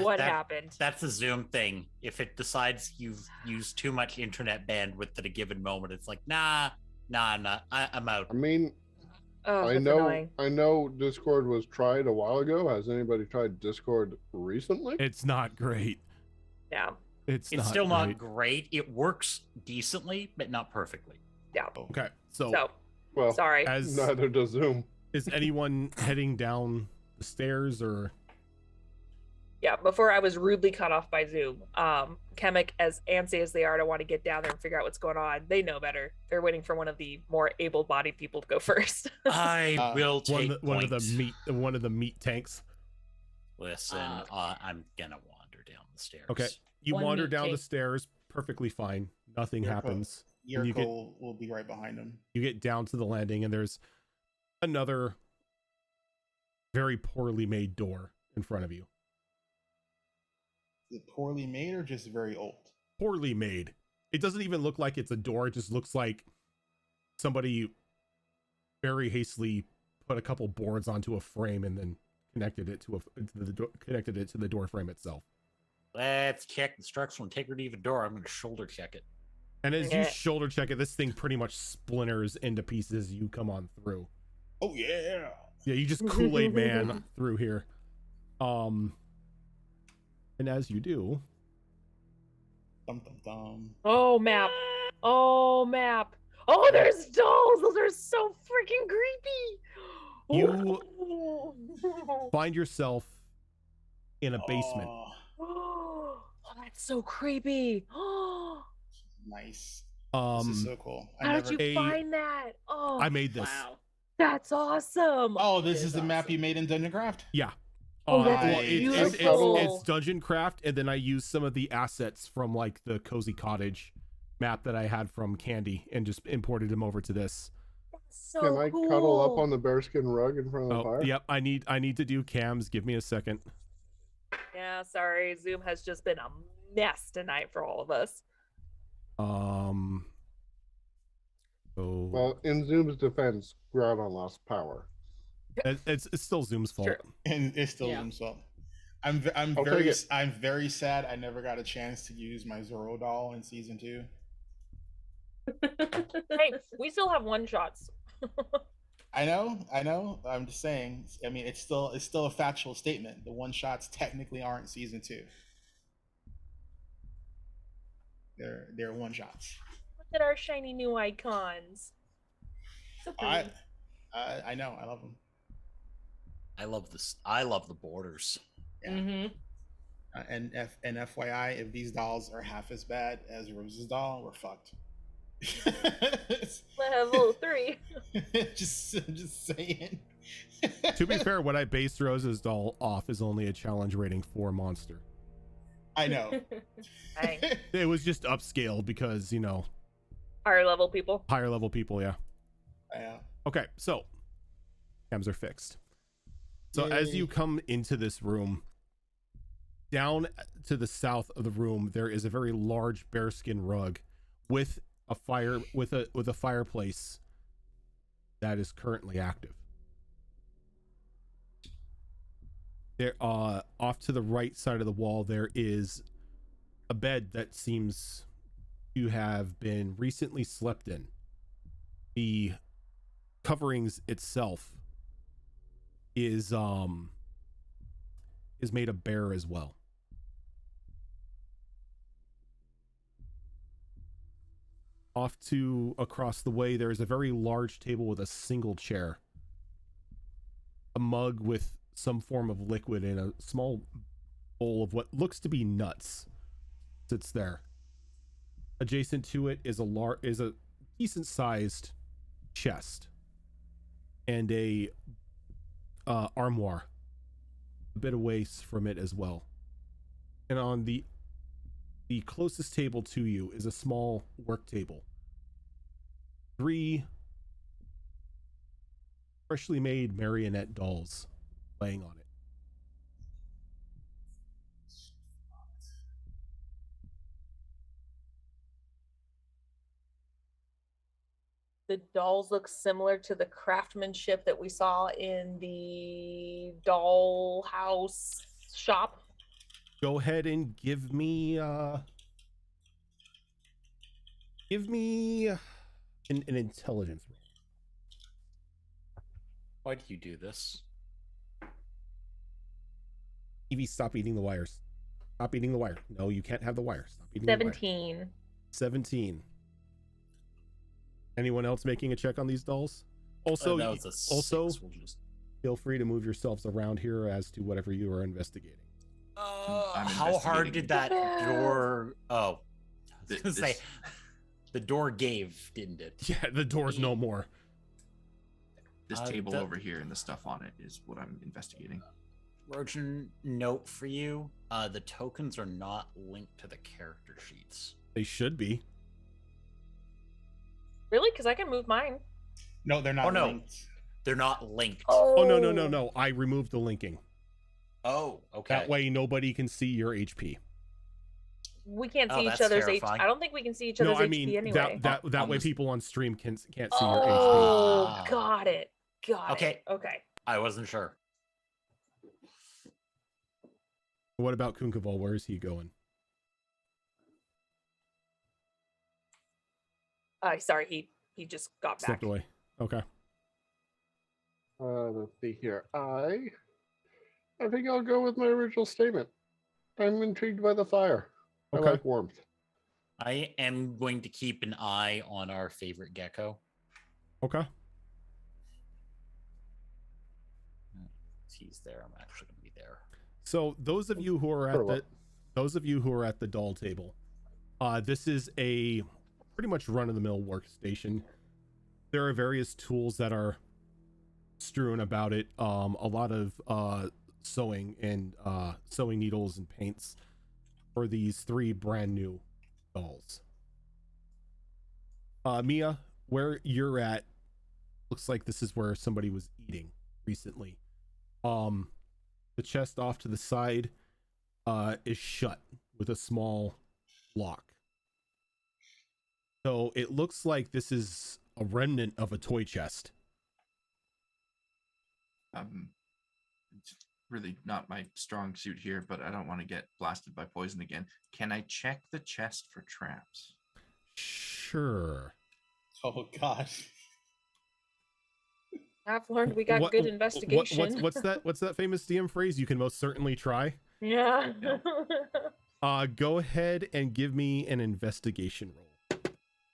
Speaker 2: what happened.
Speaker 8: That's a Zoom thing. If it decides you've used too much internet bandwidth at a given moment, it's like, nah, I'm not. I'm out.
Speaker 5: I mean,
Speaker 2: Oh,
Speaker 5: I
Speaker 2: that's
Speaker 5: know.
Speaker 2: annoying.
Speaker 5: I know Discord was tried a while ago. Has anybody tried Discord recently?
Speaker 1: It's not great.
Speaker 2: Yeah.
Speaker 1: It's
Speaker 8: It's
Speaker 1: not
Speaker 8: still
Speaker 1: great.
Speaker 8: not great. It works decently, but not perfectly.
Speaker 2: down.
Speaker 1: Okay, so
Speaker 2: So,
Speaker 5: Well,
Speaker 2: sorry.
Speaker 1: as
Speaker 5: neither does Zoom.
Speaker 1: is anyone heading down the stairs or?
Speaker 2: Yeah, before I was rudely cut off by Zoom. Chemic, as antsy as they are to want to get down there and figure out what's going on, they know better. They're waiting for one of the more able-bodied people to go first.
Speaker 8: I will take
Speaker 1: one of
Speaker 8: point.
Speaker 1: the meat tanks.
Speaker 8: Listen, I'm gonna wander down the stairs.
Speaker 1: Okay, you
Speaker 6: One
Speaker 1: wander
Speaker 6: meat
Speaker 1: down the
Speaker 6: tank.
Speaker 1: stairs perfectly fine. Nothing
Speaker 3: Your
Speaker 1: happens. And you get
Speaker 3: will be right behind him.
Speaker 1: you get down to the landing, and there's another very poorly made door in front of you.
Speaker 3: Is it poorly made or just very old?
Speaker 1: Poorly made. It doesn't even look like it's a door. It just looks like somebody very hastily put a couple boards onto a frame and then connected it to the door frame itself.
Speaker 8: Let's check the structural integrity of a door. I'm gonna shoulder check it.
Speaker 1: And as you
Speaker 2: Okay.
Speaker 1: shoulder check it, this thing pretty much splinters into pieces as you come on through.
Speaker 3: Oh yeah.
Speaker 1: Yeah, you just Kool-Aid man through here. And as you do,
Speaker 3: Dum dum dum.
Speaker 2: Oh, map. Oh, map. Oh, there's dolls. Those are so freaking creepy.
Speaker 1: You find yourself in a basement.
Speaker 2: Oh, that's so creepy.
Speaker 3: Nice. This is so cool.
Speaker 2: How did you
Speaker 1: a-
Speaker 2: find that? Oh,
Speaker 1: I made this.
Speaker 6: Wow.
Speaker 2: that's awesome.
Speaker 3: Oh, this
Speaker 6: It
Speaker 3: is
Speaker 6: is
Speaker 3: the map
Speaker 6: awesome.
Speaker 3: you made in Dungeon Craft?
Speaker 1: Yeah.
Speaker 2: Oh, that's
Speaker 3: beautiful.
Speaker 1: It's Dungeon Craft, and then I used some of the assets from like the Cozy Cottage map that I had from Candy and just imported them over to this.
Speaker 2: So
Speaker 5: Can I
Speaker 2: cool.
Speaker 5: cuddle up on the bearskin rug in front of the
Speaker 1: Oh,
Speaker 5: fire?
Speaker 1: yep. I need to do cams. Give me a second.
Speaker 2: Yeah, sorry. Zoom has just been a mess tonight for all of us.
Speaker 1: So
Speaker 5: Well, in Zoom's defense, Groudon lost power.
Speaker 1: it's still Zoom's fault.
Speaker 2: True.
Speaker 3: And it's still
Speaker 6: Yeah.
Speaker 3: himself. I'm
Speaker 5: I'll take it.
Speaker 3: I'm very sad I never got a chance to use my Zoro doll in season 2.
Speaker 2: Hey, we still have one shots.
Speaker 3: I know. I'm just saying. I mean, it's still a factual statement. The one shots technically aren't season 2. They're one shots.
Speaker 2: Look at our shiny new icons.
Speaker 6: So
Speaker 3: I
Speaker 6: pretty.
Speaker 3: I know. I love them.
Speaker 8: I love this. I love the borders.
Speaker 3: Yeah.
Speaker 6: Mm-hmm.
Speaker 3: And FYI, if these dolls are half as bad as Rose's doll, we're fucked.
Speaker 2: Level 3.
Speaker 3: just saying.
Speaker 1: To be fair, what I based Rose's doll off is only a challenge rating 4 monster.
Speaker 3: I know.
Speaker 2: Dang.
Speaker 1: It was just upscaled because, you know,
Speaker 2: Higher level people.
Speaker 1: higher level people, yeah.
Speaker 3: Yeah.
Speaker 1: Okay, so cams are fixed. So as you come into this room, down to the south of the room, there is a very large bearskin rug with a fire with a fireplace that is currently active. There off to the right side of the wall there is a bed that seems to have been recently slept in. The coverings itself is made of bear as well. Off to across the way, there is a very large table with a single chair. A mug with some form of liquid in a small bowl of what looks to be nuts sits there. Adjacent to it is a decent sized chest and a armoire a bit away from it as well. And on the closest table to you is a small work table. 3 freshly made marionette dolls laying on it.
Speaker 2: The dolls look similar to the craftsmanship that we saw in the doll house shop.
Speaker 1: Go ahead and give me an intelligence roll.
Speaker 8: Why do you do this?
Speaker 1: Evie, stop eating the wires. Stop eating the wire. No, you can't have the wire. Stop eating the wire.
Speaker 2: 17.
Speaker 1: 17. Anyone else making a check on these dolls? Also,
Speaker 8: that was a
Speaker 1: also
Speaker 8: 6. We'll just...
Speaker 1: feel free to move yourselves around here as to whatever you are investigating.
Speaker 4: I'm
Speaker 8: how hard
Speaker 4: investigating.
Speaker 8: did that door? Oh, I was gonna say
Speaker 4: This-
Speaker 8: the door gave, didn't it?
Speaker 1: Yeah, the door's no more.
Speaker 4: This
Speaker 8: Uh,
Speaker 4: table
Speaker 8: the-
Speaker 4: over here and the stuff on it is what I'm investigating.
Speaker 8: Rojan, note for you: the tokens are not linked to the character sheets.
Speaker 1: They should be.
Speaker 2: Really? Because I can move mine.
Speaker 3: No, they're not
Speaker 8: Oh, no.
Speaker 3: linked.
Speaker 8: They're not linked.
Speaker 1: Oh, no. I removed the linking.
Speaker 8: Oh, okay.
Speaker 1: That way nobody can see your HP.
Speaker 2: We can't
Speaker 8: Oh,
Speaker 2: see each
Speaker 8: that's
Speaker 2: other's
Speaker 8: terrifying.
Speaker 2: HP. I don't think we can see each
Speaker 1: No,
Speaker 2: other's
Speaker 1: I
Speaker 2: HP
Speaker 1: mean
Speaker 2: anyway.
Speaker 1: that
Speaker 4: On
Speaker 1: way
Speaker 4: this-
Speaker 1: people on stream can't see your HP.
Speaker 2: Oh,
Speaker 8: Ah.
Speaker 2: got it. Got
Speaker 8: Okay.
Speaker 2: it. Okay.
Speaker 8: I wasn't sure.
Speaker 1: What about Kunkaval? Where is he going?
Speaker 2: Sorry, he just got back.
Speaker 1: Stepped away. Okay.
Speaker 5: Let's see here. I think I'll go with my original statement. I'm intrigued by the fire. I
Speaker 1: Okay.
Speaker 5: like warmth.
Speaker 8: I am going to keep an eye on our favorite gecko.
Speaker 1: Okay.
Speaker 8: He's there. I'm actually going to be there.
Speaker 1: So those of you who are
Speaker 5: For
Speaker 1: at
Speaker 5: what?
Speaker 1: the doll table, this is a pretty much run-of-the-mill workstation. There are various tools that are strewn about it. A lot of sewing and sewing needles and paints for these 3 brand new dolls. Mia, where you're at, looks like this is where somebody was eating recently. The chest off to the side is shut with a small lock. So it looks like this is a remnant of a toy chest.
Speaker 4: It's really not my strong suit here, but I don't want to get blasted by poison again. Can I check the chest for traps?
Speaker 1: Sure.
Speaker 3: Oh gosh.
Speaker 2: I've learned we got good investigation.
Speaker 1: What's that famous DM phrase? You can most certainly try.
Speaker 2: Yeah.
Speaker 1: Go ahead and give me an investigation roll.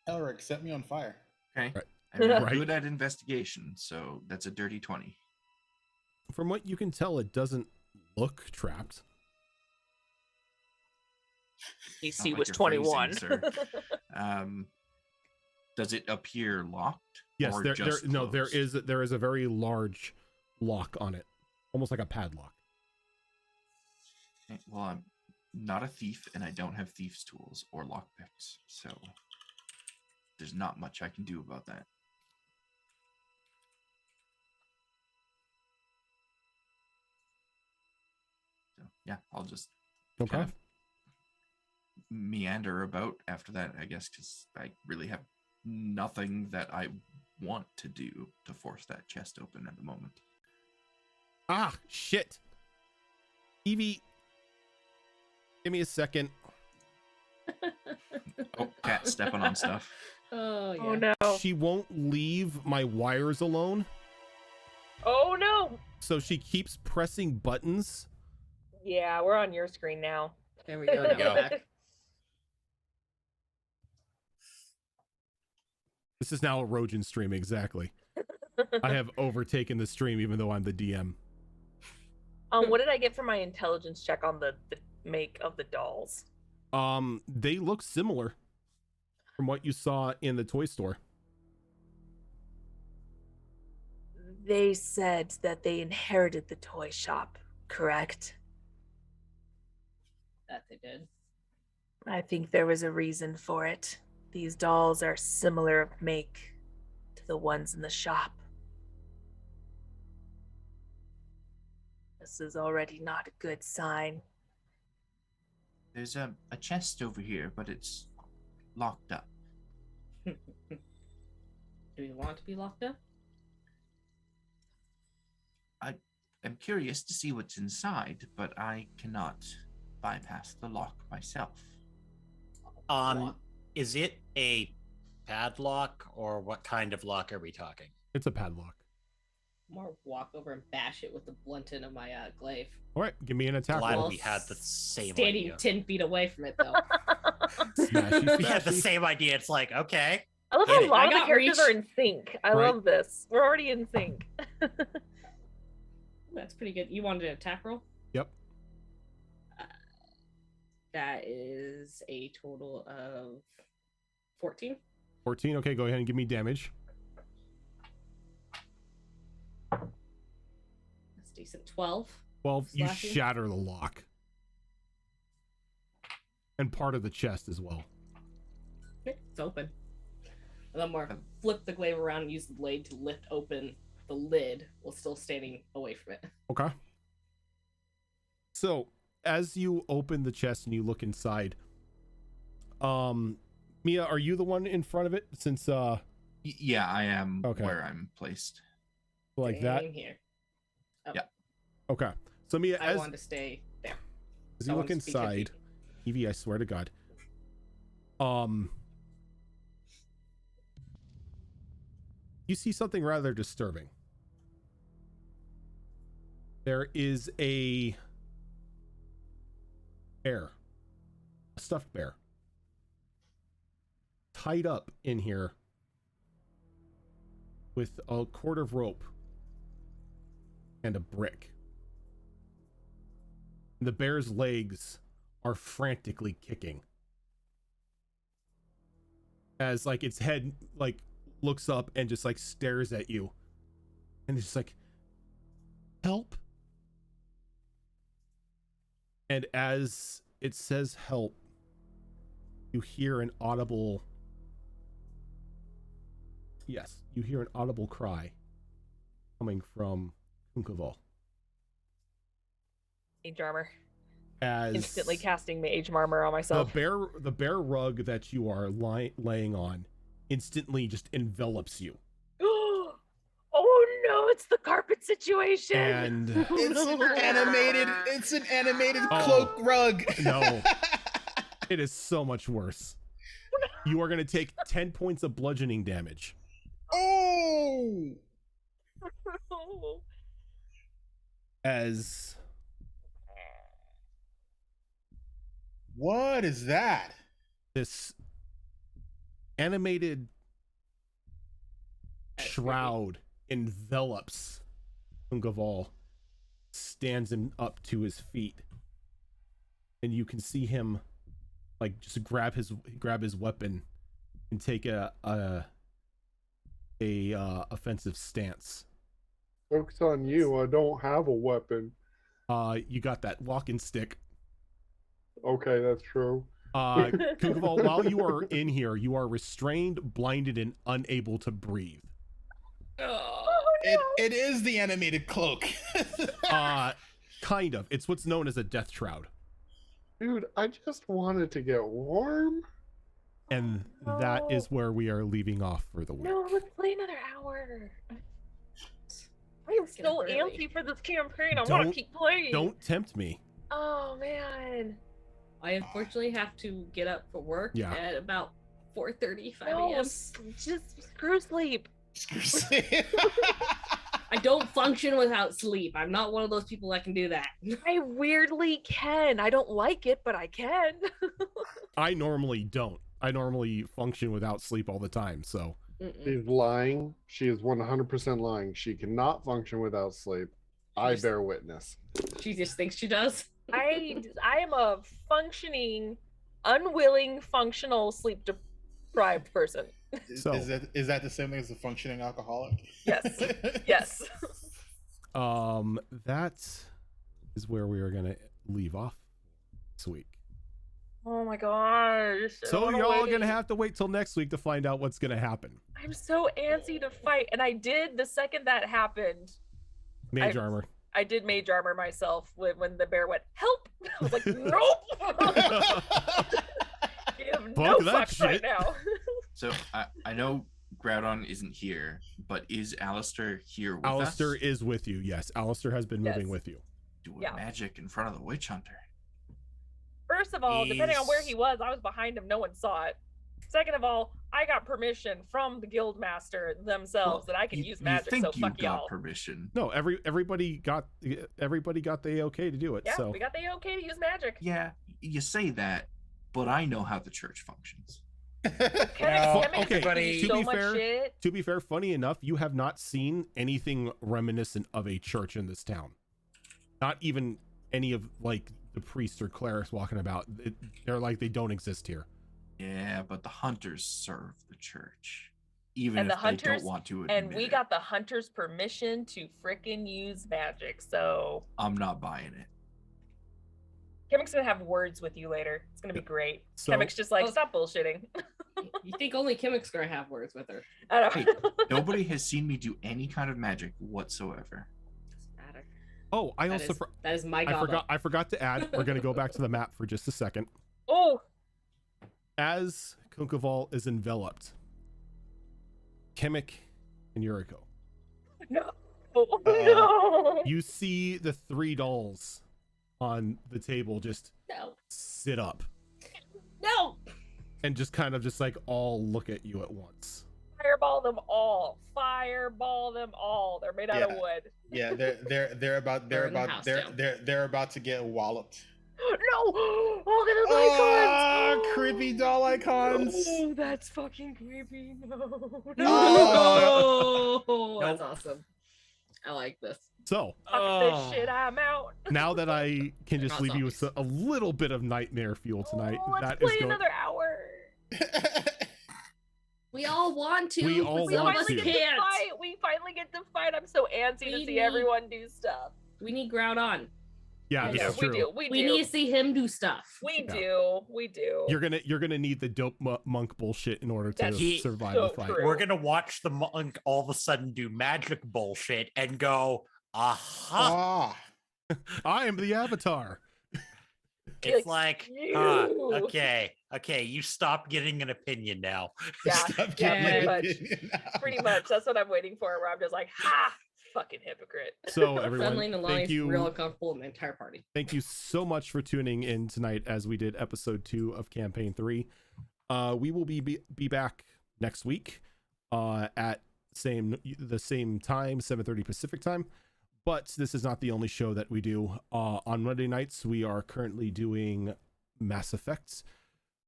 Speaker 3: Elric, set me on fire.
Speaker 4: Okay.
Speaker 1: Right.
Speaker 4: I'm
Speaker 1: Right.
Speaker 4: good at investigation, so that's a dirty 20.
Speaker 1: From what you can tell, it doesn't look trapped.
Speaker 2: AC
Speaker 4: like
Speaker 2: was
Speaker 4: your
Speaker 2: 21.
Speaker 4: phrasing, sir. Does it appear locked?
Speaker 1: Yes,
Speaker 4: or
Speaker 1: there
Speaker 4: just
Speaker 1: no, there
Speaker 4: closed?
Speaker 1: is a very large lock on it, almost like a padlock.
Speaker 4: Okay, well, I'm not a thief, and I don't have thieves' tools or lockpicks, so there's not much I can do about that. So yeah, I'll just
Speaker 1: Okay.
Speaker 4: kind of meander about after that, I guess, because I really have nothing that I want to do to force that chest open at the moment.
Speaker 1: Ah, shit. Evie, give me a second.
Speaker 4: Oh, cat stepping on stuff.
Speaker 6: Oh, yeah.
Speaker 2: Oh no.
Speaker 1: She won't leave my wires alone,
Speaker 2: Oh no.
Speaker 1: so she keeps pressing buttons.
Speaker 2: Yeah, we're on your screen now.
Speaker 6: There we go. Now
Speaker 8: Go.
Speaker 6: we're back.
Speaker 1: This is now a Rojan stream, exactly. I have overtaken the stream, even though I'm the DM.
Speaker 2: What did I get for my intelligence check on the make of the dolls?
Speaker 1: They look similar from what you saw in the toy store.
Speaker 2: They said that they inherited the toy shop, correct?
Speaker 6: That they did.
Speaker 2: I think there was a reason for it. These dolls are similar of make to the ones in the shop. This is already not a good sign.
Speaker 4: There's a chest over here, but it's locked up.
Speaker 6: Do we want to be locked up?
Speaker 4: I'm curious to see what's inside, but I cannot bypass the lock myself.
Speaker 8: Is it a padlock or what kind of lock are we talking?
Speaker 1: It's a padlock.
Speaker 6: More walk over and bash it with the blunt end of my glaive.
Speaker 1: All right, give me an attack
Speaker 8: Glad
Speaker 1: roll.
Speaker 8: we had the same
Speaker 6: Standing
Speaker 8: idea.
Speaker 6: 10 feet away from it, though.
Speaker 1: Smashy,
Speaker 8: We had the
Speaker 1: smashy.
Speaker 8: same idea. It's like, okay.
Speaker 2: I love
Speaker 8: Get
Speaker 2: how a
Speaker 8: it.
Speaker 2: lot
Speaker 6: I
Speaker 2: of the
Speaker 6: got
Speaker 2: characters
Speaker 6: reach.
Speaker 2: are in sync. I
Speaker 1: Right.
Speaker 2: love this. We're already in sync.
Speaker 6: That's pretty good. You wanted an attack roll?
Speaker 1: Yep.
Speaker 6: That is a total of 14.
Speaker 1: 14. Okay, go ahead and give me damage.
Speaker 6: That's decent. 12.
Speaker 1: 12. You
Speaker 6: Slashing.
Speaker 1: shatter the lock. And part of the chest as well.
Speaker 6: Okay, it's open. And then Mark flip the glaive around and use the blade to lift open the lid while still standing away from it.
Speaker 1: Okay. So, as you open the chest and you look inside, Mia, are you the one in front of it? Since
Speaker 4: Yeah, I am
Speaker 1: Okay.
Speaker 4: where I'm placed.
Speaker 1: like that.
Speaker 6: Same here. Oh,
Speaker 4: Yeah.
Speaker 1: Okay. So Mia,
Speaker 6: I
Speaker 1: as
Speaker 6: wanted to stay there.
Speaker 1: you
Speaker 6: I
Speaker 1: look
Speaker 6: wanted to be 50.
Speaker 1: inside, Evie, I swear to God. You see something rather disturbing. There is a bear, a stuffed bear, tied up in here with a cord of rope and a brick. The bear's legs are frantically kicking as like its head like looks up and just like stares at you, and it's just like, help. And as it says help, you hear an audible cry coming from Kunkaval.
Speaker 2: Mage armor.
Speaker 1: As
Speaker 2: Instantly casting mage armor on myself.
Speaker 1: the bear rug that you are laying on instantly just envelops you,
Speaker 2: Oh no, it's the carpet situation.
Speaker 1: and
Speaker 3: It's an animated
Speaker 1: Oh.
Speaker 3: cloak rug.
Speaker 1: No. it is so much worse. You are going to take 10 points of bludgeoning damage
Speaker 3: Oh.
Speaker 1: as
Speaker 3: What is that?
Speaker 1: this animated shroud envelops Ungaval, stands him up to his feet, and you can see him like just grab his weapon and take a offensive stance.
Speaker 5: Joke's on you. I don't have a weapon.
Speaker 1: You got that walking stick.
Speaker 5: Okay, that's true.
Speaker 1: Kunkaval, while you are in here, you are restrained, blinded, and unable to breathe.
Speaker 3: It is the animated cloak.
Speaker 1: Kind of. It's what's known as a death shroud.
Speaker 5: Dude, I just wanted to get warm.
Speaker 1: And that is where we are leaving off for the week.
Speaker 2: No, let's play another hour. I am
Speaker 6: Get up
Speaker 2: so
Speaker 6: early.
Speaker 2: antsy for this campaign. I want
Speaker 1: Don't-
Speaker 2: to keep playing.
Speaker 1: Don't tempt me.
Speaker 2: Oh man.
Speaker 6: I unfortunately have to get up for work
Speaker 1: Yeah.
Speaker 6: at about 4:30, 5
Speaker 2: No,
Speaker 6: a.m.
Speaker 2: just screw sleep.
Speaker 6: I don't function without sleep. I'm not one of those people that can do that.
Speaker 2: I weirdly can. I don't like it, but I can.
Speaker 1: I normally don't. I normally function without sleep all the time. So
Speaker 6: Mm-mm.
Speaker 5: She's lying. She is 100% lying. She cannot function without sleep. I
Speaker 6: She's-
Speaker 5: bear witness.
Speaker 6: She just thinks she does.
Speaker 2: I am a functioning, unwilling, functional, sleep deprived person.
Speaker 1: So-
Speaker 3: is that the same thing as a functioning alcoholic?
Speaker 2: Yes. Yes.
Speaker 1: that is where we are gonna leave off this week.
Speaker 2: Oh my gosh. I
Speaker 1: So
Speaker 2: wanna
Speaker 1: y'all are
Speaker 2: wait.
Speaker 1: gonna have to wait till next week to find out what's gonna happen.
Speaker 2: I'm so antsy to fight, and I did the second that happened.
Speaker 1: Mage
Speaker 2: I-
Speaker 1: armor.
Speaker 2: I did mage armor myself when the bear went help. I was like, nope. You have no
Speaker 1: Fuck that
Speaker 2: fucks right
Speaker 1: shit.
Speaker 2: now.
Speaker 4: So I know Groudon isn't here, but is Alistair here with
Speaker 1: Alistair
Speaker 4: us?
Speaker 1: is with you. Yes, Alistair has been moving
Speaker 2: Yes.
Speaker 1: with you.
Speaker 4: Doing
Speaker 2: Yeah.
Speaker 4: magic in front of the witch hunter.
Speaker 2: First of all, depending on where
Speaker 8: Is-
Speaker 2: he was, I was behind him. No one saw it. Second of all, I got permission from the guild master themselves that I can
Speaker 4: You-
Speaker 2: use
Speaker 4: you
Speaker 2: magic.
Speaker 4: think
Speaker 2: So
Speaker 4: you
Speaker 2: fuck
Speaker 4: got
Speaker 2: y'all.
Speaker 4: permission?
Speaker 1: No, everybody got the okay to do it.
Speaker 2: Yeah,
Speaker 1: so
Speaker 2: we got the okay to use magic.
Speaker 4: Yeah, you say that, but I know how the church functions.
Speaker 2: Chemix
Speaker 1: okay,
Speaker 2: do
Speaker 1: to
Speaker 2: so
Speaker 1: be
Speaker 2: much
Speaker 1: fair,
Speaker 2: shit.
Speaker 1: to be fair, funny enough, you have not seen anything reminiscent of a church in this town. Not even any of like the priests or clerics walking about. They're like they don't exist here.
Speaker 4: Yeah, but the hunters serve the church, even
Speaker 2: And
Speaker 4: if
Speaker 2: the
Speaker 4: they don't
Speaker 2: hunters,
Speaker 4: want to admit
Speaker 2: and we
Speaker 4: it.
Speaker 2: got the hunters' permission to frickin' use magic. So
Speaker 4: I'm not buying it.
Speaker 2: Chemix gonna have words with you later. It's gonna be great.
Speaker 1: So-
Speaker 2: Chemix just like
Speaker 6: Oh.
Speaker 2: stop bullshitting.
Speaker 6: You think only Kimmick's gonna have words with her?
Speaker 2: I don't
Speaker 4: Hey, nobody has seen me do any kind of magic whatsoever.
Speaker 6: Doesn't matter.
Speaker 1: Oh, I
Speaker 6: That
Speaker 1: also
Speaker 6: is, that is my
Speaker 1: I
Speaker 6: goblet.
Speaker 1: forgot to add. We're gonna go back to the map for just a second.
Speaker 2: Oh,
Speaker 1: As Kunkaval is enveloped, Kemek and Yuriko,
Speaker 2: no. Oh, no.
Speaker 1: you see the 3 dolls on the table just
Speaker 6: No.
Speaker 1: sit up
Speaker 6: No.
Speaker 1: and just kind of just like all look at you at once.
Speaker 2: Fireball them all. Fireball them all. They're made out of
Speaker 3: Yeah.
Speaker 2: wood.
Speaker 3: Yeah, they're about
Speaker 6: Burn the house down.
Speaker 3: they're about to get walloped.
Speaker 2: No! Look at the
Speaker 3: Oh,
Speaker 2: icons!
Speaker 3: creepy doll icons.
Speaker 2: Oh, that's fucking creepy. No. No.
Speaker 6: Oh, that's awesome. I like this.
Speaker 1: So
Speaker 2: Fuck this shit, I'm out.
Speaker 1: now that I can just
Speaker 6: Not
Speaker 1: leave you with
Speaker 6: zombies.
Speaker 1: a little bit of nightmare fuel tonight,
Speaker 2: Oh, let's
Speaker 1: that
Speaker 2: play
Speaker 1: is going.
Speaker 2: another hour.
Speaker 6: We all want to.
Speaker 1: We all
Speaker 6: but some
Speaker 1: want
Speaker 6: of us
Speaker 1: to.
Speaker 6: can't.
Speaker 2: We finally get to fight. I'm so antsy to
Speaker 6: We
Speaker 2: see
Speaker 6: need-
Speaker 2: everyone do stuff.
Speaker 6: We need ground on.
Speaker 1: Yeah,
Speaker 2: I
Speaker 1: this
Speaker 2: know,
Speaker 1: is
Speaker 2: we
Speaker 1: true.
Speaker 2: do. We
Speaker 6: We
Speaker 2: do.
Speaker 6: need to see him do stuff.
Speaker 2: We
Speaker 1: Yeah.
Speaker 2: do. We do.
Speaker 1: You're gonna need the dope monk bullshit in order to
Speaker 2: That's
Speaker 1: survive
Speaker 2: so
Speaker 1: the fight.
Speaker 2: true.
Speaker 8: We're gonna watch the monk all of a sudden do magic bullshit and go, aha!
Speaker 3: Ah,
Speaker 1: I am the Avatar.
Speaker 8: It's
Speaker 2: like,
Speaker 8: like, huh,
Speaker 2: you.
Speaker 8: okay, you stop getting an opinion now.
Speaker 2: Yeah,
Speaker 3: Stop
Speaker 2: yeah,
Speaker 3: getting
Speaker 2: pretty
Speaker 3: it.
Speaker 2: much. Pretty much. That's what I'm waiting for. Where I'm just like, ha, fucking hypocrite.
Speaker 1: So everyone,
Speaker 6: Suddenly the
Speaker 1: thank
Speaker 6: line's
Speaker 1: you.
Speaker 6: real uncomfortable in the entire party.
Speaker 1: Thank you so much for tuning in tonight as we did episode 2 of campaign 3. We will be back next week at the same time, 7:30 Pacific time. But this is not the only show that we do. On Monday nights, we are currently doing Mass Effect,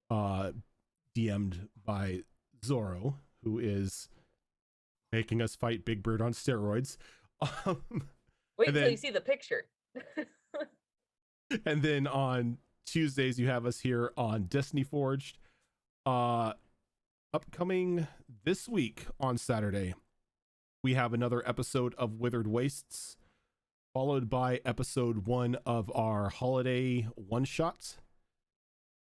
Speaker 1: DM'd by Zorro, who is making us fight Big Bird on steroids.
Speaker 2: Wait
Speaker 1: And
Speaker 2: until
Speaker 1: then-
Speaker 2: you see the picture.
Speaker 1: And then on Tuesdays, you have us here on Destiny Forged. Upcoming this week on Saturday, we have another episode of Withered Wastes, followed by episode 1 of our holiday one-shot.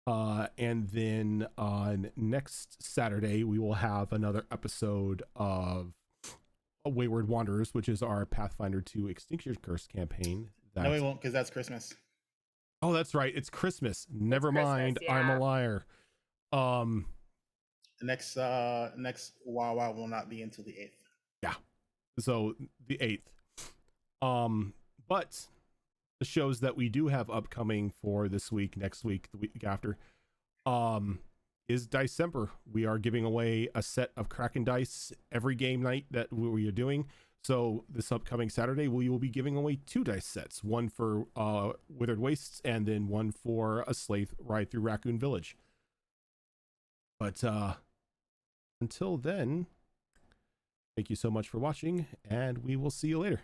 Speaker 1: And then on next Saturday, we will have another episode of Wayward Wanderers, which is our Pathfinder 2 Extinction Curse campaign.
Speaker 3: no, we won't, because that's Christmas.
Speaker 1: Oh, that's right. It's Christmas. Never
Speaker 2: Christmas,
Speaker 1: mind. I'm
Speaker 2: yeah.
Speaker 1: a liar.
Speaker 3: Next Wawa will not be until the 8th.
Speaker 1: So the 8th. But the shows that we do have upcoming for this week, next week, the week after, is December. We are giving away a set of Kraken dice every game night that we are doing. So this upcoming Saturday, we will be giving away 2 dice sets, one for Withered Wastes and then one for a Slave Ride Through Raccoon Village. But until then, thank you so much for watching, and we will see you later.